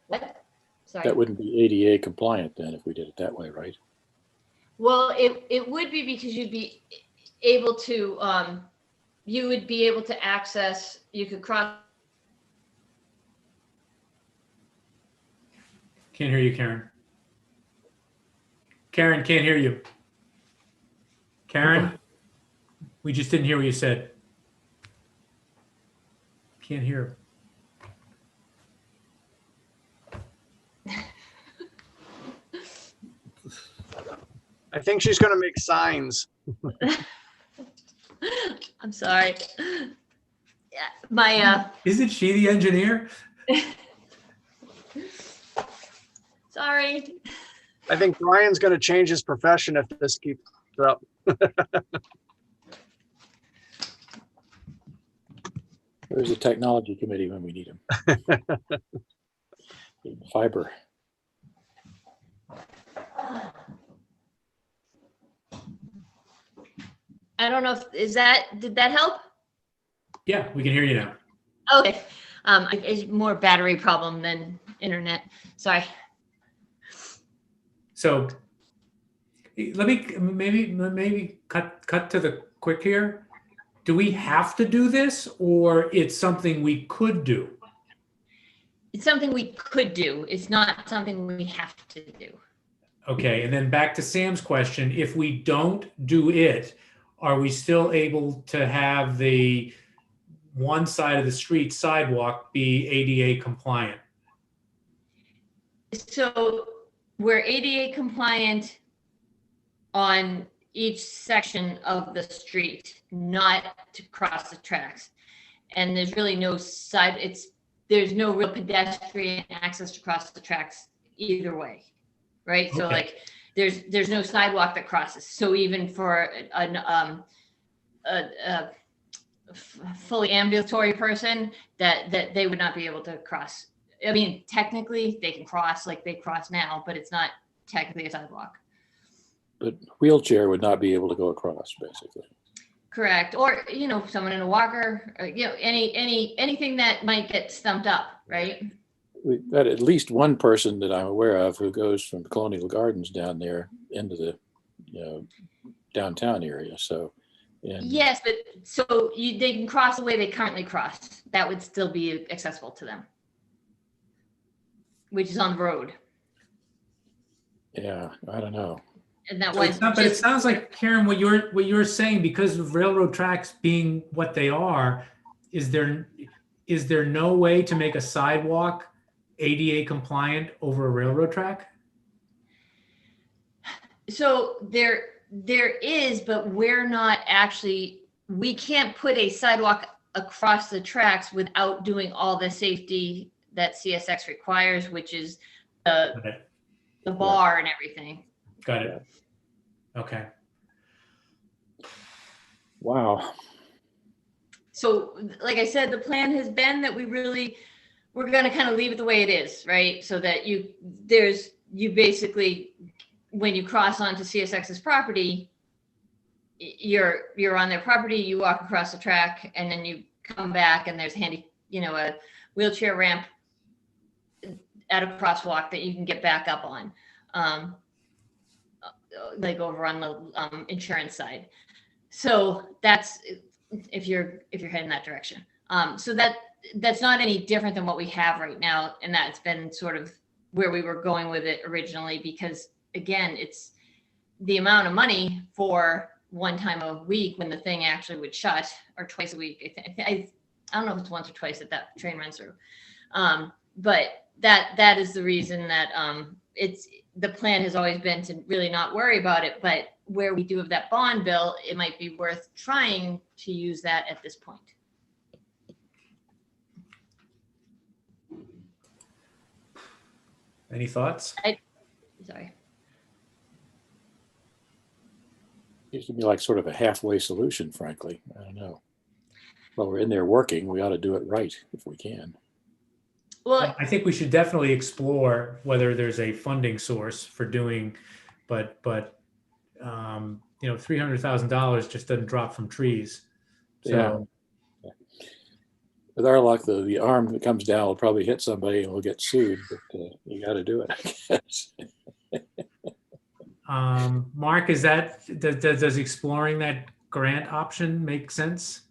What? Sorry. That wouldn't be ADA compliant then if we did it that way, right? Well, it would be, because you'd be able to you would be able to access. You could cross. Can't hear you, Karen. Karen, can't hear you. Karen, we just didn't hear what you said. Can't hear. I think she's going to make signs. I'm sorry. Yeah, Isn't she the engineer? Sorry. I think Brian's going to change his profession if this keeps up. There's a technology committee when we need them. Fiber. I don't know if did that help? Yeah, we can hear you now. Okay. It's more battery problem than internet. Sorry. So let me maybe cut to the quick here. Do we have to do this, or it's something we could do? It's something we could do. It's not something we have to do. Okay, and then back to Sam's question, if we don't do it, are we still able to have the one side of the street sidewalk be ADA compliant? So we're ADA compliant on each section of the street, not to cross the tracks. And there's really no there's no real pedestrian access to cross the tracks either way, right? Okay. So like there's no sidewalk that crosses. So even for a fully ambulatory person, that they would not be able to cross. I mean, technically they can cross like they cross now, but it's not technically a sidewalk. But wheelchair would not be able to go across, basically. Correct. Or, someone in a walker, or, anything that might get stumped up, right? We've got at least one person that I'm aware of who goes from Colonial Gardens down there into the downtown area. So, yes, but so they can cross the way they currently cross. That would still be accessible to them, which is on the road. Yeah, I don't know. And that but it sounds like, Karen, what you're saying, because of railroad tracks being what they are, is there no way to make a sidewalk ADA compliant over a railroad track? So there is, but we can't put a sidewalk across the tracks without doing all the safety that CSX requires, which is the bar and everything. Got it. Okay. Wow. So like I said, the plan has been that we're going to kind of leave it the way it is, right? So that you basically, when you cross onto CSX's property, you're on their property, you walk across the track, and then you come back and there's a wheelchair ramp at a crosswalk that you can get back up on. Like over on the insurance side. So that's if you're heading that direction. So that's not any different than what we have right now. And that's been sort of where we were going with it originally, because again, it's the amount of money for one time a week when the thing actually would shut, or twice a week. I don't know if it's once or twice that train runs through. But that is the reason that the plan has always been to really not worry about it, but where we do have that bond bill, it might be worth trying to use that at this point. Any thoughts? Sorry. Seems to be like sort of a halfway solution, frankly. I don't know. Well, we're in there working. We ought to do it right if we can. Well, I think we should definitely explore whether there's a funding source for doing, but you know, $300,000 just doesn't drop from trees. So yeah. With our luck, the arm that comes down will probably hit somebody and we'll get sued. But you got to do it, I guess. Mark, is does exploring that grant option make sense?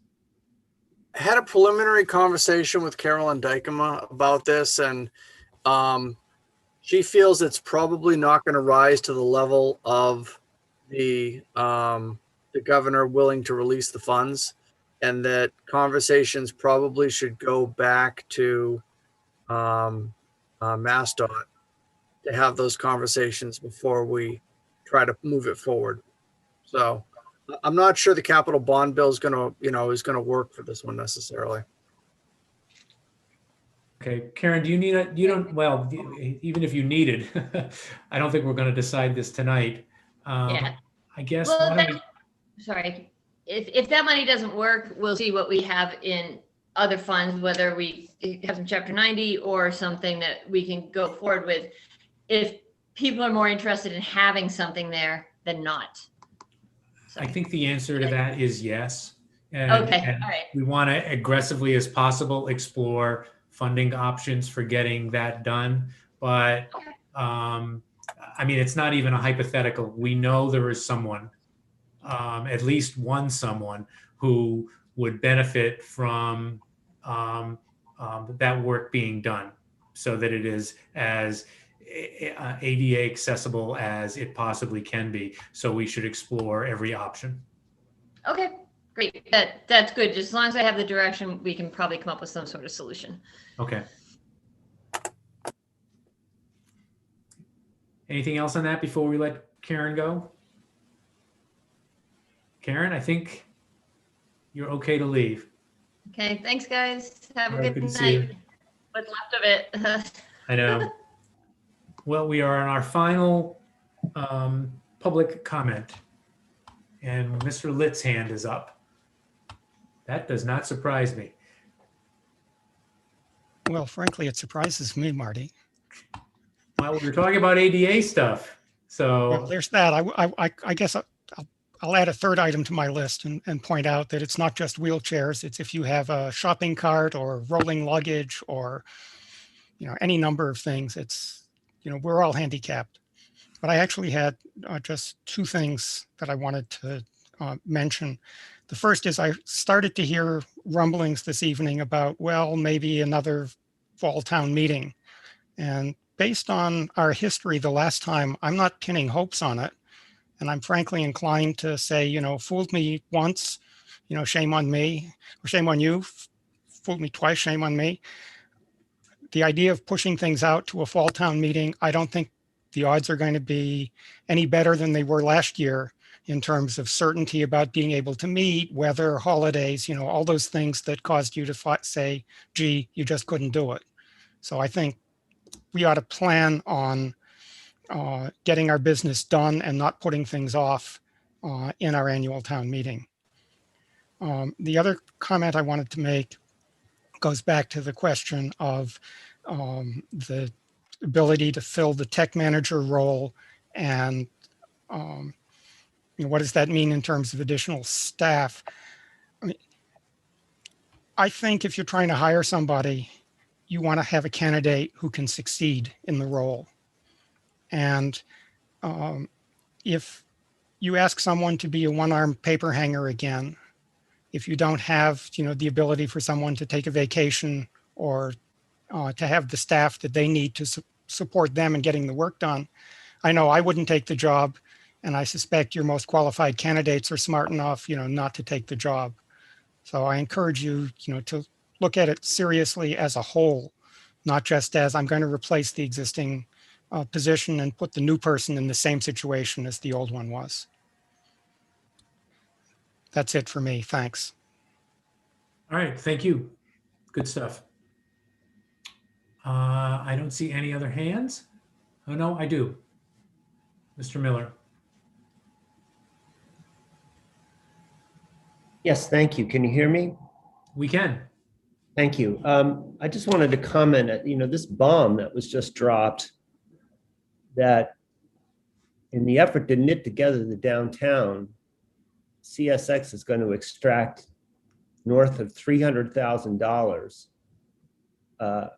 I had a preliminary conversation with Carolyn Dykema about this, and she feels it's probably not going to rise to the level of the governor willing to release the funds, and that conversations probably should go back to MassDOT to have those conversations before we try to move it forward. So I'm not sure the capital bond bill is going to work for this one necessarily. Okay, Karen, do you need you don't, well, even if you needed, I don't think we're going to decide this tonight. Yeah. I guess. Well, sorry. If that money doesn't work, we'll see what we have in other funds, whether we have some Chapter 90 or something that we can go forward with. If people are more interested in having something there than not. I think the answer to that is yes. And, okay, and all right. we want to aggressively as possible explore funding options for getting that done. But I mean, it's not even a hypothetical. We know there is someone, at least one someone, who would benefit from that work being done so that it is as ADA accessible as it possibly can be. So we should explore every option. Okay, great. That's good. Just as long as I have the direction, we can probably come up with some sort of solution. Okay. Anything else on that before we let Karen go? Karen, I think you're okay to leave. Okay, thanks guys. Have a good night. What's left of it. I know. Well, we are on our final public comment, and Mr. Litt's hand is up. That does not surprise me. Well, frankly, it surprises me, Marty. Well, we were talking about ADA stuff, so well, there's that. I guess I'll add a third item to my list and point out that it's not just wheelchairs. It's if you have a shopping cart or rolling luggage or any number of things. It's we're all handicapped. But I actually had just two things that I wanted to mention. The first is I started to hear rumblings this evening about, well, maybe another fall town meeting. And based on our history the last time, I'm not pinning hopes on it. And I'm frankly inclined to say, fooled me once, shame on me, or shame on you. Fooled me twice, shame on me. The idea of pushing things out to a fall town meeting, I don't think the odds are going to be any better than they were last year in terms of certainty about being able to meet, weather, holidays, all those things that caused you to say, gee, you just couldn't do it. So I think we ought to plan on getting our business done and not putting things off in our annual town meeting. The other comment I wanted to make goes back to the question of the ability to fill the tech manager role and what does that mean in terms of additional staff? I think if you're trying to hire somebody, you want to have a candidate who can succeed in the role. And if you ask someone to be a one-armed paper hanger again, if you don't have, the ability for someone to take a vacation or to have the staff that they need to support them in getting the work done, I know I wouldn't take the job, and I suspect your most qualified candidates are smart enough, not to take the job. So I encourage you, to look at it seriously as a whole, not just as I'm going to replace the existing position and put the new person in the same situation as the old one was. That's it for me. Thanks. All right, thank you. Good stuff. I don't see any other hands. Oh, no, I do. Mr. Miller. Yes, thank you. Can you hear me? We can. Thank you. I just wanted to comment at, this bomb that was just dropped, that in the effort to knit together the downtown, CSX is going to extract north of $300,000.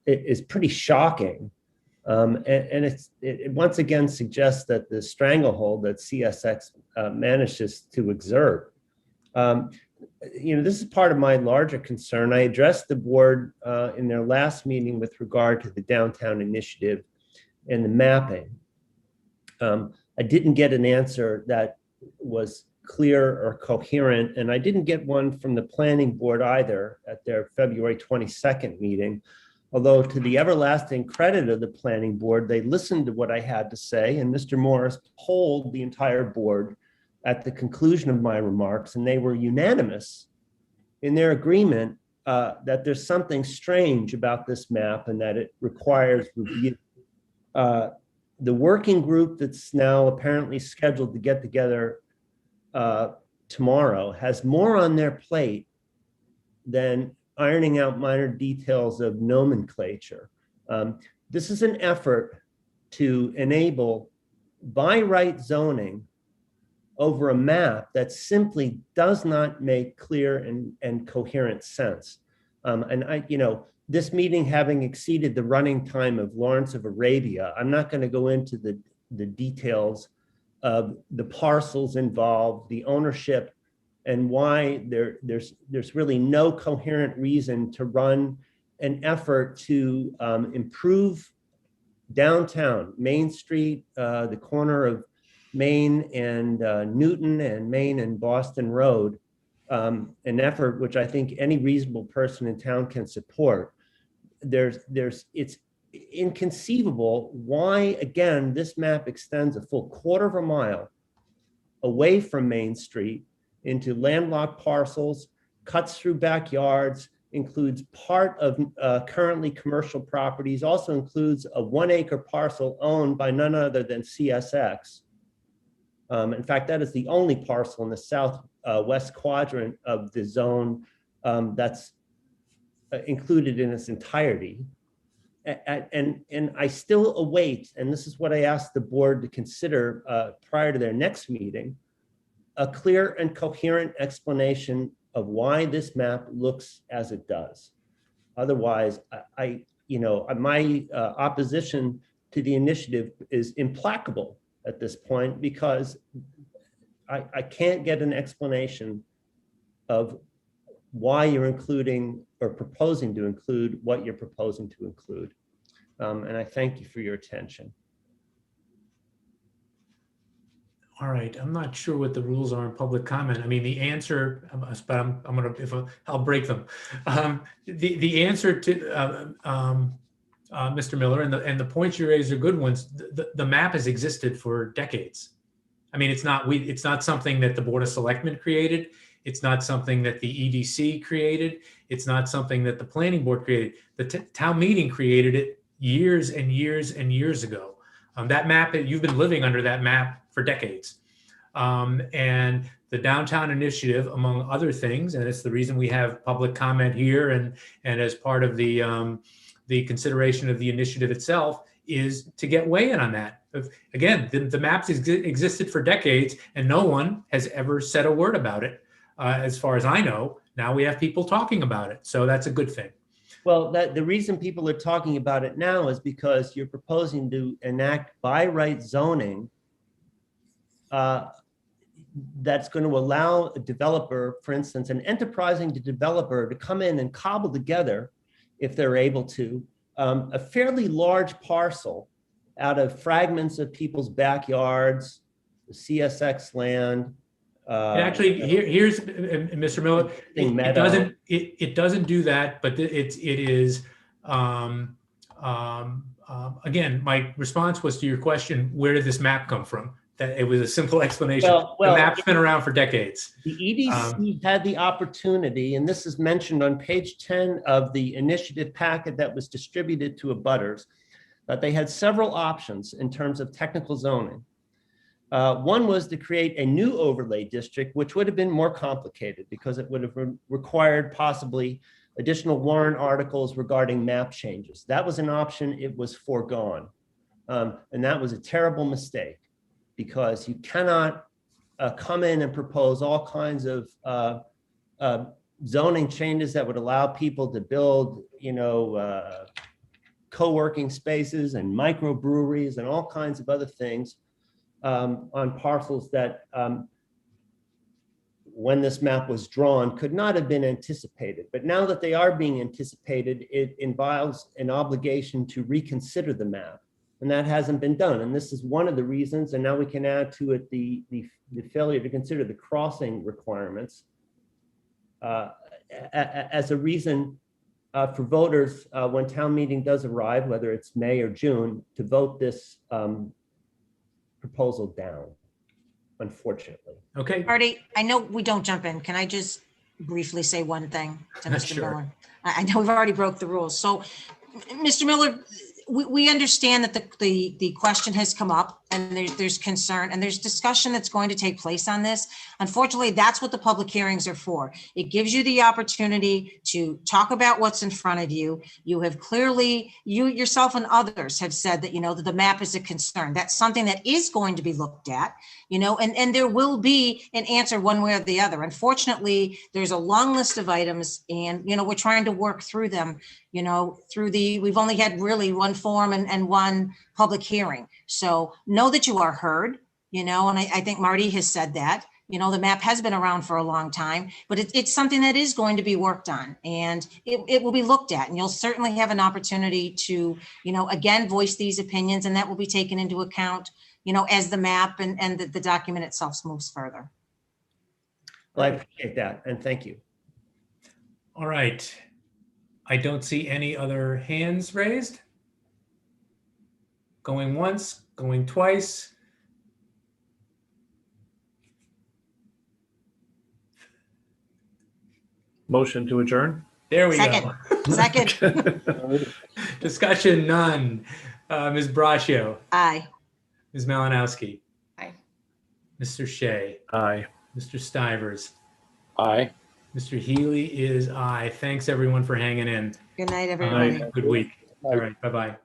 It is pretty shocking. And it once again suggests that the stranglehold that CSX manages to exert. This is part of my larger concern. I addressed the board in their last meeting with regard to the downtown initiative and the mapping. I didn't get an answer that was clear or coherent, and I didn't get one from the planning board either at their February 22nd meeting. Although to the everlasting credit of the planning board, they listened to what I had to say, and Mr. Morris polled the entire board at the conclusion of my remarks, and they were unanimous in their agreement that there's something strange about this map and that it requires review. The working group that's now apparently scheduled to get together tomorrow has more on their plate than ironing out minor details of nomenclature. This is an effort to enable by right zoning over a map that simply does not make clear and coherent sense. This meeting having exceeded the running time of Lawrence of Arabia, I'm not going to go into the details of the parcels involved, the ownership, and why there's really no coherent reason to run an effort to improve downtown, Main Street, the corner of Main and Newton, and Main and Boston Road, an effort which I think any reasonable person in town can support. It's inconceivable why, again, this map extends a full quarter of a mile away from Main Street into landlocked parcels, cuts through backyards, includes part of currently commercial properties, also includes a 1 acre parcel owned by none other than CSX. In fact, that is the only parcel in the southwest quadrant of the zone that's included in its entirety. And I still await, and this is what I asked the board to consider prior to their next meeting, a clear and coherent explanation of why this map looks as it does. Otherwise, my opposition to the initiative is implacable at this point, because I can't get an explanation of why you're including or proposing to include what you're proposing to include. And I thank you for your attention. All right, I'm not sure what the rules are in public comment. I mean, the answer, but I'll break them. The answer to Mr. Miller and the points you raised are good ones. The map has existed for decades. I mean, it's not something that the Board of Selectmen created. It's not something that the EDC created. It's not something that the Planning Board created. The town meeting created it years and years and years ago. That map, you've been living under that map for decades. And the downtown initiative, among other things, and it's the reason we have public comment here and as part of the consideration of the initiative itself, is to get weigh-in on that. Again, the maps existed for decades and no one has ever said a word about it. As far as I know, now we have people talking about it. So that's a good thing. Well, the reason people are talking about it now is because you're proposing to enact by right zoning that's going to allow a developer, for instance, an enterprising developer, to come in and cobble together, if they're able to, a fairly large parcel out of fragments of people's backyards, the CSX land. Actually, here's Mr. Miller. It doesn't do that, but it is again, my response was to your question, where did this map come from? That it was a simple explanation. Well, the map's been around for decades. The EDC had the opportunity, and this is mentioned on page 10 of the initiative packet that was distributed to abutters, that they had several options in terms of technical zoning. One was to create a new overlay district, which would have been more complicated because it would have required possibly additional warrant articles regarding map changes. That was an option. It was foregone. And that was a terrible mistake because you cannot come in and propose all kinds of zoning changes that would allow people to build, co-working spaces and microbreweries and all kinds of other things on parcels that, when this map was drawn, could not have been anticipated. But now that they are being anticipated, it involves an obligation to reconsider the map. And that hasn't been done. And this is one of the reasons, and now we can add to it the failure to consider the crossing requirements as a reason for voters when town meeting does arrive, whether it's May or June, to vote this proposal down, unfortunately. Okay. Marty, I know we don't jump in. Can I just briefly say one thing to Mr. Sure. Miller? I know we've already broke the rules. So, Mr. Miller, we understand that the question has come up and there's concern and there's discussion that's going to take place on this. Unfortunately, that's what the public hearings are for. It gives you the opportunity to talk about what's in front of you. You have clearly, you yourself and others have said that, that the map is a concern. That's something that is going to be looked at, and there will be an answer one way or the other. Unfortunately, there's a long list of items and, we're trying to work through them, we've only had really one forum and one public hearing. So know that you are heard, and I think Marty has said that, the map has been around for a long time, but it's something that is going to be worked on and it will be looked at, and you'll certainly have an opportunity to, again, voice these opinions, and that will be taken into account, as the map and the document itself moves further. Well, I appreciate that, and thank you. All right. I don't see any other hands raised. Going once, going twice. Motion to adjourn? There we Second. go. Second. Discussion none. Ms. Braccio. Aye. Ms. Malinowski. Aye. Mr. Shea. Aye. Mr. Stivers. Aye. Mr. Healy is aye. Thanks everyone for hanging in. Good night, everybody. Good week. All right. Bye-bye.